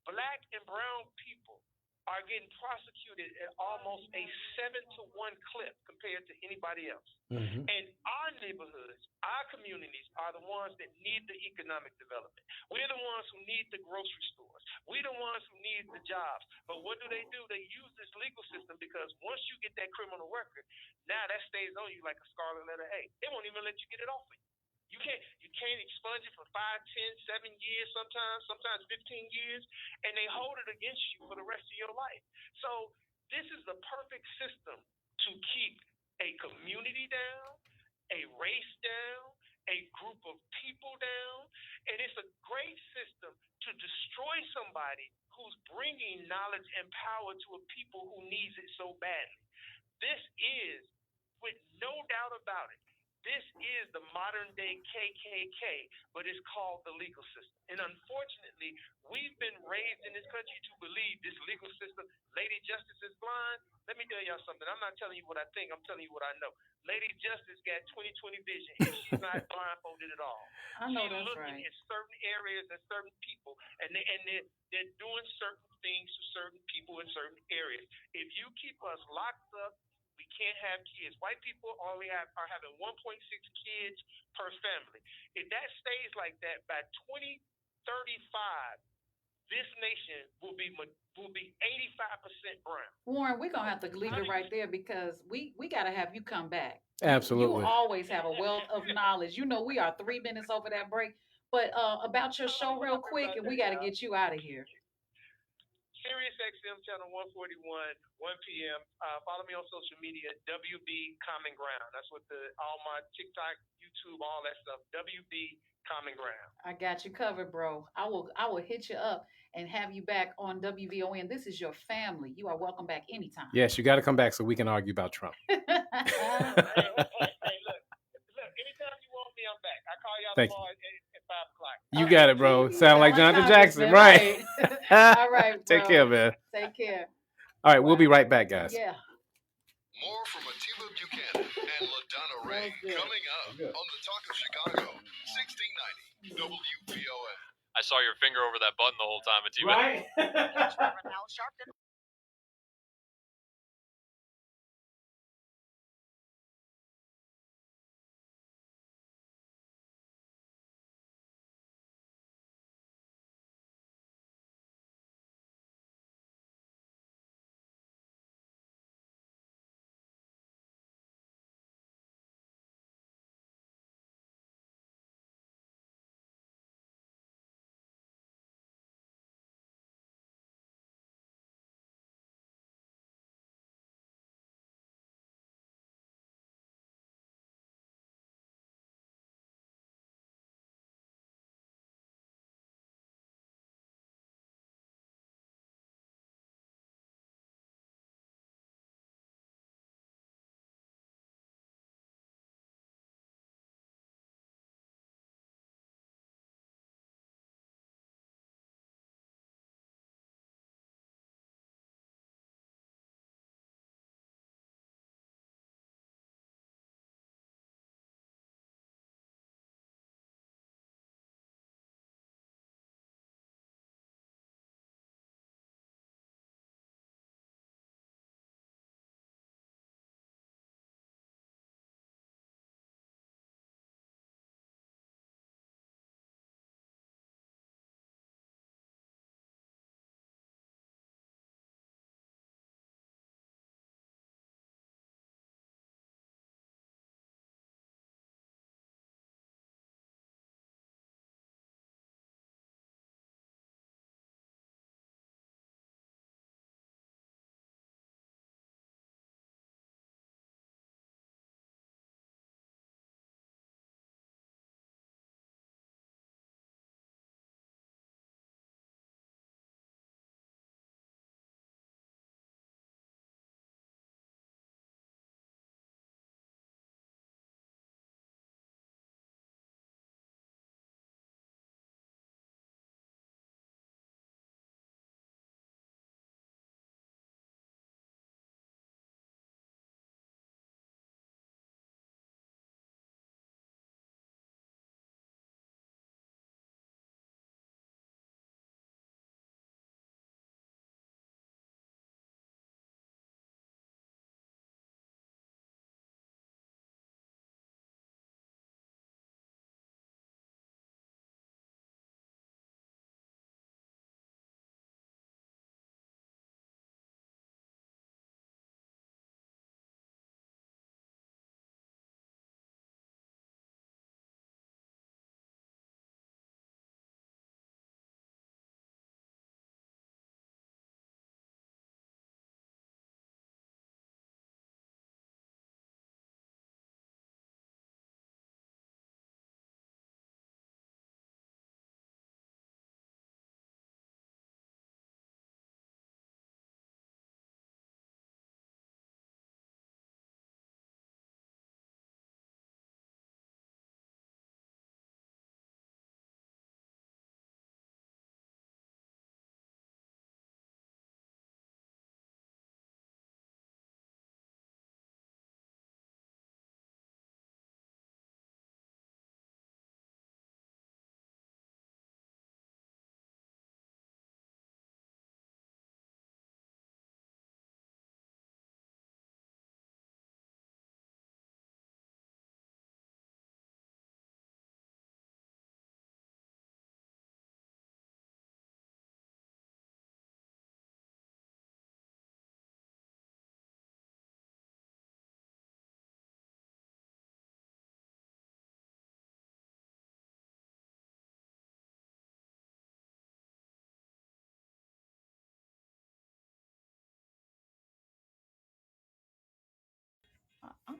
black and brown people are getting prosecuted at almost a 7-to-1 clip compared to anybody else. And our neighborhoods, our communities are the ones that need the economic development. We're the ones who need the grocery stores. We're the ones who need the jobs. But what do? They use this legal system because once you get that criminal record, now that stays on you like a scarlet letter A. They won't even let you get it off of you. You can't expunge it for 5, 10, 7 years, sometimes 15 years, and they hold it against you for the rest of your life. So this is the perfect system to keep a community down, a race down, a group of people down, and it's a great system to destroy somebody who's bringing knowledge and power to a people who needs it so badly. This is, with no doubt about it, this is the modern day KKK, but it's called the legal system. And unfortunately, we've been raised in this country to believe this legal system, Lady Justice is blind. Let me tell y'all something. I'm not telling you what I think. I'm telling you what I know. Lady Justice got 20/20 vision, and she's not blindfolded at all. I know She's that's looking right. at certain areas and certain people, and they're doing certain things to certain people in certain areas. If you keep us locked up, we can't have kids. White people are having 1.6 kids per family. If that stays like that, by 2035, this nation will be 85% brown. Warren, we're gonna have to leave it right there because we gotta have you come back. Absolutely. You always have a wealth of knowledge. You know we are 3 minutes over that break. But about your show real quick, and we gotta get you out of here. Sirius XM channel 141, 1 p.m. Follow me on social media, WB Common Ground. That's what all my TikTok, YouTube, all that stuff. WB Common Ground. I got you covered, bro. I will hit you up and have you back on WVON. This is your family. You are welcome back anytime. Yes, you got to come back so we can argue about Trump. Hey, look. Anytime you want me, I'm back. I call y'all Thank tomorrow at 5 o'clock. You got it, bro. Sound like Jonathan Jackson, right? All right, bro. Take care, man. Take care. All right, we'll be right back, guys. Yeah. More from Atiba Buchanan and LaDonna Ray coming up on the Talk of Chicago, 1690 WVON. I saw your finger over that button the whole time, Atiba. Right?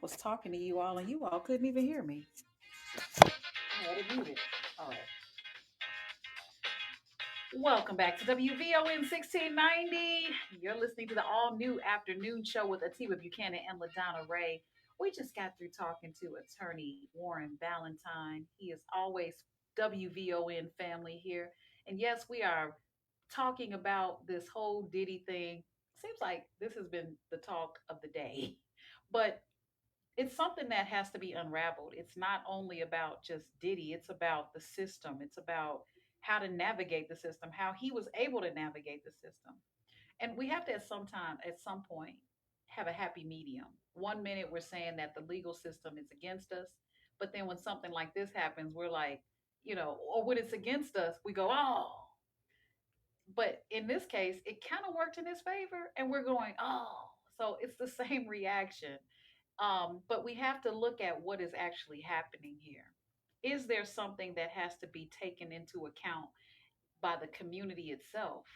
was talking to you all and you all couldn't even hear me. I had it muted. All right. Welcome back to WVON 1690. You're listening to the all new afternoon show with Atiba Buchanan and LaDonna Ray. We just got through talking to attorney Warren Valentine. He is always WVON family here. And yes, we are talking about this whole Diddy thing. Seems like this has been the talk of the day. But it's something that has to be unraveled. It's not only about just Diddy, it's about the system. It's about how to navigate the system, how he was able to navigate the system. And we have to at some point, have a happy medium. One minute we're saying that the legal system is against us, but then when something like this happens, we're like, or when it's against us, we go, oh. But in this case, it kind of worked in his favor, and we're going, oh. So it's the same reaction, but we have to look at what is actually happening here. Is there something that has to be taken into account by the community itself?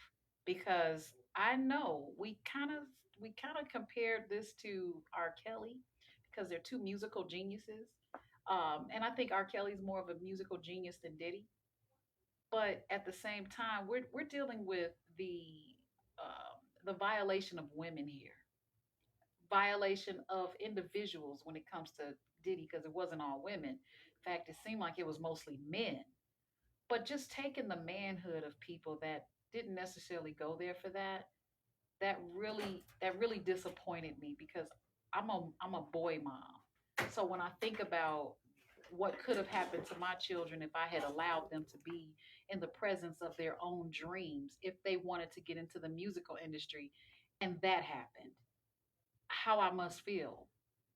Because I know we kind of compared this to R. Kelly because they're two musical geniuses, and I think R. Kelly's more of a musical genius than Diddy. But at the same time, we're dealing with the violation of women here, violation of individuals when it comes to Diddy because it wasn't all women. In fact, it seemed like it was mostly men. But just taking the manhood of people that didn't necessarily go there for that, that really disappointed me because I'm a boy mom. So when I think about what could have happened to my children if I had allowed them to be in the presence of their own dreams, if they wanted to get into the musical industry and that happened, how I must feel.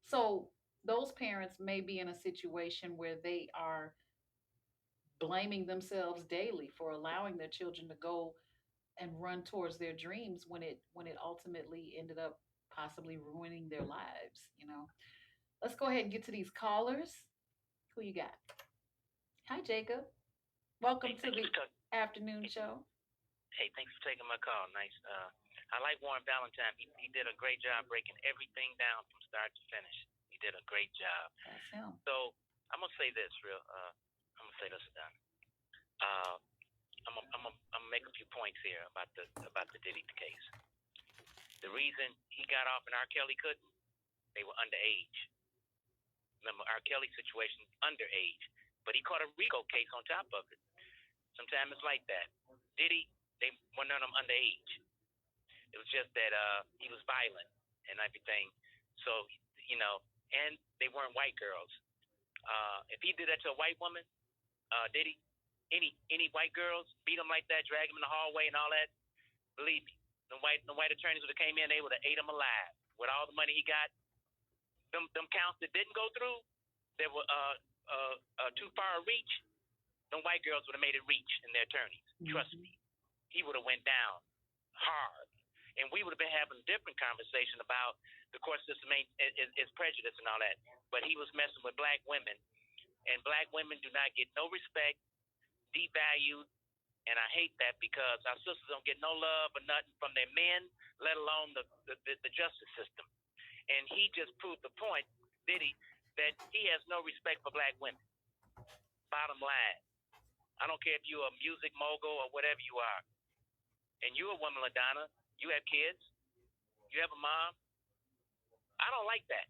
So those parents may be in a situation where they are blaming themselves daily for allowing their children to go and run towards their dreams when it ultimately ended up possibly ruining their lives. Let's go ahead and get to these callers. Who you got? Hi, Jacob. Welcome Hey, to the afternoon show. hey, thanks for taking my call. Nice. I like Warren Valentine. He did a great job breaking everything down from start to finish. He did a great job. That's him. So I'm gonna say this real. I'm gonna say this done. Uh, I'm gonna make a few points here about the Diddy case. The reason he got off and R. Kelly couldn't, they were underage. Remember, R. Kelly's situation underage, but he caught a RICO case on top of it. Sometimes it's like that. Diddy, they were none of them underage. It was just that he was violent and everything. So and they weren't white girls. If he did that to a white woman, Diddy, any white girls beat him like that, drag him in the hallway and all that, believe me, the white attorneys would have came in, they would have ate him alive. With all the money he got, them counts that didn't go through, that were too far a reach, them white girls would have made it reach in their attorneys. Mm-hmm. Trust me, he would have went down hard, and we would have been having a different conversation about the court system is prejudice and all that. But he was messing with black women, and black women do not get no respect, devalued, and I hate that because our sisters don't get no love or nothing from their men, let alone the justice system. And he just proved the point, Diddy, that he has no respect for black women. Bottom line. I don't care if you're a music mogul or whatever you are. And you're a woman, LaDonna. You have kids. You have a mom. I don't like that.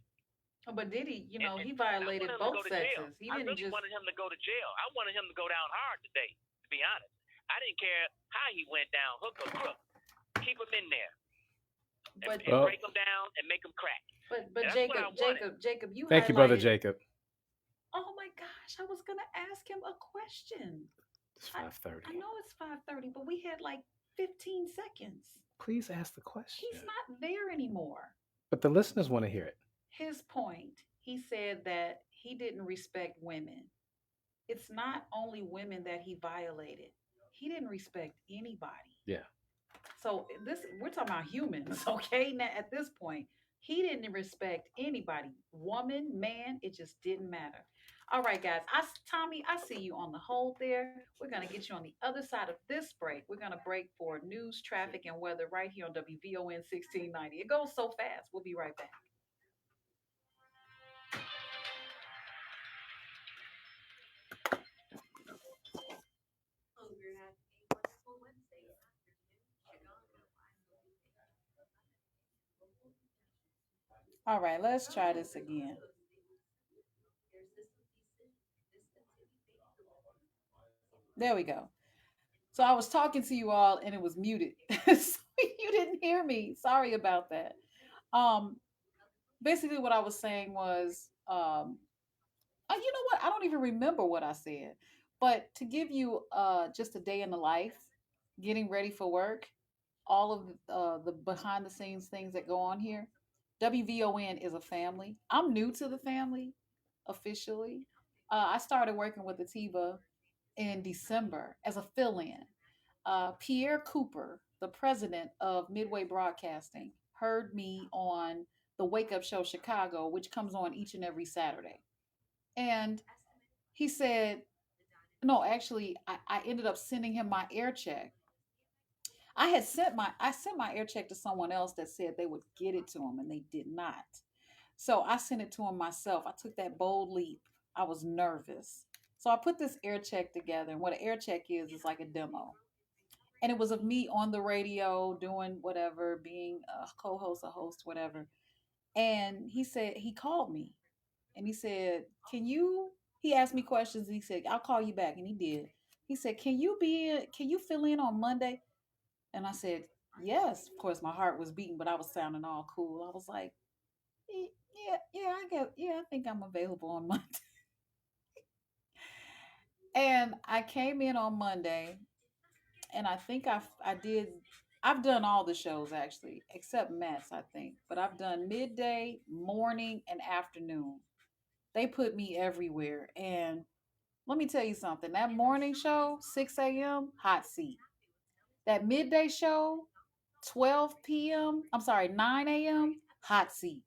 But Diddy, he violated both sexes. He didn't I really wanted him to go to jail. I wanted him to go down hard today, to be honest. I didn't care how he went down, hook or crook. Keep him in there. And break him down and make him crack. But Jacob, you thank you, brother Jacob. Oh my gosh, I was gonna ask him a question. It's 5:30. I know it's 5:30, but we had like 15 seconds. Please ask the question. He's not there anymore. But the listeners want to hear it. His point, he said that he didn't respect women. It's not only women that he violated. He didn't respect anybody. Yeah. So we're talking about humans, okay? Now at this point, he didn't respect anybody. Woman, man, it just didn't matter. All right, guys. Tommy, I see you on the hold there. We're going to get you on the other side of this break. We're going to break for news, traffic, and weather right here on WVON 1690. It goes so fast. We'll be right back. All right, let's try this again. There we go. So I was talking to you all and it was muted. So you didn't hear me. Sorry about that. Um Basically what I was saying was you know what? I don't even remember what I said. But to give you just a day in the life, getting ready for work, all of the behind the scenes things that go on here. WVON is a family. I'm new to the family officially. I started working with Atiba in December as a fill in. Pierre Cooper, the president of Midway Broadcasting, heard me on the Wake Up Show Chicago, which comes on each and every Saturday. And he said, no, actually, I ended up sending him my air check. I sent my air check to someone else that said they would get it to him and they did not. So I sent it to him myself. I took that bold leap. I was nervous. So I put this air check together, and what an air check is like a demo. And it was of me on the radio doing whatever, being a co-host, a host, whatever. And he said he called me and he said, "Can you?" He asked me questions. And he said, "I'll call you back," and he did. He said, "Can you be? Can you fill in on Monday?" And I said, "Yes." Of course, my heart was beating, but I was sounding all cool. I was like, Yeah, yeah, I think I'm available on Monday." And I came in on Monday, and I think I did. I've done all the shows actually, except Matt's, I think. But I've done midday, morning, and afternoon. They put me everywhere, and let me tell you something. That morning show, 6 a.m., hot seat. That midday show, 12 p.m., I'm sorry, 9 a.m., hot seat.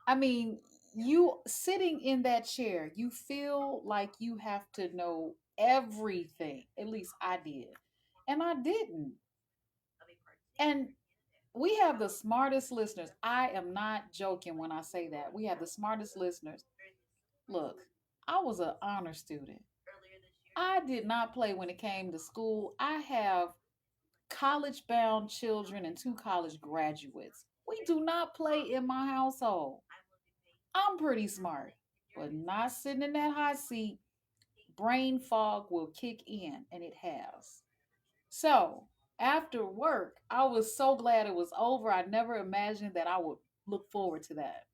I mean, you sitting in that chair, you feel like you have to know everything. At least I did. And I didn't. And we have the smartest listeners. I am not joking when I say that. We have the smartest listeners. Look, I was an honor student. I did not play when it came to school. I have college bound children and two college graduates. We do not play in my household. I'm pretty smart, but not sitting in that hot seat. Brain fog will kick in, and it has. So, after work, I was so glad it was over. I never imagined that I would look forward to that.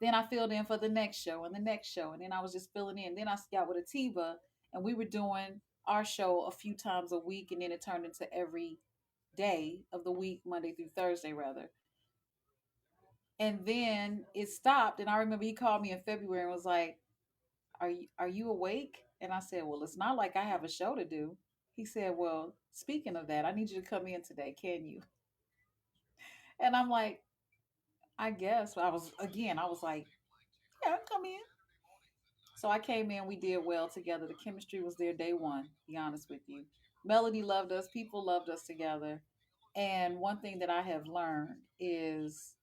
Then I filled in for the next show and the next show, and then I was just filling in. Then I got with Ativa, and we were doing our show a few times a week, and then it turned into every day of the week, Monday through Thursday, rather. And then it stopped, and I remember he called me in February and was like, "Are you awake?" And I said, "Well, it's not like I have a show to do." He said, "Well, speaking of that, I need you to come in today. Can you?" And I'm like, "I guess." I was like, "Yeah, come in." So I came in, we did well together. The chemistry was there day one, be honest with you. Melody loved us, people loved us together. And one thing that I have learned is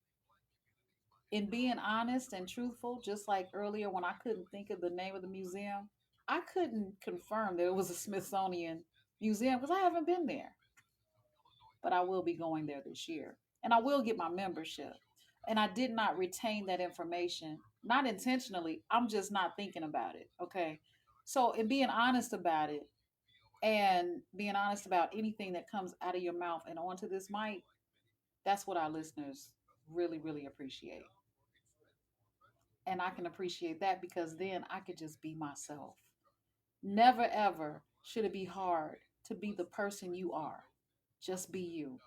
in being honest and truthful, just like earlier when I couldn't think of the name of the museum, I couldn't confirm that it was a Smithsonian museum because I haven't been there. But I will be going there this year. And I will get my membership. And I did not retain that information, not intentionally. I'm just not thinking about it. Okay. So, in being honest about it and being honest about anything that comes out of your mouth and onto this mic, that's what our listeners really, really appreciate. And I can appreciate that because then I could just be myself. Never ever should it be hard to be the person you are. Just be you.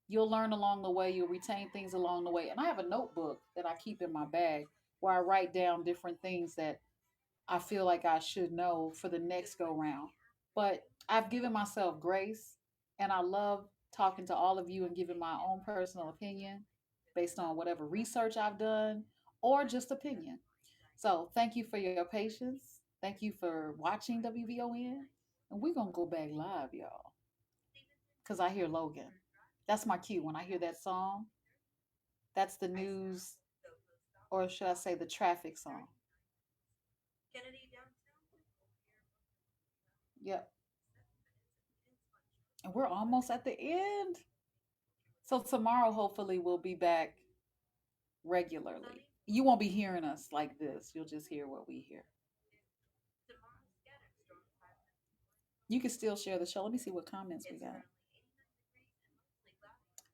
You'll learn along the way, you'll retain things along the way. And I have a notebook that I keep in my bag where I write down different things that I feel like I should know for the next go round. But I've given myself grace, and I love talking to all of you and giving my own personal opinion based on whatever research I've done or just opinion. So thank you for your patience. Thank you for watching WVON. And we're going to go back live, y'all, because I hear Logan. That's my cue. When I hear that song, that's the news, or should I say the traffic song. Yep. And we're almost at the end. So tomorrow, hopefully, we'll be back regularly. You won't be hearing us like this. You'll just hear what we hear. You can still share the show. Let me see what comments we got.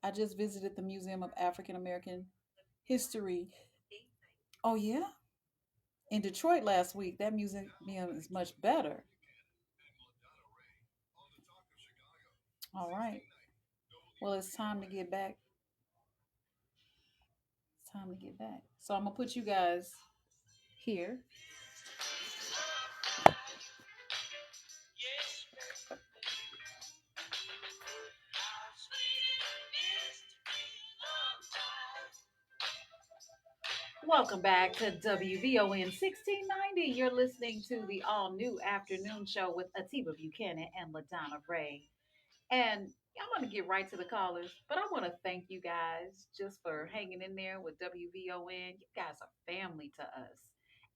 I just visited the Museum of African American History. Oh, yeah? In Detroit last week. That museum is much better. All right. Well, it's time to get back. It's time to get back. So I'm going to put you guys here. Welcome back to WVON 1690. You're listening to the all new afternoon show with Atiba Buchanan and LaDonna Ray. And I'm going to get right to the callers, but I want to thank you guys just for hanging in there with WVON. You guys are family to us.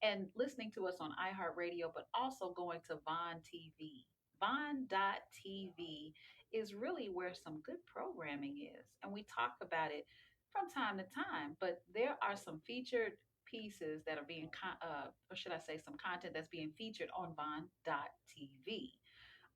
And listening to us on iHeartRadio, but also going to Vaughn TV. Vaughn.tv is really where some good programming is. And we talk about it from time to time, but there are some featured pieces that are being, or should I say, some content that's being featured on Vaughn.tv.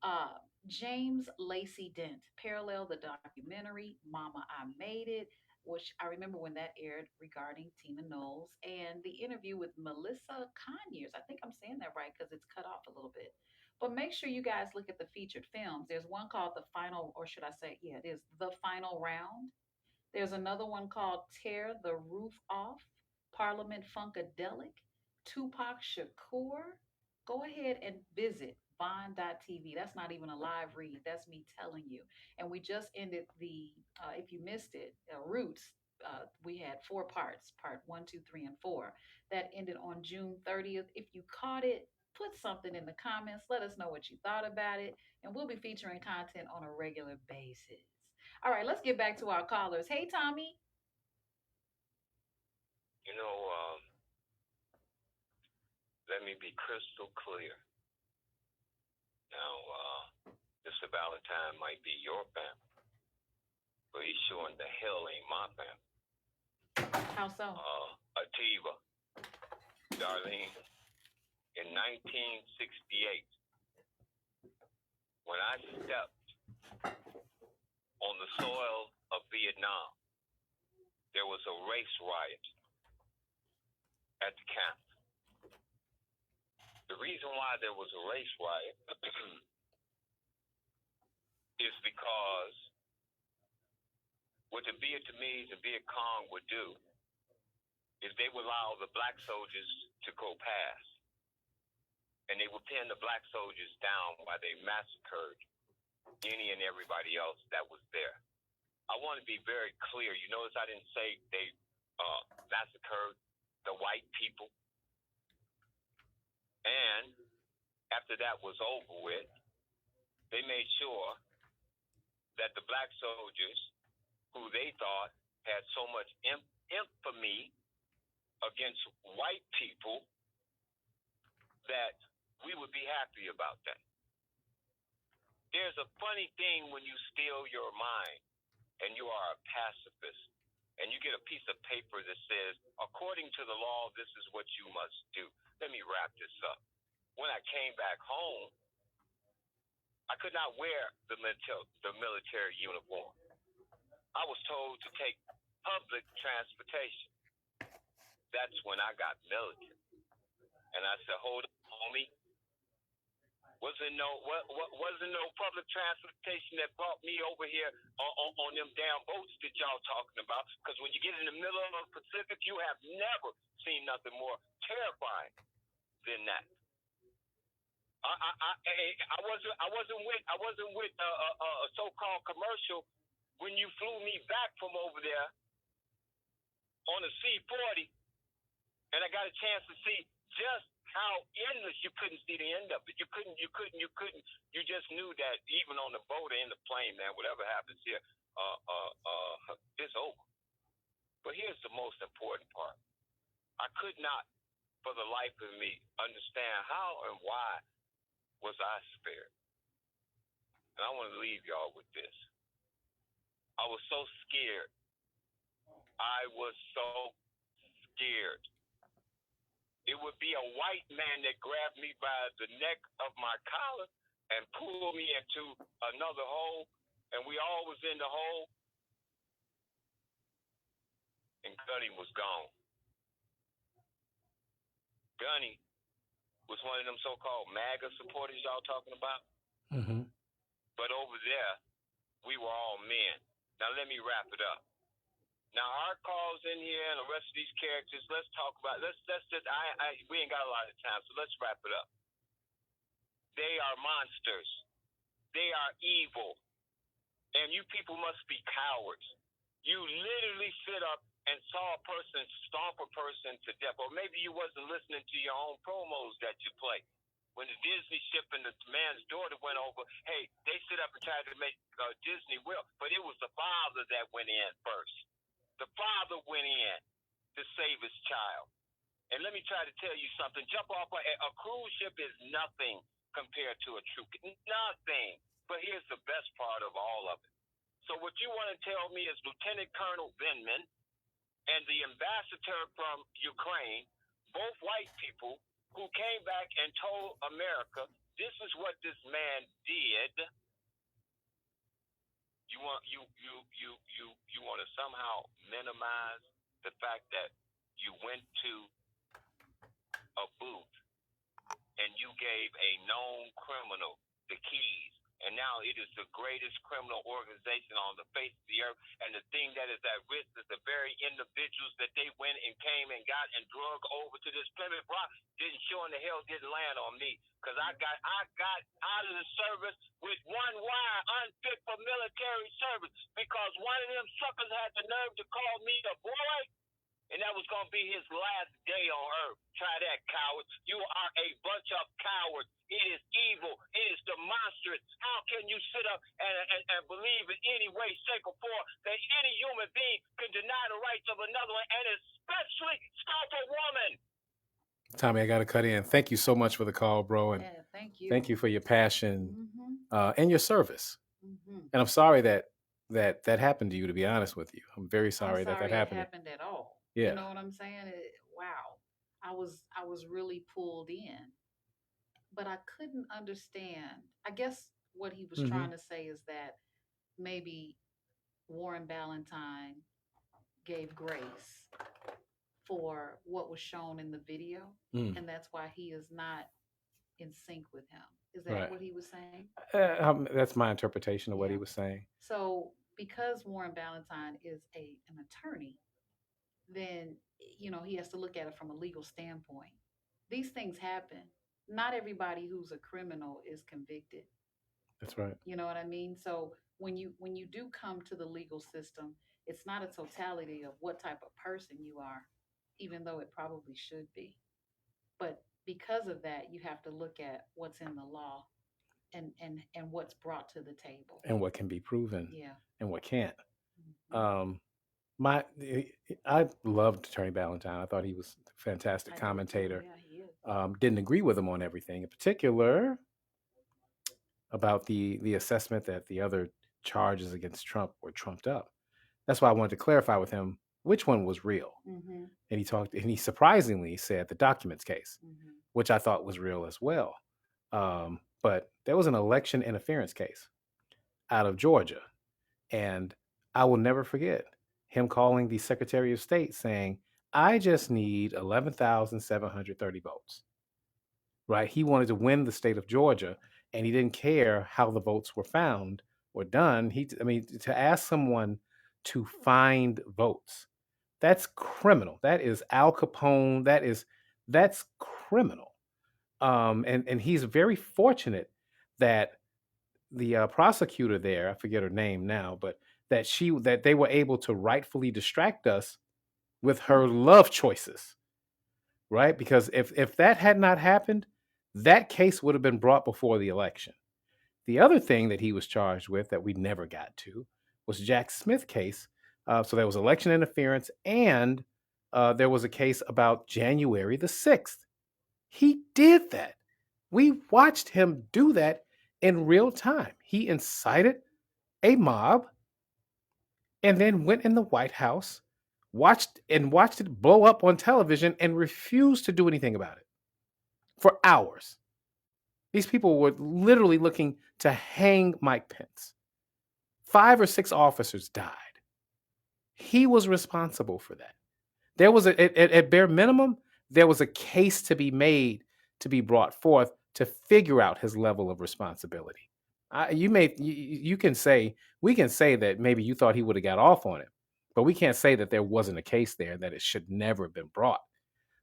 Uh, James Lacey Dent, Parallel, the documentary, Mama, I Made It, which I remember when that aired regarding Tina Knowles, and the interview with Melissa Conyers. I think I'm saying that right because it's cut off a little bit. But make sure you guys look at the featured films. There's one called The Final, or should I say, yeah, it is The Final Round. There's another one called Tear the Roof Off, Parliament Funkadelic, Tupac Shakur. Go ahead and visit Bond.tv. That's not even a live read. That's me telling you. And we just ended if you missed it, Roots. We had four parts, part one, two, three, and four. That ended on June 30th. If you caught it, put something in the comments. Let us know what you thought about it. And we'll be featuring content on a regular basis. All right, let's get back to our callers. Hey, Tommy. You know, let me be crystal clear. Now, Mr. Valentine might be your family, but he's sure in the hell ain't my family. How so? Ativa, Darlene, in 1968, when I stepped on the soil of Vietnam, there was a race riot at the camp. The reason why there was a race riot is because what the Vietnamese and Viet Cong would do is they would allow the black soldiers to go past, and they would pin the black soldiers down while they massacred any and everybody else that was there. I want to be very clear. You notice I didn't say they massacred the white people. And after that was over with, they made sure that the black soldiers, who they thought had so much infamy against white people, that we would be happy about that. There's a funny thing when you steal your mind and you are a pacifist and you get a piece of paper that says, according to the law, this is what you must do. Let me wrap this up. When I came back home, I could not wear the military uniform. I was told to take public transportation. That's when I got military. And I said, hold up, homie. Wasn't no public transportation that brought me over here on them damn boats that y'all talking about. Because when you get in the middle of the Pacific, you have never seen nothing more terrifying than that. I wasn't with a so-called commercial when you flew me back from over there on a C-40, and I got a chance to see just how endless. You couldn't see the end of it. You couldn't. You just knew that even on the boat or in the plane, man, whatever happens here, it's over. But here's the most important part. I could not, for the life of me, understand how and why was I spared. And I want to leave y'all with this. I was so scared. I was so scared. It would be a white man that grabbed me by the neck of my collar and pulled me into another hole, and we all was in the hole, and Gunny was gone. Gunny was one of them so-called MAGA supporters y'all talking about. Mm-hmm. But over there, we were all men. Now let me wrap it up. Now our calls in here and the rest of these characters, let's talk about. Let's just. We ain't got a lot of time, so let's wrap it up. They are monsters. They are evil, and you people must be cowards. You literally sit up and saw a person stomp a person to death, or maybe you wasn't listening to your own promos that you play. When the Disney ship and the man's daughter went over, hey, they sit up and tried to make Disney will, but it was the father that went in first. The father went in to save his child. And let me try to tell you something. Jump off a cruise ship is nothing compared to a troop. Nothing. But here's the best part of all of it. So what you want to tell me is Lieutenant Colonel Vindman and the ambassador from Ukraine, both white people, who came back and told America, this is what this man did. You want to somehow minimize the fact that you went to a booth and you gave a known criminal the keys, and now it is the greatest criminal organization on the face of the earth. And the thing that is at risk is the very individuals that they went and came and got and drug over to this Plymouth Rock didn't land on me, because I got out of the service with one wire, unfit for military service, because one of them suckers had the nerve to call me a boy. And that was going to be his last day on earth. Try that, cowards. You are a bunch of cowards. It is evil. It is monstrous. How can you sit up and believe in any way, shape, or form that any human being can deny the rights of another one, and especially stop a woman? Tommy, I got to cut in. Thank you so much for the call, bro. And thank you. Thank you for your passion and your service. Mm-hmm. And I'm sorry that happened to you, to be honest with you. I'm very sorry, that happened. It happened at all. Yeah. You know what I'm saying? Wow. I was really pulled in. But I couldn't understand. I guess what he was trying to say is that maybe Warren Ballentine gave grace for what was shown in the video, and that's why he is not in sync with him. Is that what he was saying? That's my interpretation of what he was saying. So because Warren Ballentine is an attorney, then he has to look at it from a legal standpoint. These things happen. Not everybody who's a criminal is convicted. That's right. You know what I mean? So when you do come to the legal system, it's not a totality of what type of person you are, even though it probably should be. But because of that, you have to look at what's in the law and what's brought to the table. And what can be proven. Yeah. And what can't. Mm-hmm. I loved Attorney Ballentine. I thought he was a fantastic commentator. Yeah, he is. Didn't agree with him on everything, in particular about the assessment that the other charges against Trump were trumped up. That's why I wanted to clarify with him which one was real. Mm-hmm. And he surprisingly said the documents case, which I thought was real as well. But there was an election interference case out of Georgia, and I will never forget him calling the Secretary of State saying, I just need 11,730 votes. Right? He wanted to win the state of Georgia, and he didn't care how the votes were found or done. To ask someone to find votes, that's criminal. That is Al Capone. That's criminal. And he's very fortunate that the prosecutor there, I forget her name now, but that they were able to rightfully distract us with her love choices, right? Because if that had not happened, that case would have been brought before the election. The other thing that he was charged with that we never got to was Jack Smith case. So there was election interference, and there was a case about January the 6th. He did that. We watched him do that in real time. He incited a mob and then went in the White House watched it blow up on television and refused to do anything about it for hours. These people were literally looking to hang Mike Pence. 5 or 6 officers died. He was responsible for that. There was at bare minimum, there was a case to be made, to be brought forth to figure out his level of responsibility. You can say, we can say that maybe you thought he would have got off on it, but we can't say that there wasn't a case there, that it should never have been brought.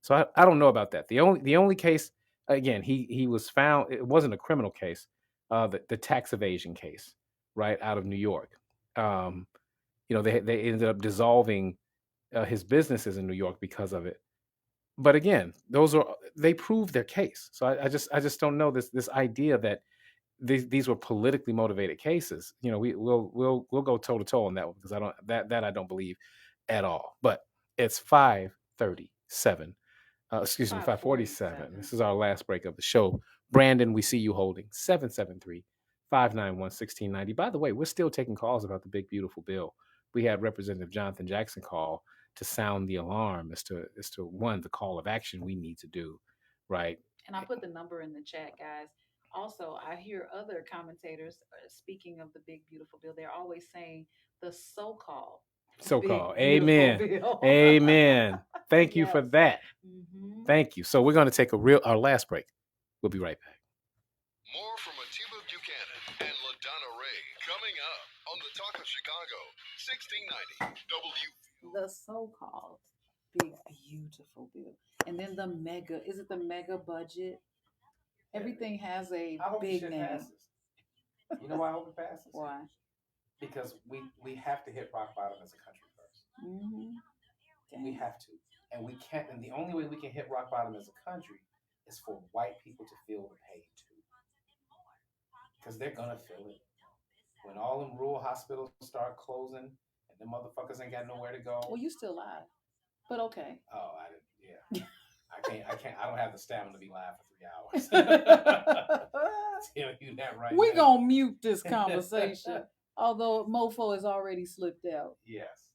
So I don't know about that. The only case, again, he was found. It wasn't a criminal case, the tax evasion case, right, out of New York. They ended up dissolving his businesses in New York because of it. But again, they proved their case. So I just don't know this idea that these were politically motivated cases. We'll go toe to toe on that one, because I don't believe at all. But it's 5:37. Excuse me, 5:47. This is our last break of the show. Brandon, we see you holding 773-591-1690. By the way, we're still taking calls about the big beautiful bill. We had Representative Jonathan Jackson call to sound the alarm as to one, the call of action we need to do, right? And I put the number in the chat, guys. Also, I hear other commentators speaking of the big beautiful bill. They're always saying the so-called So-called. big, beautiful Amen. bill. Amen. Thank you for Yes. that. Mhm. Thank you. So we're going to take our last break. We'll be right back. More from Atiba Buchanan and LaDonna Ray coming up on the Talk of Chicago, 1690 W. The so-called big beautiful bill. And then the mega, is it the mega budget? Everything has a big name. Passes. You know why I hope it passes? Why? Because we have to hit rock bottom as a country first. Mm-hmm. We have to. And we can't, and the only way we can hit rock bottom as a country is for white people to feel the pain too. Because they're gonna feel it. When all them rural hospitals start closing and the motherfuckers ain't got nowhere to go. Well, you still live. But okay. Oh, yeah. I don't have the stamina to be live for 3 hours. Tell you that right We're now. gonna mute this conversation. Although Mofo has already slipped out. Yes.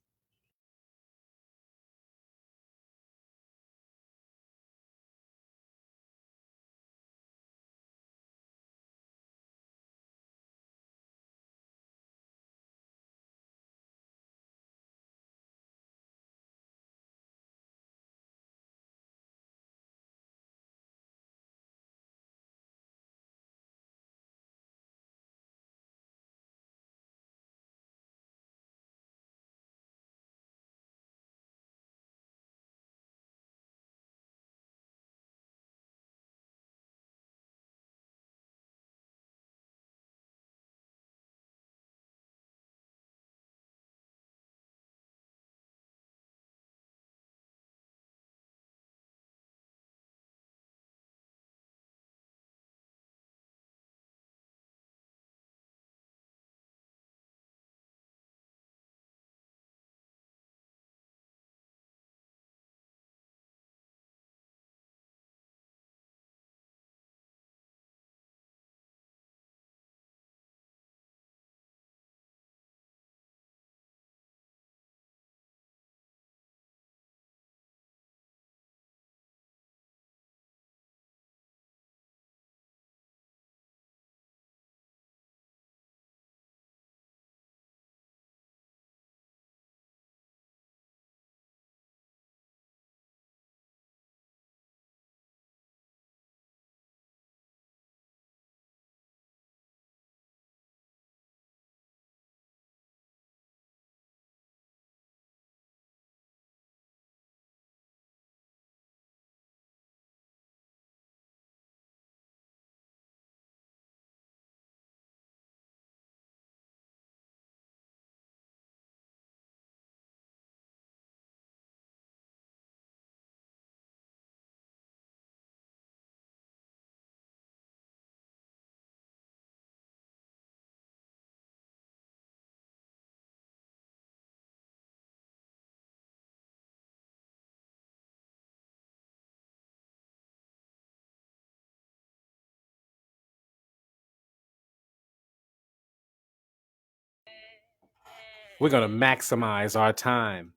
We're gonna maximize our time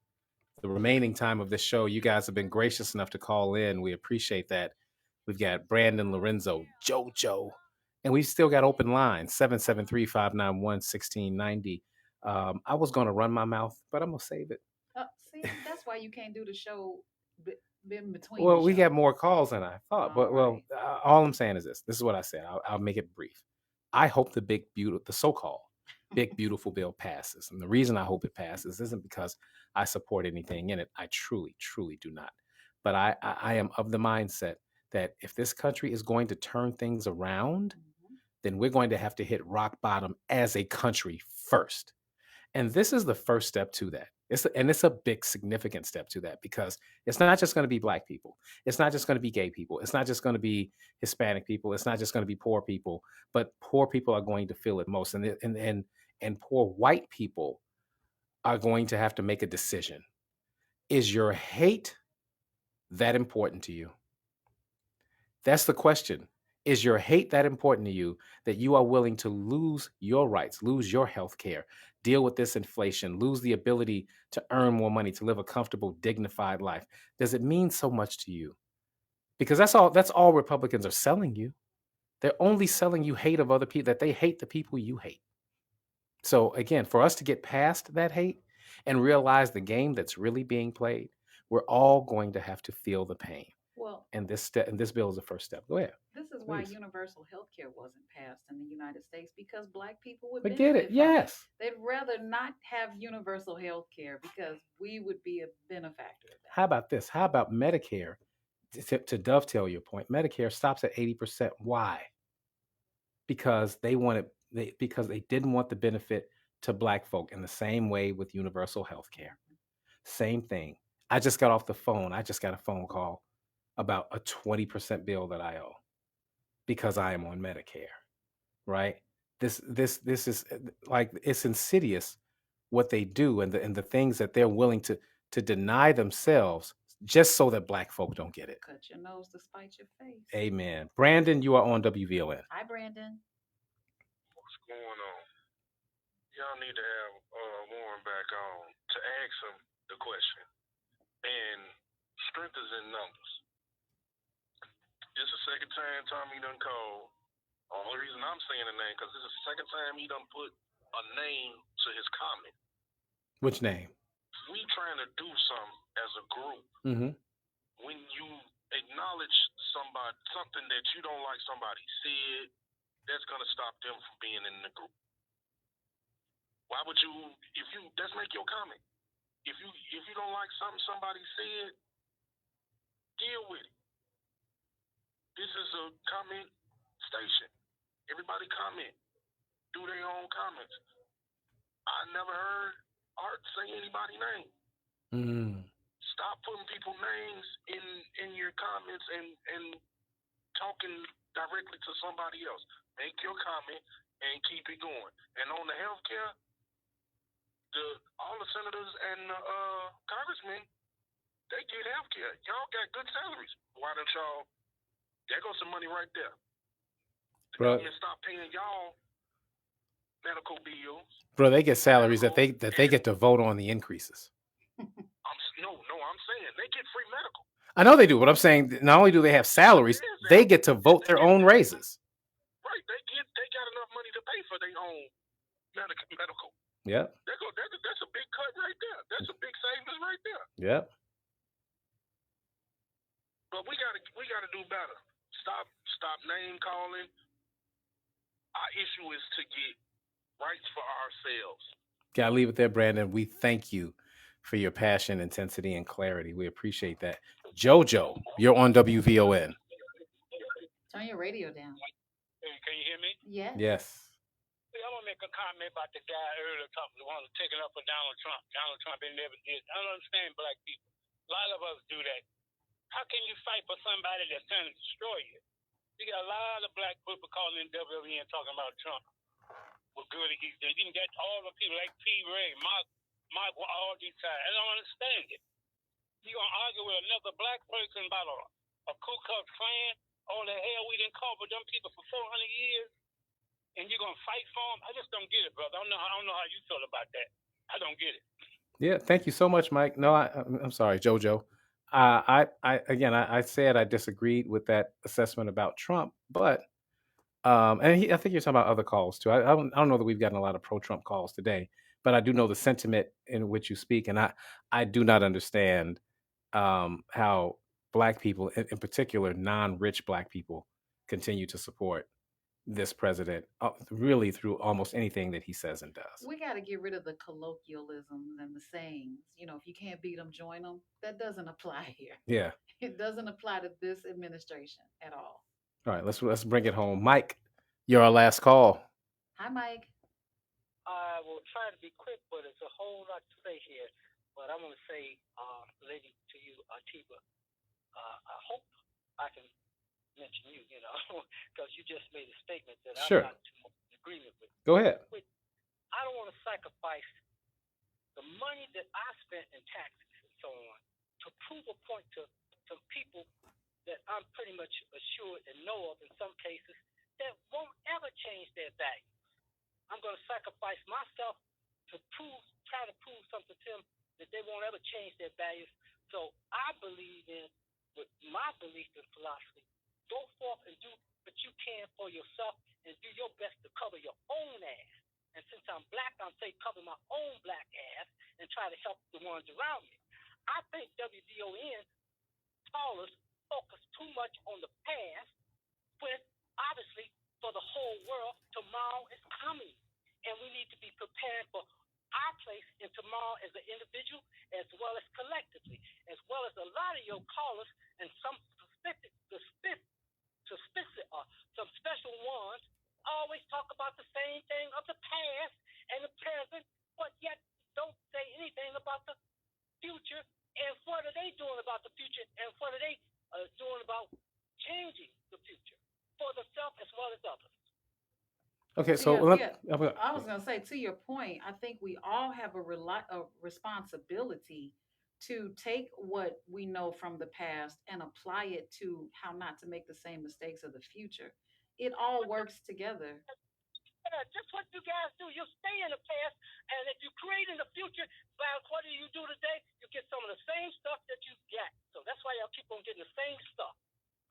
the remaining time of this show. You guys have been gracious enough to call in. We appreciate that. We've got Brandon, Lorenzo, JoJo, and we've still got open lines 773-591-1690. I was going to run my mouth, but I'm going to save it. See, that's why you can't do the show in between. Well, we got more calls than I thought, but All all I'm saying is this. This is what I said. I'll make it brief. I hope the so-called big beautiful bill passes, and the reason I hope it passes isn't because I support anything in it. I truly, truly do not. But I am of the mindset that if this country is going to turn things around, then we're going to have to hit rock bottom as a country first. And this is the first step to that. It's a big, significant step to that, because it's not just going to be Black people. It's not just going to be gay people. It's not just going to be Hispanic people. It's not just going to be poor people, but poor people are going to feel it most. And poor white people are going to have to make a decision. Is your hate that important to you? That's the question. Is your hate that important to you that you are willing to lose your rights, lose your health care, deal with this inflation, lose the ability to earn more money, to live a comfortable, dignified life? Does it mean so much to you? Because that's all Republicans are selling you. They're only selling you hate of other people, that they hate the people you hate. So again, for us to get past that hate and realize the game that's really being played, we're all going to have to feel the pain. Well, and this bill is the first step. Go ahead. This is why universal health care wasn't passed in the United States, because Black people would But benefit get it? from Yes. They'd rather not have universal health care because we would be a benefactor of that. How about this? How about Medicare? To dovetail your point, Medicare stops at 80%. Why? Because they didn't want the benefit to Black folk, in the same way with universal health care. Same thing. I just got off the phone. I just got a phone call about a 20% bill that I owe because I am on Medicare, right? This is like, it's insidious what they do, and the things that they're willing to deny themselves just so that Black folk don't get it. Cut your nose to spite your face. Amen. Brandon, you are on WVON. Hi, Brandon. What's going on? Y'all need to have Warren back on to ask him the question. And strength is in numbers. This is the second time Tommy done called. Only reason I'm saying the name, because this is the second time he done put a name to his comment. Which name? We trying to do something as a group. Mm-hmm. When you acknowledge something that you don't like somebody said, that's gonna stop them from being in the group. Why would you? Let's make your comment. If you don't like something somebody said, deal with it. This is a comment station. Everybody comment. Do their own comments. I never heard Art say anybody's name. Mm. Stop putting people's names in your comments and talking directly to somebody else. Make your comment and keep it going. And on the healthcare, all the senators and congressmen, they get healthcare. Y'all got good salaries. Why don't y'all? There goes some money right there. The government stop paying y'all medical bills. Bro, they get salaries that they get to vote on the increases. I'm saying they get free medical. I know they do, but I'm saying not only do they have salaries, they get to vote their own raises. Right, they got enough money to pay for their own medical. Yeah. That's a big cut right there. That's a big savings right there. Yep. But we gotta do better. Stop name calling. Our issue is to get rights for ourselves. Gotta leave it there, Brandon. We thank you for your passion, intensity, and clarity. We appreciate that. JoJo, you're on WVON. Turn your radio down. Hey, can you hear me? Yes. Yes. I want to make a comment about the guy earlier talking, the one taking up for Donald Trump. Donald Trump never did. I don't understand Black people. A lot of us do that. How can you fight for somebody that's trying to destroy you? You got a lot of Black people calling in WVN talking about Trump. What good he's doing. You can get all the people like P. Ray, Mark, all these guys. I don't understand it. You're going to argue with another Black person about a Ku Klux Klan? All the hell we didn't call for them people for 400 years? And you're going to fight for them? I just don't get it, brother. I don't know how you feel about that. I don't get it. Yeah, thank you so much, Mike. No, I'm sorry, Jojo. I said I disagreed with that assessment about Trump, but I think you're talking about other calls too. I don't know that we've gotten a lot of pro-Trump calls today, but I do know the sentiment in which you speak, and I do not understand how black people, in particular, non-rich black people, continue to support this president, really through almost anything that he says and does. We got to get rid of the colloquialisms and the sayings. If you can't beat them, join them. That doesn't apply here. Yeah. It doesn't apply to this administration at all. All right, let's bring it home, Mike. You're our last call. Hi, Mike. I will try to be quick, but it's a whole lot to say here. But I'm going to say, lady, to you, Atiba, I hope I can mention you, because you just made a statement that Sure. I'm not too much in agreement with. Go ahead. I don't want to sacrifice the money that I spent in taxes and so on to prove a point to some people that I'm pretty much assured and know of in some cases that won't ever change their value. I'm going to sacrifice myself to try to prove something to them that they won't ever change their values. So I believe with my belief and philosophy, go forth and do what you can for yourself and do your best to cover your own ass. And since I'm black, I'm saying cover my own black ass and try to help the ones around me. I think WDON callers focus too much on the past when obviously for the whole world, tomorrow is coming. And we need to be prepared for our place in tomorrow as an individual as well as collectively, as well as a lot of your callers and some some special ones always talk about the same thing of the past and the present, but yet don't say anything about the future and what are they doing about the future and what are they doing about changing the future for themselves as well as others. Okay, so I was going to say, to your point, I think we all have a responsibility to take what we know from the past and apply it to how not to make the same mistakes of the future. It all works together. Yeah, just what you guys do. You stay in the past, and if you create in the future, what do you do today? You get some of the same stuff that you get. So that's why y'all keep on getting the same stuff.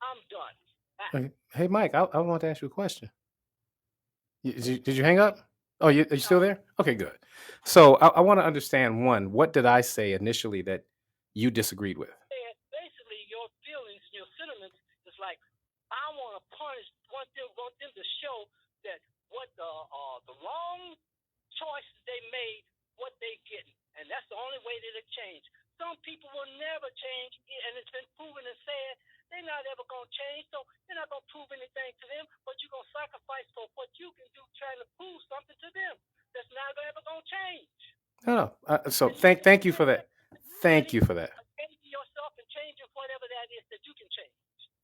I'm done. Okay. Hey, Mike, I want to ask you a question. Did you hang up? Oh, are you still there? Okay, good. So I want to understand, one, what did I say initially that you disagreed with? Basically, your feelings, your sentiments is like, I want to punish, want them to show that what the wrong choices they made, what they getting, and that's the only way that it change. Some people will never change, and it's been proven and said they're not ever going to change, so you're not going to prove anything to them, but you're going to sacrifice for what you can do trying to prove something to them that's not ever going to change. No. So thank you for that. Thank you for that. Changing yourself and changing whatever that is that you can change.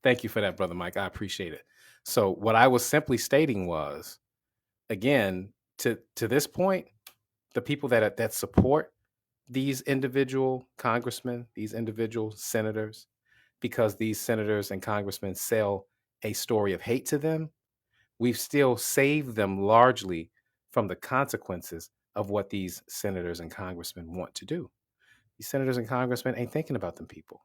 Thank you for that, Brother Mike. I appreciate it. So what I was simply stating was, again, to this point, the people that support these individual congressmen, these individual senators, because these senators and congressmen sell a story of hate to them, we've still saved them largely from the consequences of what these senators and congressmen want to do. These senators and congressmen ain't thinking about them people.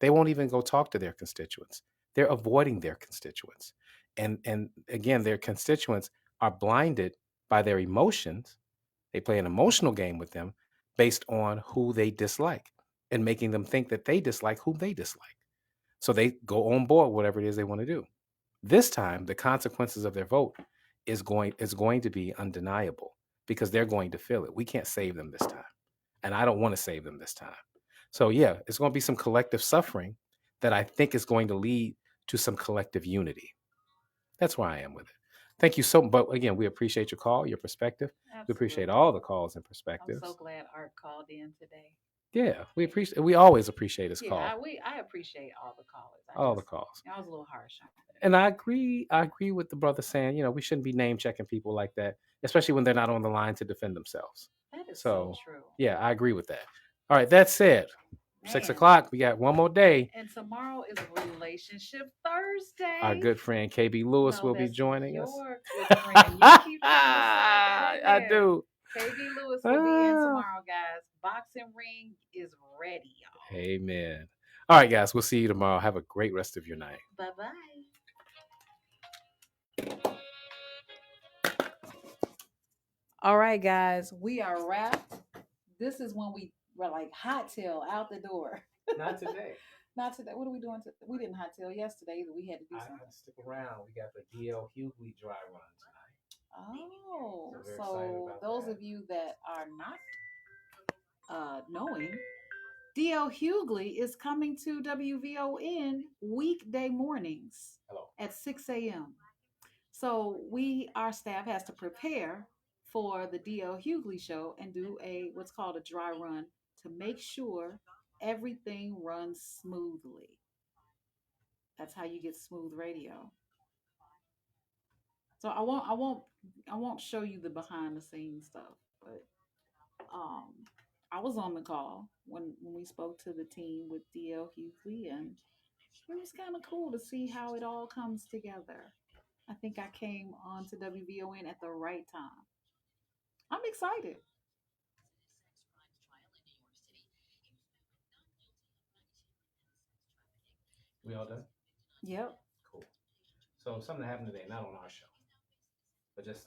They won't even go talk to their constituents. They're avoiding their constituents. And again, their constituents are blinded by their emotions. They play an emotional game with them based on who they dislike and making them think that they dislike who they dislike. So they go on board whatever it is they want to do. This time, the consequences of their vote is going to be undeniable because they're going to feel it. We can't save them this time. And I don't want to save them this time. So yeah, it's going to be some collective suffering that I think is going to lead to some collective unity. That's where I am with it. Thank you so much. But again, we appreciate your call, your perspective. Absolutely. We appreciate all the calls and perspectives. I'm so glad Art called in today. Yeah, we always appreciate his call. I appreciate all the callers. All the calls. I was a little harsh on it. And I agree with the brother saying, we shouldn't be name checking people like that, especially when they're not on the line to defend themselves. That is so true. Yeah, I agree with that. All right, that's it. 6 o'clock. We got one more day. And tomorrow is Relationship Thursday. Our good friend KB Lewis will be joining us. Your good friend. You keep trying to slide that in there. I do. KB Lewis will be in tomorrow, guys. Boxing Amen. All right, guys. We'll see you tomorrow. Have a great rest of your night. Bye bye. All right, guys, we are wrapped. This is when we're like hot tail out the door. Not today. Not today. What are we doing? We didn't hot tail yesterday. We had to do I something. had to stick around. We got the DL Hughley dry run tonight. Oh, So we're excited so about those that. of you that are not knowing, DL Hughley is coming to WVON weekday mornings Hello. at 6 a.m. So our staff has to prepare for the DL Hughley show and do what's called a dry run to make sure everything runs smoothly. That's how you get smooth radio. So I won't show you the behind the scenes stuff, but um I was on the call when we spoke to the team with DL Hughley, and it was kind of cool to see how it all comes together. I think I came on to WVON at the right time. I'm excited. We all done? Yep. Cool. So something happened today, not on our show, but just